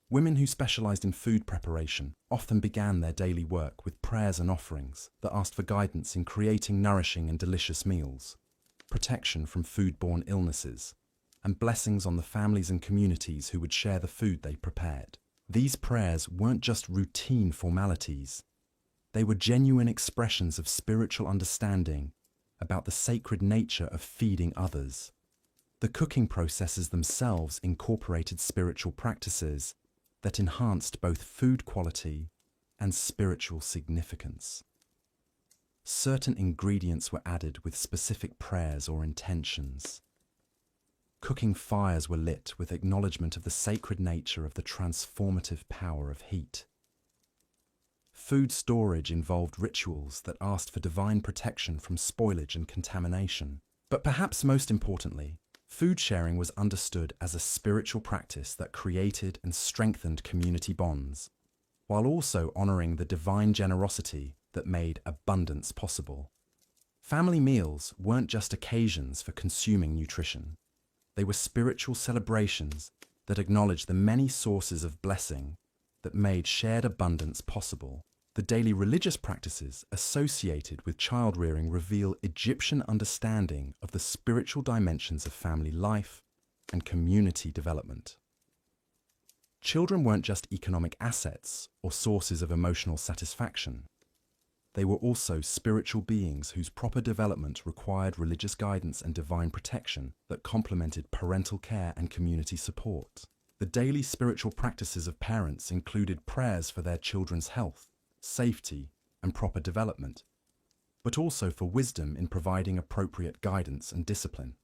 Women who specialized in food preparation often began their daily work with prayers and offerings that asked for guidance in creating nourishing and delicious meals, protection from foodborne illnesses, and blessings on the families and communities who would share the food they prepared. These prayers weren't just routine formalities. They were genuine expressions of spiritual understanding about the sacred nature of feeding others. The cooking processes themselves incorporated spiritual practices that enhanced both food quality and spiritual significance. Certain ingredients were added with specific prayers or intentions. Cooking fires were lit with acknowledgement of the sacred nature of the transformative power of heat. Food storage involved rituals that asked for divine protection from spoilage and contamination. But perhaps most importantly, food sharing was understood as a spiritual practice that created and strengthened community bonds, while also honoring the divine generosity that made abundance possible. Family meals weren't just occasions for consuming nutrition. They were spiritual celebrations that acknowledged the many sources of blessing that made shared abundance possible. The daily religious practices associated with child rearing reveal Egyptian understanding of the spiritual dimensions of family life and community development. Children weren't just economic assets or sources of emotional satisfaction. They were also spiritual beings whose proper development required religious guidance and divine protection that complemented parental care and community support. The daily spiritual practices of parents included prayers for their children's health, safety, and proper development, but also for wisdom in providing appropriate guidance and discipline.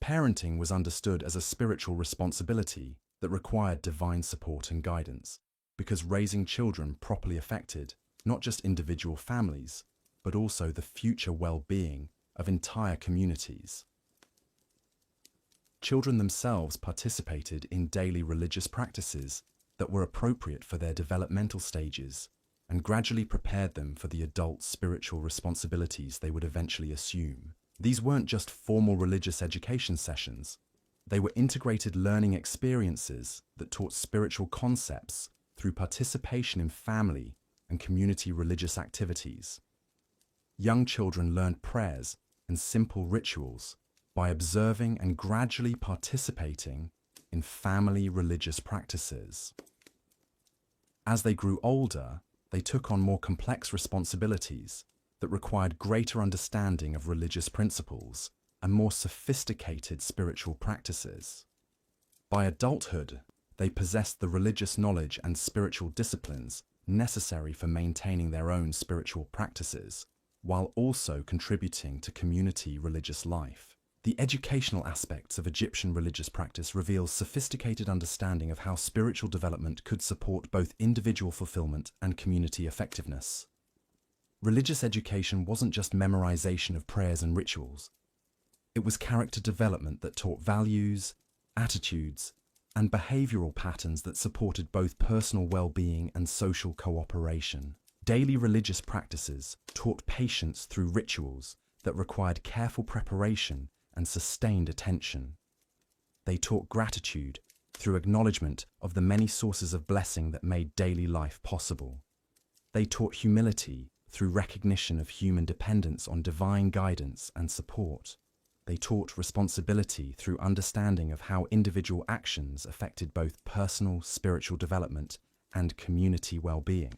Parenting was understood as a spiritual responsibility that required divine support and guidance, because raising children properly affected not just individual families, but also the future well-being of entire communities. Children themselves participated in daily religious practices that were appropriate for their developmental stages and gradually prepared them for the adult spiritual responsibilities they would eventually assume. These weren't just formal religious education sessions. They were integrated learning experiences that taught spiritual concepts through participation in family and community religious activities. Young children learned prayers and simple rituals by observing and gradually participating in family religious practices. As they grew older, they took on more complex responsibilities that required greater understanding of religious principles and more sophisticated spiritual practices. By adulthood, they possessed the religious knowledge and spiritual disciplines necessary for maintaining their own spiritual practices, while also contributing to community religious life. The educational aspects of Egyptian religious practice reveals sophisticated understanding of how spiritual development could support both individual fulfillment and community effectiveness. Religious education wasn't just memorization of prayers and rituals. It was character development that taught values, attitudes, and behavioral patterns that supported both personal well-being and social cooperation. Daily religious practices taught patience through rituals that required careful preparation and sustained attention. They taught gratitude through acknowledgement of the many sources of blessing that made daily life possible. They taught humility through recognition of human dependence on divine guidance and support. They taught responsibility through understanding of how individual actions affected both personal spiritual development and community well-being.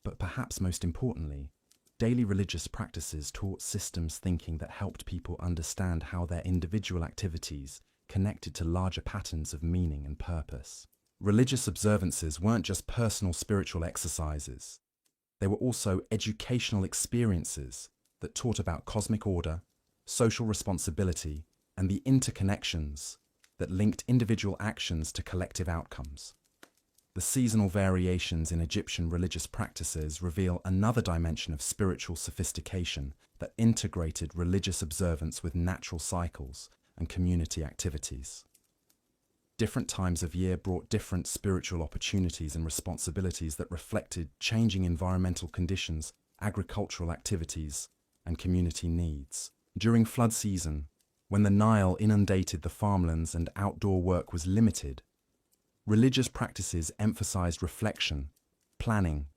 But perhaps most importantly, daily religious practices taught systems thinking that helped people understand how their individual activities connected to larger patterns of meaning and purpose. Religious observances weren't just personal spiritual exercises. They were also educational experiences that taught about cosmic order, social responsibility, and the interconnections that linked individual actions to collective outcomes. The seasonal variations in Egyptian religious practices reveal another dimension of spiritual sophistication that integrated religious observance with natural cycles and community activities. Different times of year brought different spiritual opportunities and responsibilities that reflected changing environmental conditions, agricultural activities, and community needs. During flood season, when the Nile inundated the farmlands and outdoor work was limited, religious practices emphasized reflection, planning,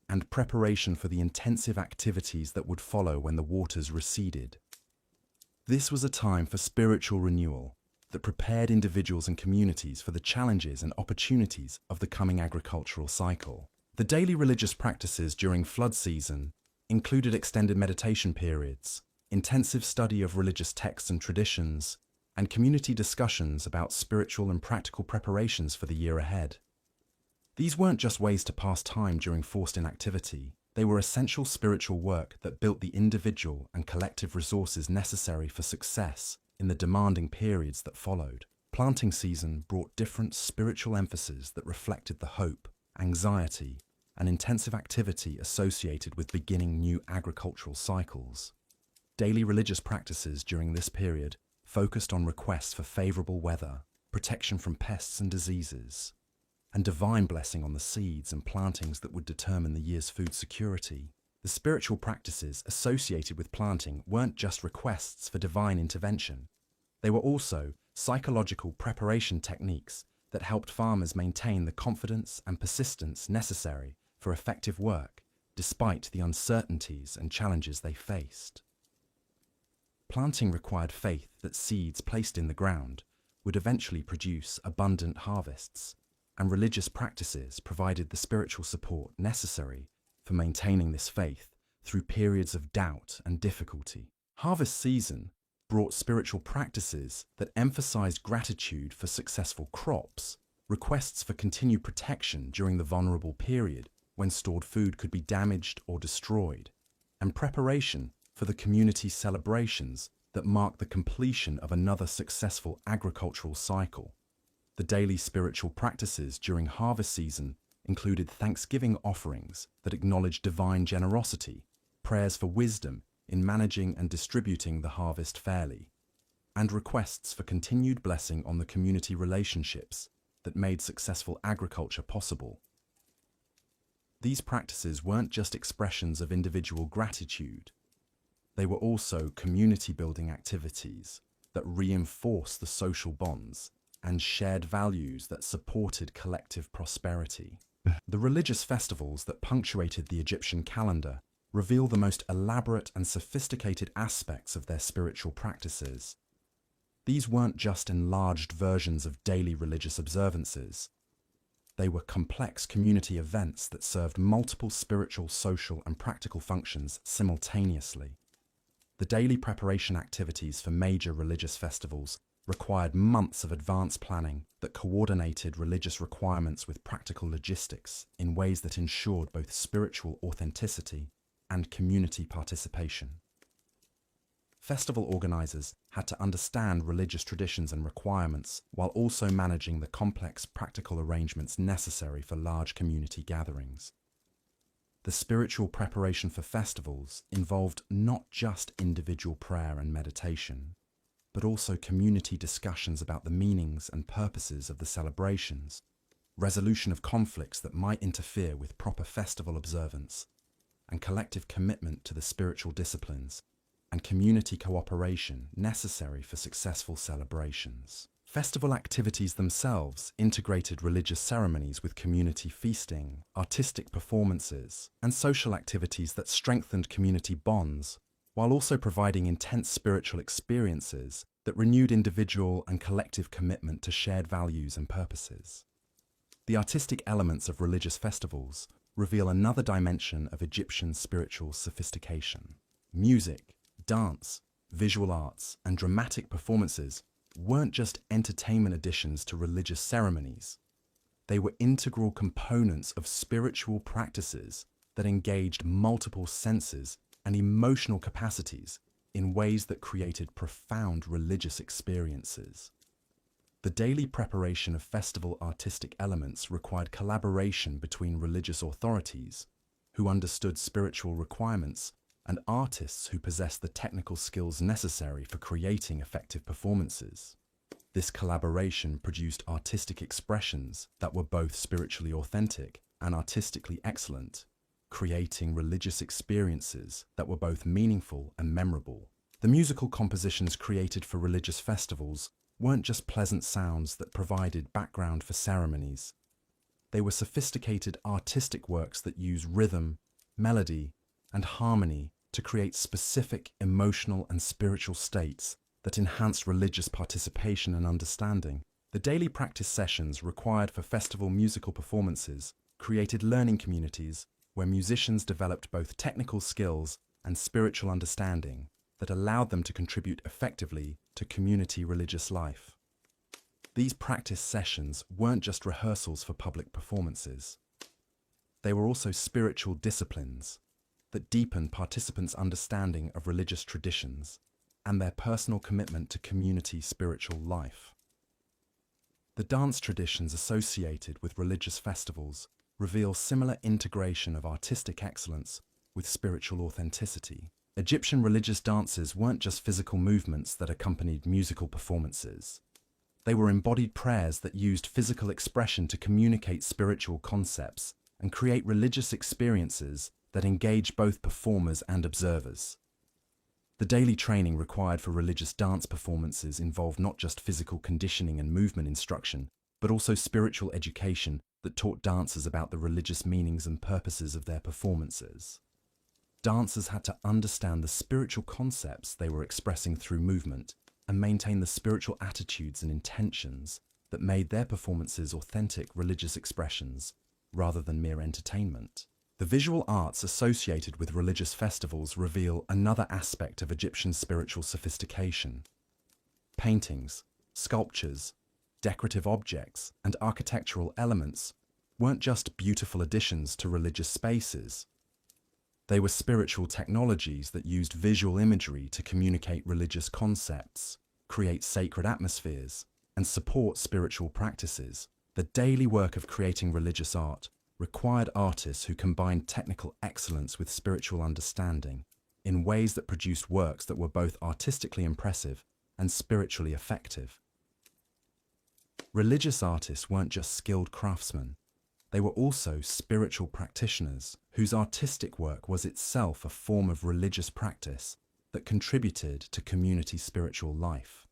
and preparation for the intensive activities that would follow when the waters receded. This was a time for spiritual renewal that prepared individuals and communities for the challenges and opportunities of the coming agricultural cycle. The daily religious practices during flood season included extended meditation periods, intensive study of religious texts and traditions, and community discussions about spiritual and practical preparations for the year ahead. These weren't just ways to pass time during forced inactivity. They were essential spiritual work that built the individual and collective resources necessary for success in the demanding periods that followed. Planting season brought different spiritual emphases that reflected the hope, anxiety, and intensive activity associated with beginning new agricultural cycles. Daily religious practices during this period focused on requests for favorable weather, protection from pests and diseases, and divine blessing on the seeds and plantings that would determine the year's food security. The spiritual practices associated with planting weren't just requests for divine intervention. They were also psychological preparation techniques that helped farmers maintain the confidence and persistence necessary for effective work, despite the uncertainties and challenges they faced. Planting required faith that seeds placed in the ground would eventually produce abundant harvests, and religious practices provided the spiritual support necessary for maintaining this faith through periods of doubt and difficulty. Harvest season brought spiritual practices that emphasized gratitude for successful crops, requests for continued protection during the vulnerable period when stored food could be damaged or destroyed, and preparation for the community celebrations that marked the completion of another successful agricultural cycle. The daily spiritual practices during harvest season included thanksgiving offerings that acknowledged divine generosity, prayers for wisdom in managing and distributing the harvest fairly, and requests for continued blessing on the community relationships that made successful agriculture possible. These practices weren't just expressions of individual gratitude. They were also community-building activities that reinforced the social bonds and shared values that supported collective prosperity. The religious festivals that punctuated the Egyptian calendar reveal the most elaborate and sophisticated aspects of their spiritual practices. These weren't just enlarged versions of daily religious observances. They were complex community events that served multiple spiritual, social, and practical functions simultaneously. The daily preparation activities for major religious festivals required months of advanced planning that coordinated religious requirements with practical logistics in ways that ensured both spiritual authenticity and community participation. Festival organizers had to understand religious traditions and requirements while also managing the complex practical arrangements necessary for large community gatherings. The spiritual preparation for festivals involved not just individual prayer and meditation, but also community discussions about the meanings and purposes of the celebrations, resolution of conflicts that might interfere with proper festival observance, and collective commitment to the spiritual disciplines and community cooperation necessary for successful celebrations. Festival activities themselves integrated religious ceremonies with community feasting, artistic performances, and social activities that strengthened community bonds, while also providing intense spiritual experiences that renewed individual and collective commitment to shared values and purposes. The artistic elements of religious festivals reveal another dimension of Egyptian spiritual sophistication. Music, dance, visual arts, and dramatic performances weren't just entertainment additions to religious ceremonies. They were integral components of spiritual practices that engaged multiple senses and emotional capacities in ways that created profound religious experiences. The daily preparation of festival artistic elements required collaboration between religious authorities, who understood spiritual requirements, and artists who possessed the technical skills necessary for creating effective performances. This collaboration produced artistic expressions that were both spiritually authentic and artistically excellent, creating religious experiences that were both meaningful and memorable. The musical compositions created for religious festivals weren't just pleasant sounds that provided background for ceremonies. They were sophisticated artistic works that use rhythm, melody, and harmony to create specific emotional and spiritual states that enhanced religious participation and understanding. The daily practice sessions required for festival musical performances created learning communities where musicians developed both technical skills and spiritual understanding that allowed them to contribute effectively to community religious life. These practice sessions weren't just rehearsals for public performances. They were also spiritual disciplines that deepened participants' understanding of religious traditions and their personal commitment to community spiritual life. The dance traditions associated with religious festivals reveal similar integration of artistic excellence with spiritual authenticity. Egyptian religious dances weren't just physical movements that accompanied musical performances. They were embodied prayers that used physical expression to communicate spiritual concepts and create religious experiences that engage both performers and observers. The daily training required for religious dance performances involved not just physical conditioning and movement instruction, but also spiritual education that taught dancers about the religious meanings and purposes of their performances. Dancers had to understand the spiritual concepts they were expressing through movement and maintain the spiritual attitudes and intentions that made their performances authentic religious expressions rather than mere entertainment. The visual arts associated with religious festivals reveal another aspect of Egyptian spiritual sophistication. Paintings, sculptures, decorative objects, and architectural elements weren't just beautiful additions to religious spaces. They were spiritual technologies that used visual imagery to communicate religious concepts, create sacred atmospheres, and support spiritual practices. The daily work of creating religious art required artists who combined technical excellence with spiritual understanding in ways that produced works that were both artistically impressive and spiritually effective. Religious artists weren't just skilled craftsmen. They were also spiritual practitioners whose artistic work was itself a form of religious practice that contributed to community spiritual life.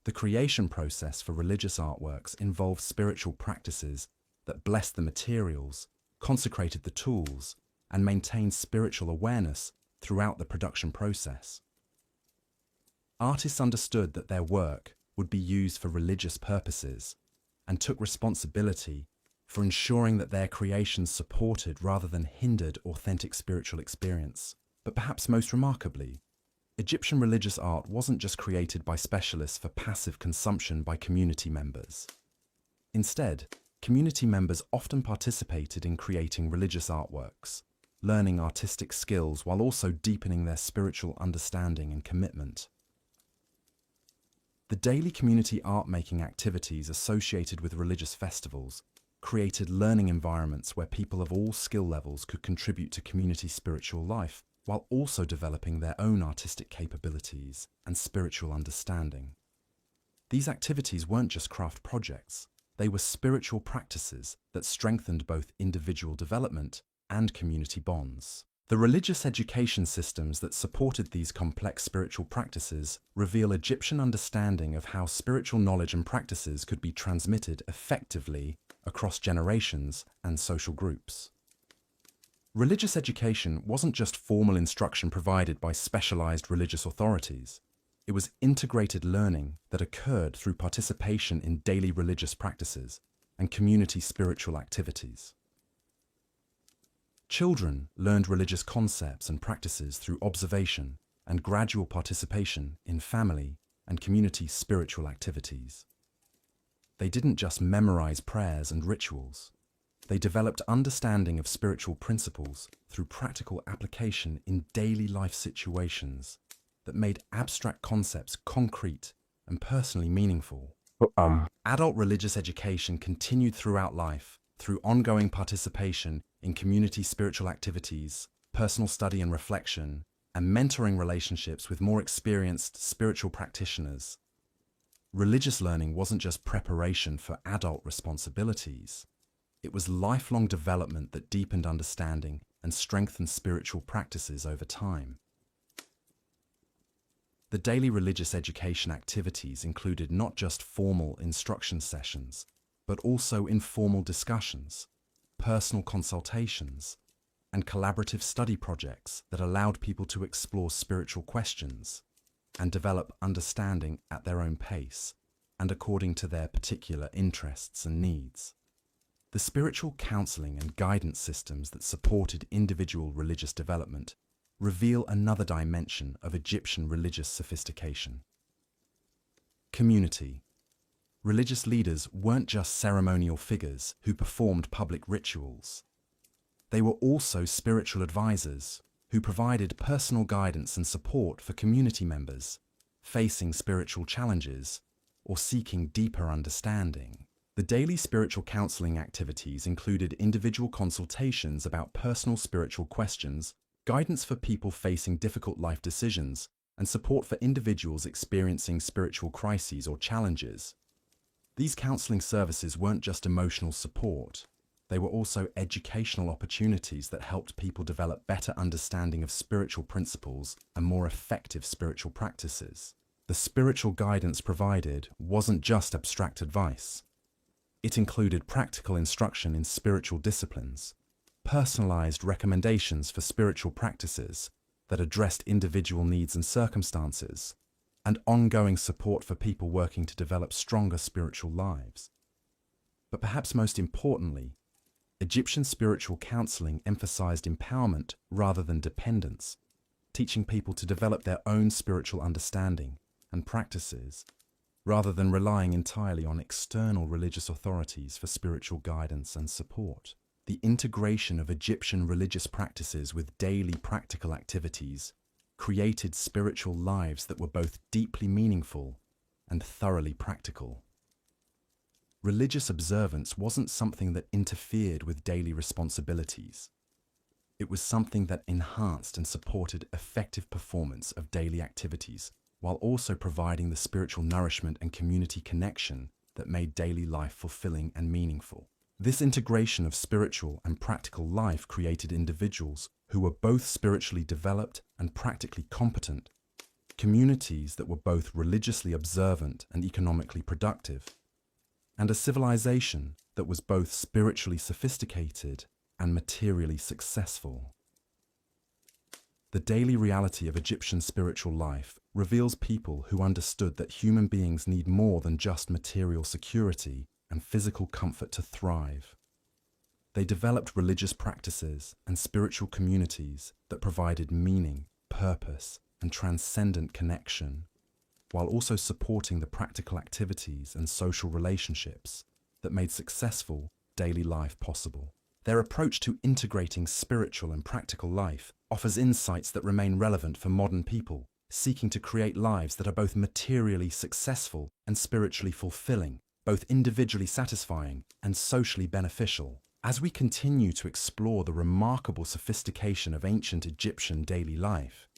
The creation process for religious artworks involved spiritual practices that blessed the materials, consecrated the tools, and maintained spiritual awareness throughout the production process. Artists understood that their work would be used for religious purposes and took responsibility for ensuring that their creations supported rather than hindered authentic spiritual experience. But perhaps most remarkably, Egyptian religious art wasn't just created by specialists for passive consumption by community members. Instead, community members often participated in creating religious artworks, learning artistic skills while also deepening their spiritual understanding and commitment. The daily community art-making activities associated with religious festivals created learning environments where people of all skill levels could contribute to community spiritual life while also developing their own artistic capabilities and spiritual understanding. These activities weren't just craft projects, they were spiritual practices that strengthened both individual development and community bonds. The religious education systems that supported these complex spiritual practices reveal Egyptian understanding of how spiritual knowledge and practices could be transmitted effectively across generations and social groups. Religious education wasn't just formal instruction provided by specialized religious authorities. It was integrated learning that occurred through participation in daily religious practices and community spiritual activities. Children learned religious concepts and practices through observation and gradual participation in family and community spiritual activities. They didn't just memorize prayers and rituals. They developed understanding of spiritual principles through practical application in daily life situations that made abstract concepts concrete and personally meaningful. Adult religious education continued throughout life through ongoing participation in community spiritual activities, personal study and reflection, and mentoring relationships with more experienced spiritual practitioners. Religious learning wasn't just preparation for adult responsibilities. It was lifelong development that deepened understanding and strengthened spiritual practices over time. The daily religious education activities included not just formal instruction sessions, but also informal discussions, personal consultations, and collaborative study projects that allowed people to explore spiritual questions and develop understanding at their own pace and according to their particular interests and needs. The spiritual counseling and guidance systems that supported individual religious development reveal another dimension of Egyptian religious sophistication. Community. Religious leaders weren't just ceremonial figures who performed public rituals. They were also spiritual advisors who provided personal guidance and support for community members facing spiritual challenges or seeking deeper understanding. The daily spiritual counseling activities included individual consultations about personal spiritual questions, guidance for people facing difficult life decisions, and support for individuals experiencing spiritual crises or challenges. These counseling services weren't just emotional support. They were also educational opportunities that helped people develop better understanding of spiritual principles and more effective spiritual practices. The spiritual guidance provided wasn't just abstract advice. It included practical instruction in spiritual disciplines, personalized recommendations for spiritual practices that addressed individual needs and circumstances, and ongoing support for people working to develop stronger spiritual lives. But perhaps most importantly, Egyptian spiritual counseling emphasized empowerment rather than dependence, teaching people to develop their own spiritual understanding and practices, rather than relying entirely on external religious authorities for spiritual guidance and support. The integration of Egyptian religious practices with daily practical activities created spiritual lives that were both deeply meaningful and thoroughly practical. Religious observance wasn't something that interfered with daily responsibilities. It was something that enhanced and supported effective performance of daily activities, while also providing the spiritual nourishment and community connection that made daily life fulfilling and meaningful. This integration of spiritual and practical life created individuals who were both spiritually developed and practically competent, communities that were both religiously observant and economically productive, and a civilization that was both spiritually sophisticated and materially successful. The daily reality of Egyptian spiritual life reveals people who understood that human beings need more than just material security and physical comfort to thrive. They developed religious practices and spiritual communities that provided meaning, purpose, and transcendent connection, while also supporting the practical activities and social relationships that made successful daily life possible. Their approach to integrating spiritual and practical life offers insights that remain relevant for modern people, seeking to create lives that are both materially successful and spiritually fulfilling, both individually satisfying and socially beneficial. As we continue to explore the remarkable sophistication of ancient Egyptian daily life,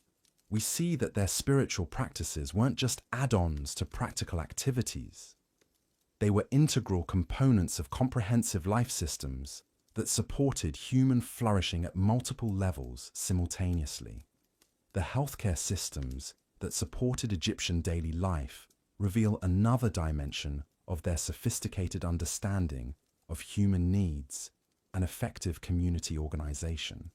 we see that their spiritual practices weren't just add-ons to practical activities. They were integral components of comprehensive life systems that supported human flourishing at multiple levels simultaneously. The healthcare systems that supported Egyptian daily life reveal another dimension of their sophisticated understanding of human needs and effective community organization.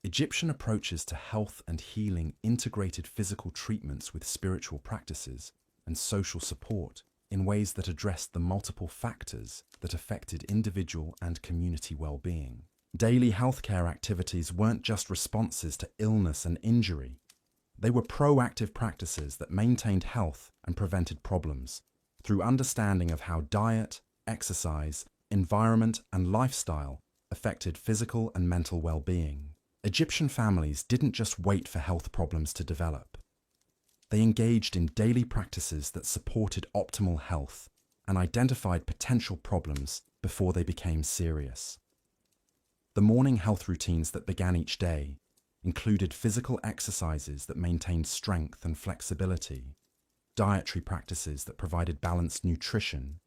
Egyptian approaches to health and healing integrated physical treatments with spiritual practices and social support in ways that addressed the multiple factors that affected individual and community well-being. Daily healthcare activities weren't just responses to illness and injury. They were proactive practices that maintained health and prevented problems through understanding of how diet, exercise, environment, and lifestyle affected physical and mental well-being. Egyptian families didn't just wait for health problems to develop. They engaged in daily practices that supported optimal health and identified potential problems before they became serious. The morning health routines that began each day included physical exercises that maintained strength and flexibility, dietary practices that provided balanced nutrition,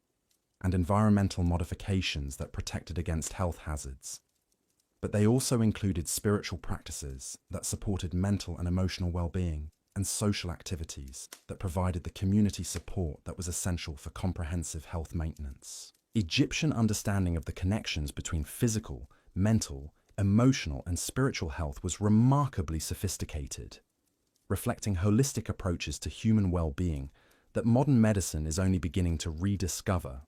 and environmental modifications that protected against health hazards. But they also included spiritual practices that supported mental and emotional well-being and social activities that provided the community support that was essential for comprehensive health maintenance. Egyptian understanding of the connections between physical, mental, emotional, and spiritual health was remarkably sophisticated, reflecting holistic approaches to human well-being that modern medicine is only beginning to rediscover.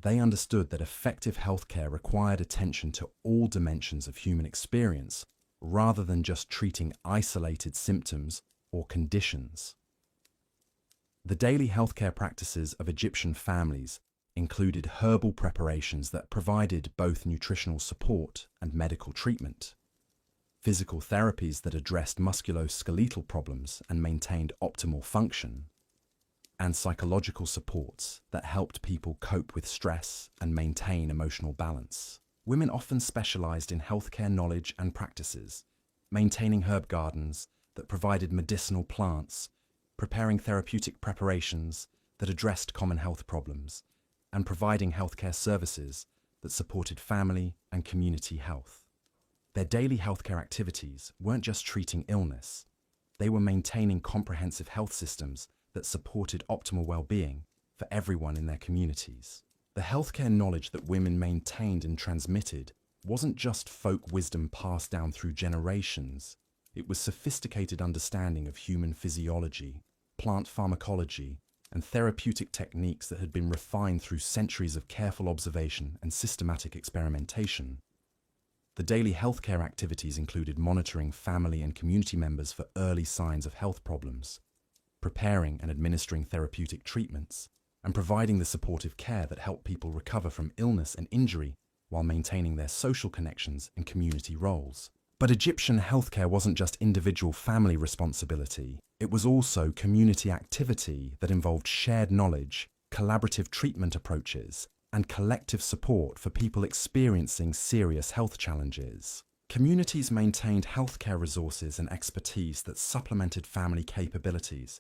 They understood that effective healthcare required attention to all dimensions of human experience, rather than just treating isolated symptoms or conditions. The daily healthcare practices of Egyptian families included herbal preparations that provided both nutritional support and medical treatment, physical therapies that addressed musculoskeletal problems and maintained optimal function, and psychological supports that helped people cope with stress and maintain emotional balance. Women often specialized in healthcare knowledge and practices, maintaining herb gardens that provided medicinal plants, preparing therapeutic preparations that addressed common health problems, and providing healthcare services that supported family and community health. Their daily healthcare activities weren't just treating illness, they were maintaining comprehensive health systems that supported optimal well-being for everyone in their communities. The healthcare knowledge that women maintained and transmitted wasn't just folk wisdom passed down through generations. It was sophisticated understanding of human physiology, plant pharmacology, and therapeutic techniques that had been refined through centuries of careful observation and systematic experimentation. The daily healthcare activities included monitoring family and community members for early signs of health problems, preparing and administering therapeutic treatments, and providing the supportive care that helped people recover from illness and injury while maintaining their social connections and community roles. But Egyptian healthcare wasn't just individual family responsibility, it was also community activity that involved shared knowledge, collaborative treatment approaches, and collective support for people experiencing serious health challenges. Communities maintained healthcare resources and expertise that supplemented family capabilities,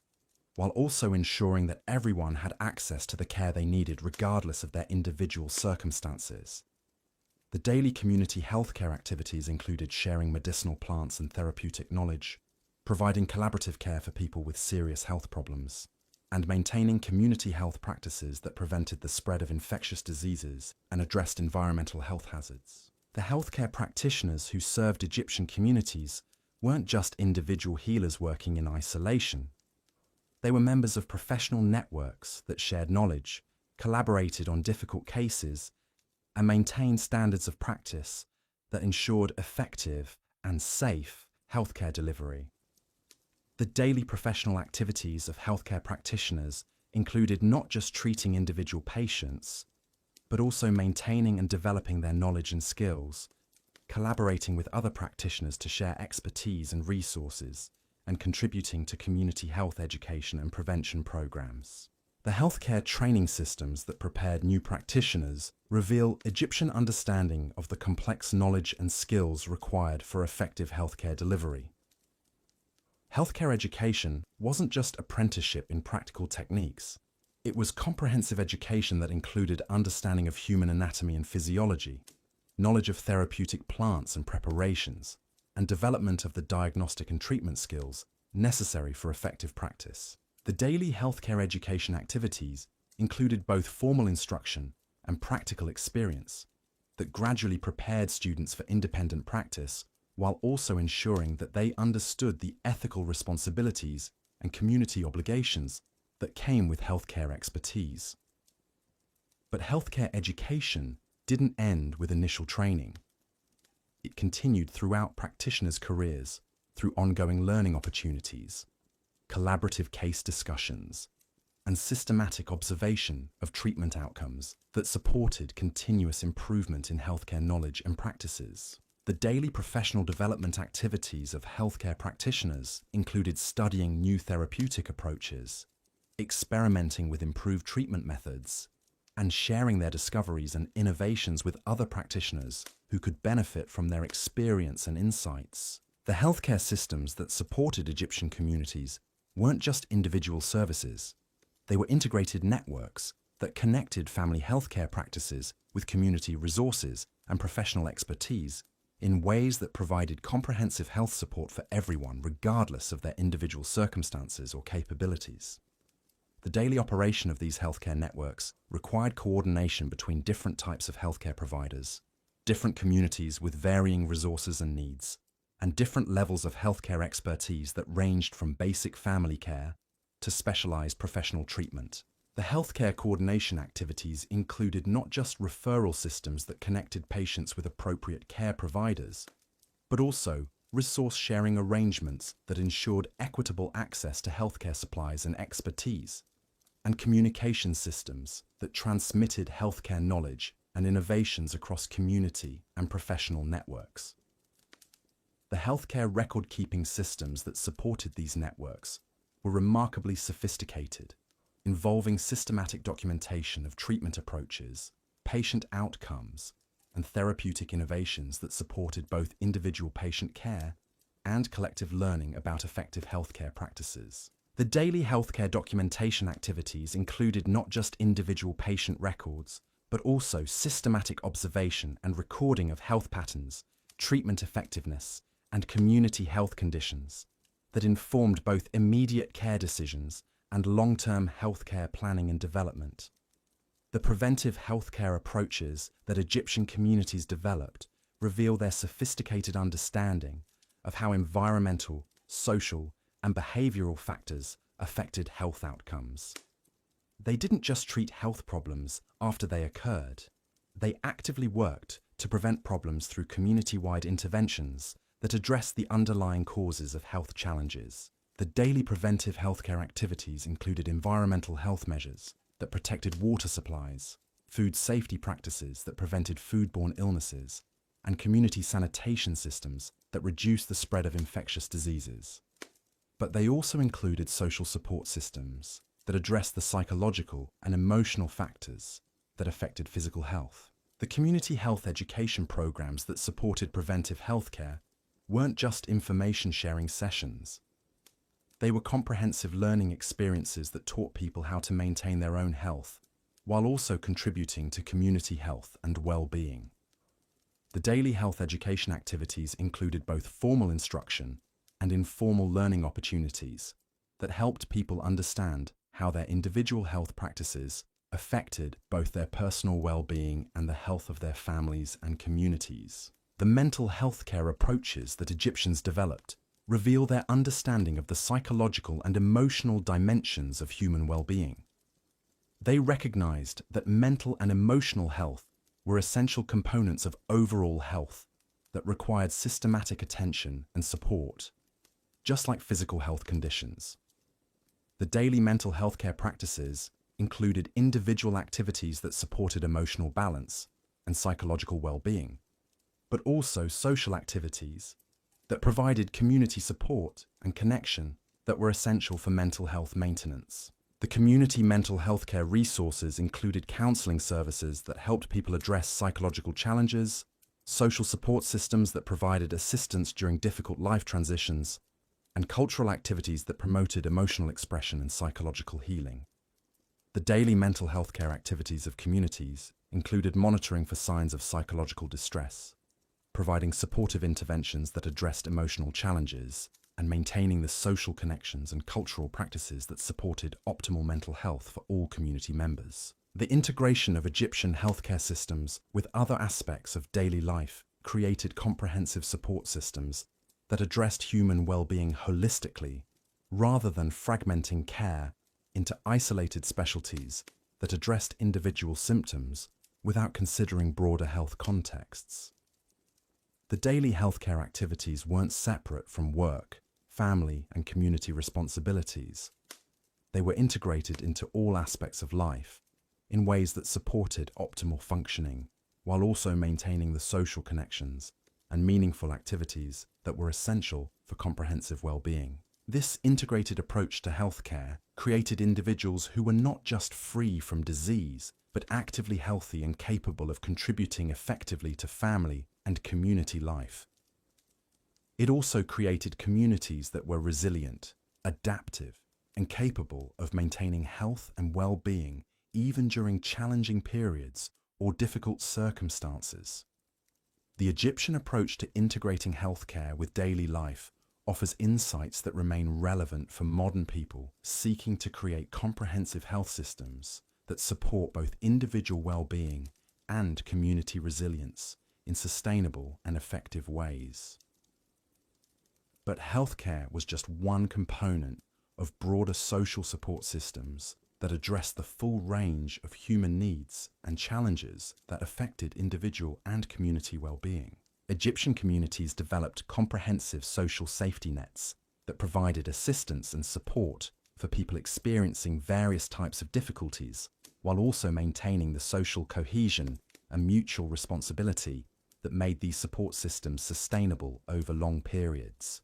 while also ensuring that everyone had access to the care they needed regardless of their individual circumstances. The daily community healthcare activities included sharing medicinal plants and therapeutic knowledge, providing collaborative care for people with serious health problems, and maintaining community health practices that prevented the spread of infectious diseases and addressed environmental health hazards. The healthcare practitioners who served Egyptian communities weren't just individual healers working in isolation. They were members of professional networks that shared knowledge, collaborated on difficult cases, and maintained standards of practice that ensured effective and safe healthcare delivery. The daily professional activities of healthcare practitioners included not just treating individual patients, but also maintaining and developing their knowledge and skills, collaborating with other practitioners to share expertise and resources, and contributing to community health education and prevention programs. The healthcare training systems that prepared new practitioners reveal Egyptian understanding of the complex knowledge and skills required for effective healthcare delivery. Healthcare education wasn't just apprenticeship in practical techniques. It was comprehensive education that included understanding of human anatomy and physiology, knowledge of therapeutic plants and preparations, and development of the diagnostic and treatment skills necessary for effective practice. The daily healthcare education activities included both formal instruction and practical experience that gradually prepared students for independent practice while also ensuring that they understood the ethical responsibilities and community obligations that came with healthcare expertise. But healthcare education didn't end with initial training. It continued throughout practitioners' careers through ongoing learning opportunities, collaborative case discussions, and systematic observation of treatment outcomes that supported continuous improvement in healthcare knowledge and practices. The daily professional development activities of healthcare practitioners included studying new therapeutic approaches, experimenting with improved treatment methods, and sharing their discoveries and innovations with other practitioners who could benefit from their experience and insights. The healthcare systems that supported Egyptian communities weren't just individual services. They were integrated networks that connected family healthcare practices with community resources and professional expertise in ways that provided comprehensive health support for everyone, regardless of their individual circumstances or capabilities. The daily operation of these healthcare networks required coordination between different types of healthcare providers, different communities with varying resources and needs, and different levels of healthcare expertise that ranged from basic family care to specialized professional treatment. The healthcare coordination activities included not just referral systems that connected patients with appropriate care providers, but also resource-sharing arrangements that ensured equitable access to healthcare supplies and expertise, and communication systems that transmitted healthcare knowledge and innovations across community and professional networks. The healthcare record-keeping systems that supported these networks were remarkably sophisticated, involving systematic documentation of treatment approaches, patient outcomes, and therapeutic innovations that supported both individual patient care and collective learning about effective healthcare practices. The daily healthcare documentation activities included not just individual patient records, but also systematic observation and recording of health patterns, treatment effectiveness, and community health conditions that informed both immediate care decisions and long-term healthcare planning and development. The preventive healthcare approaches that Egyptian communities developed reveal their sophisticated understanding of how environmental, social, and behavioral factors affected health outcomes. They didn't just treat health problems after they occurred. They actively worked to prevent problems through community-wide interventions that address the underlying causes of health challenges. The daily preventive healthcare activities included environmental health measures that protected water supplies, food safety practices that prevented foodborne illnesses, and community sanitation systems that reduced the spread of infectious diseases. But they also included social support systems that addressed the psychological and emotional factors that affected physical health. The community health education programs that supported preventive healthcare weren't just information-sharing sessions. They were comprehensive learning experiences that taught people how to maintain their own health, while also contributing to community health and well-being. The daily health education activities included both formal instruction and informal learning opportunities that helped people understand how their individual health practices affected both their personal well-being and the health of their families and communities. The mental health care approaches that Egyptians developed reveal their understanding of the psychological and emotional dimensions of human well-being. They recognized that mental and emotional health were essential components of overall health that required systematic attention and support, just like physical health conditions. The daily mental health care practices included individual activities that supported emotional balance and psychological well-being, but also social activities that provided community support and connection that were essential for mental health maintenance. The community mental health care resources included counseling services that helped people address psychological challenges, social support systems that provided assistance during difficult life transitions, and cultural activities that promoted emotional expression and psychological healing. The daily mental health care activities of communities included monitoring for signs of psychological distress, providing supportive interventions that addressed emotional challenges, and maintaining the social connections and cultural practices that supported optimal mental health for all community members. The integration of Egyptian healthcare systems with other aspects of daily life created comprehensive support systems that addressed human well-being holistically, rather than fragmenting care into isolated specialties that addressed individual symptoms without considering broader health contexts. The daily healthcare activities weren't separate from work, family, and community responsibilities. They were integrated into all aspects of life in ways that supported optimal functioning, while also maintaining the social connections and meaningful activities that were essential for comprehensive well-being. This integrated approach to healthcare created individuals who were not just free from disease, but actively healthy and capable of contributing effectively to family and community life. It also created communities that were resilient, adaptive, and capable of maintaining health and well-being even during challenging periods or difficult circumstances. The Egyptian approach to integrating healthcare with daily life offers insights that remain relevant for modern people seeking to create comprehensive health systems that support both individual well-being and community resilience in sustainable and effective ways. But healthcare was just one component of broader social support systems that addressed the full range of human needs and challenges that affected individual and community well-being. Egyptian communities developed comprehensive social safety nets that provided assistance and support for people experiencing various types of difficulties, while also maintaining the social cohesion and mutual responsibility that made these support systems sustainable over long periods.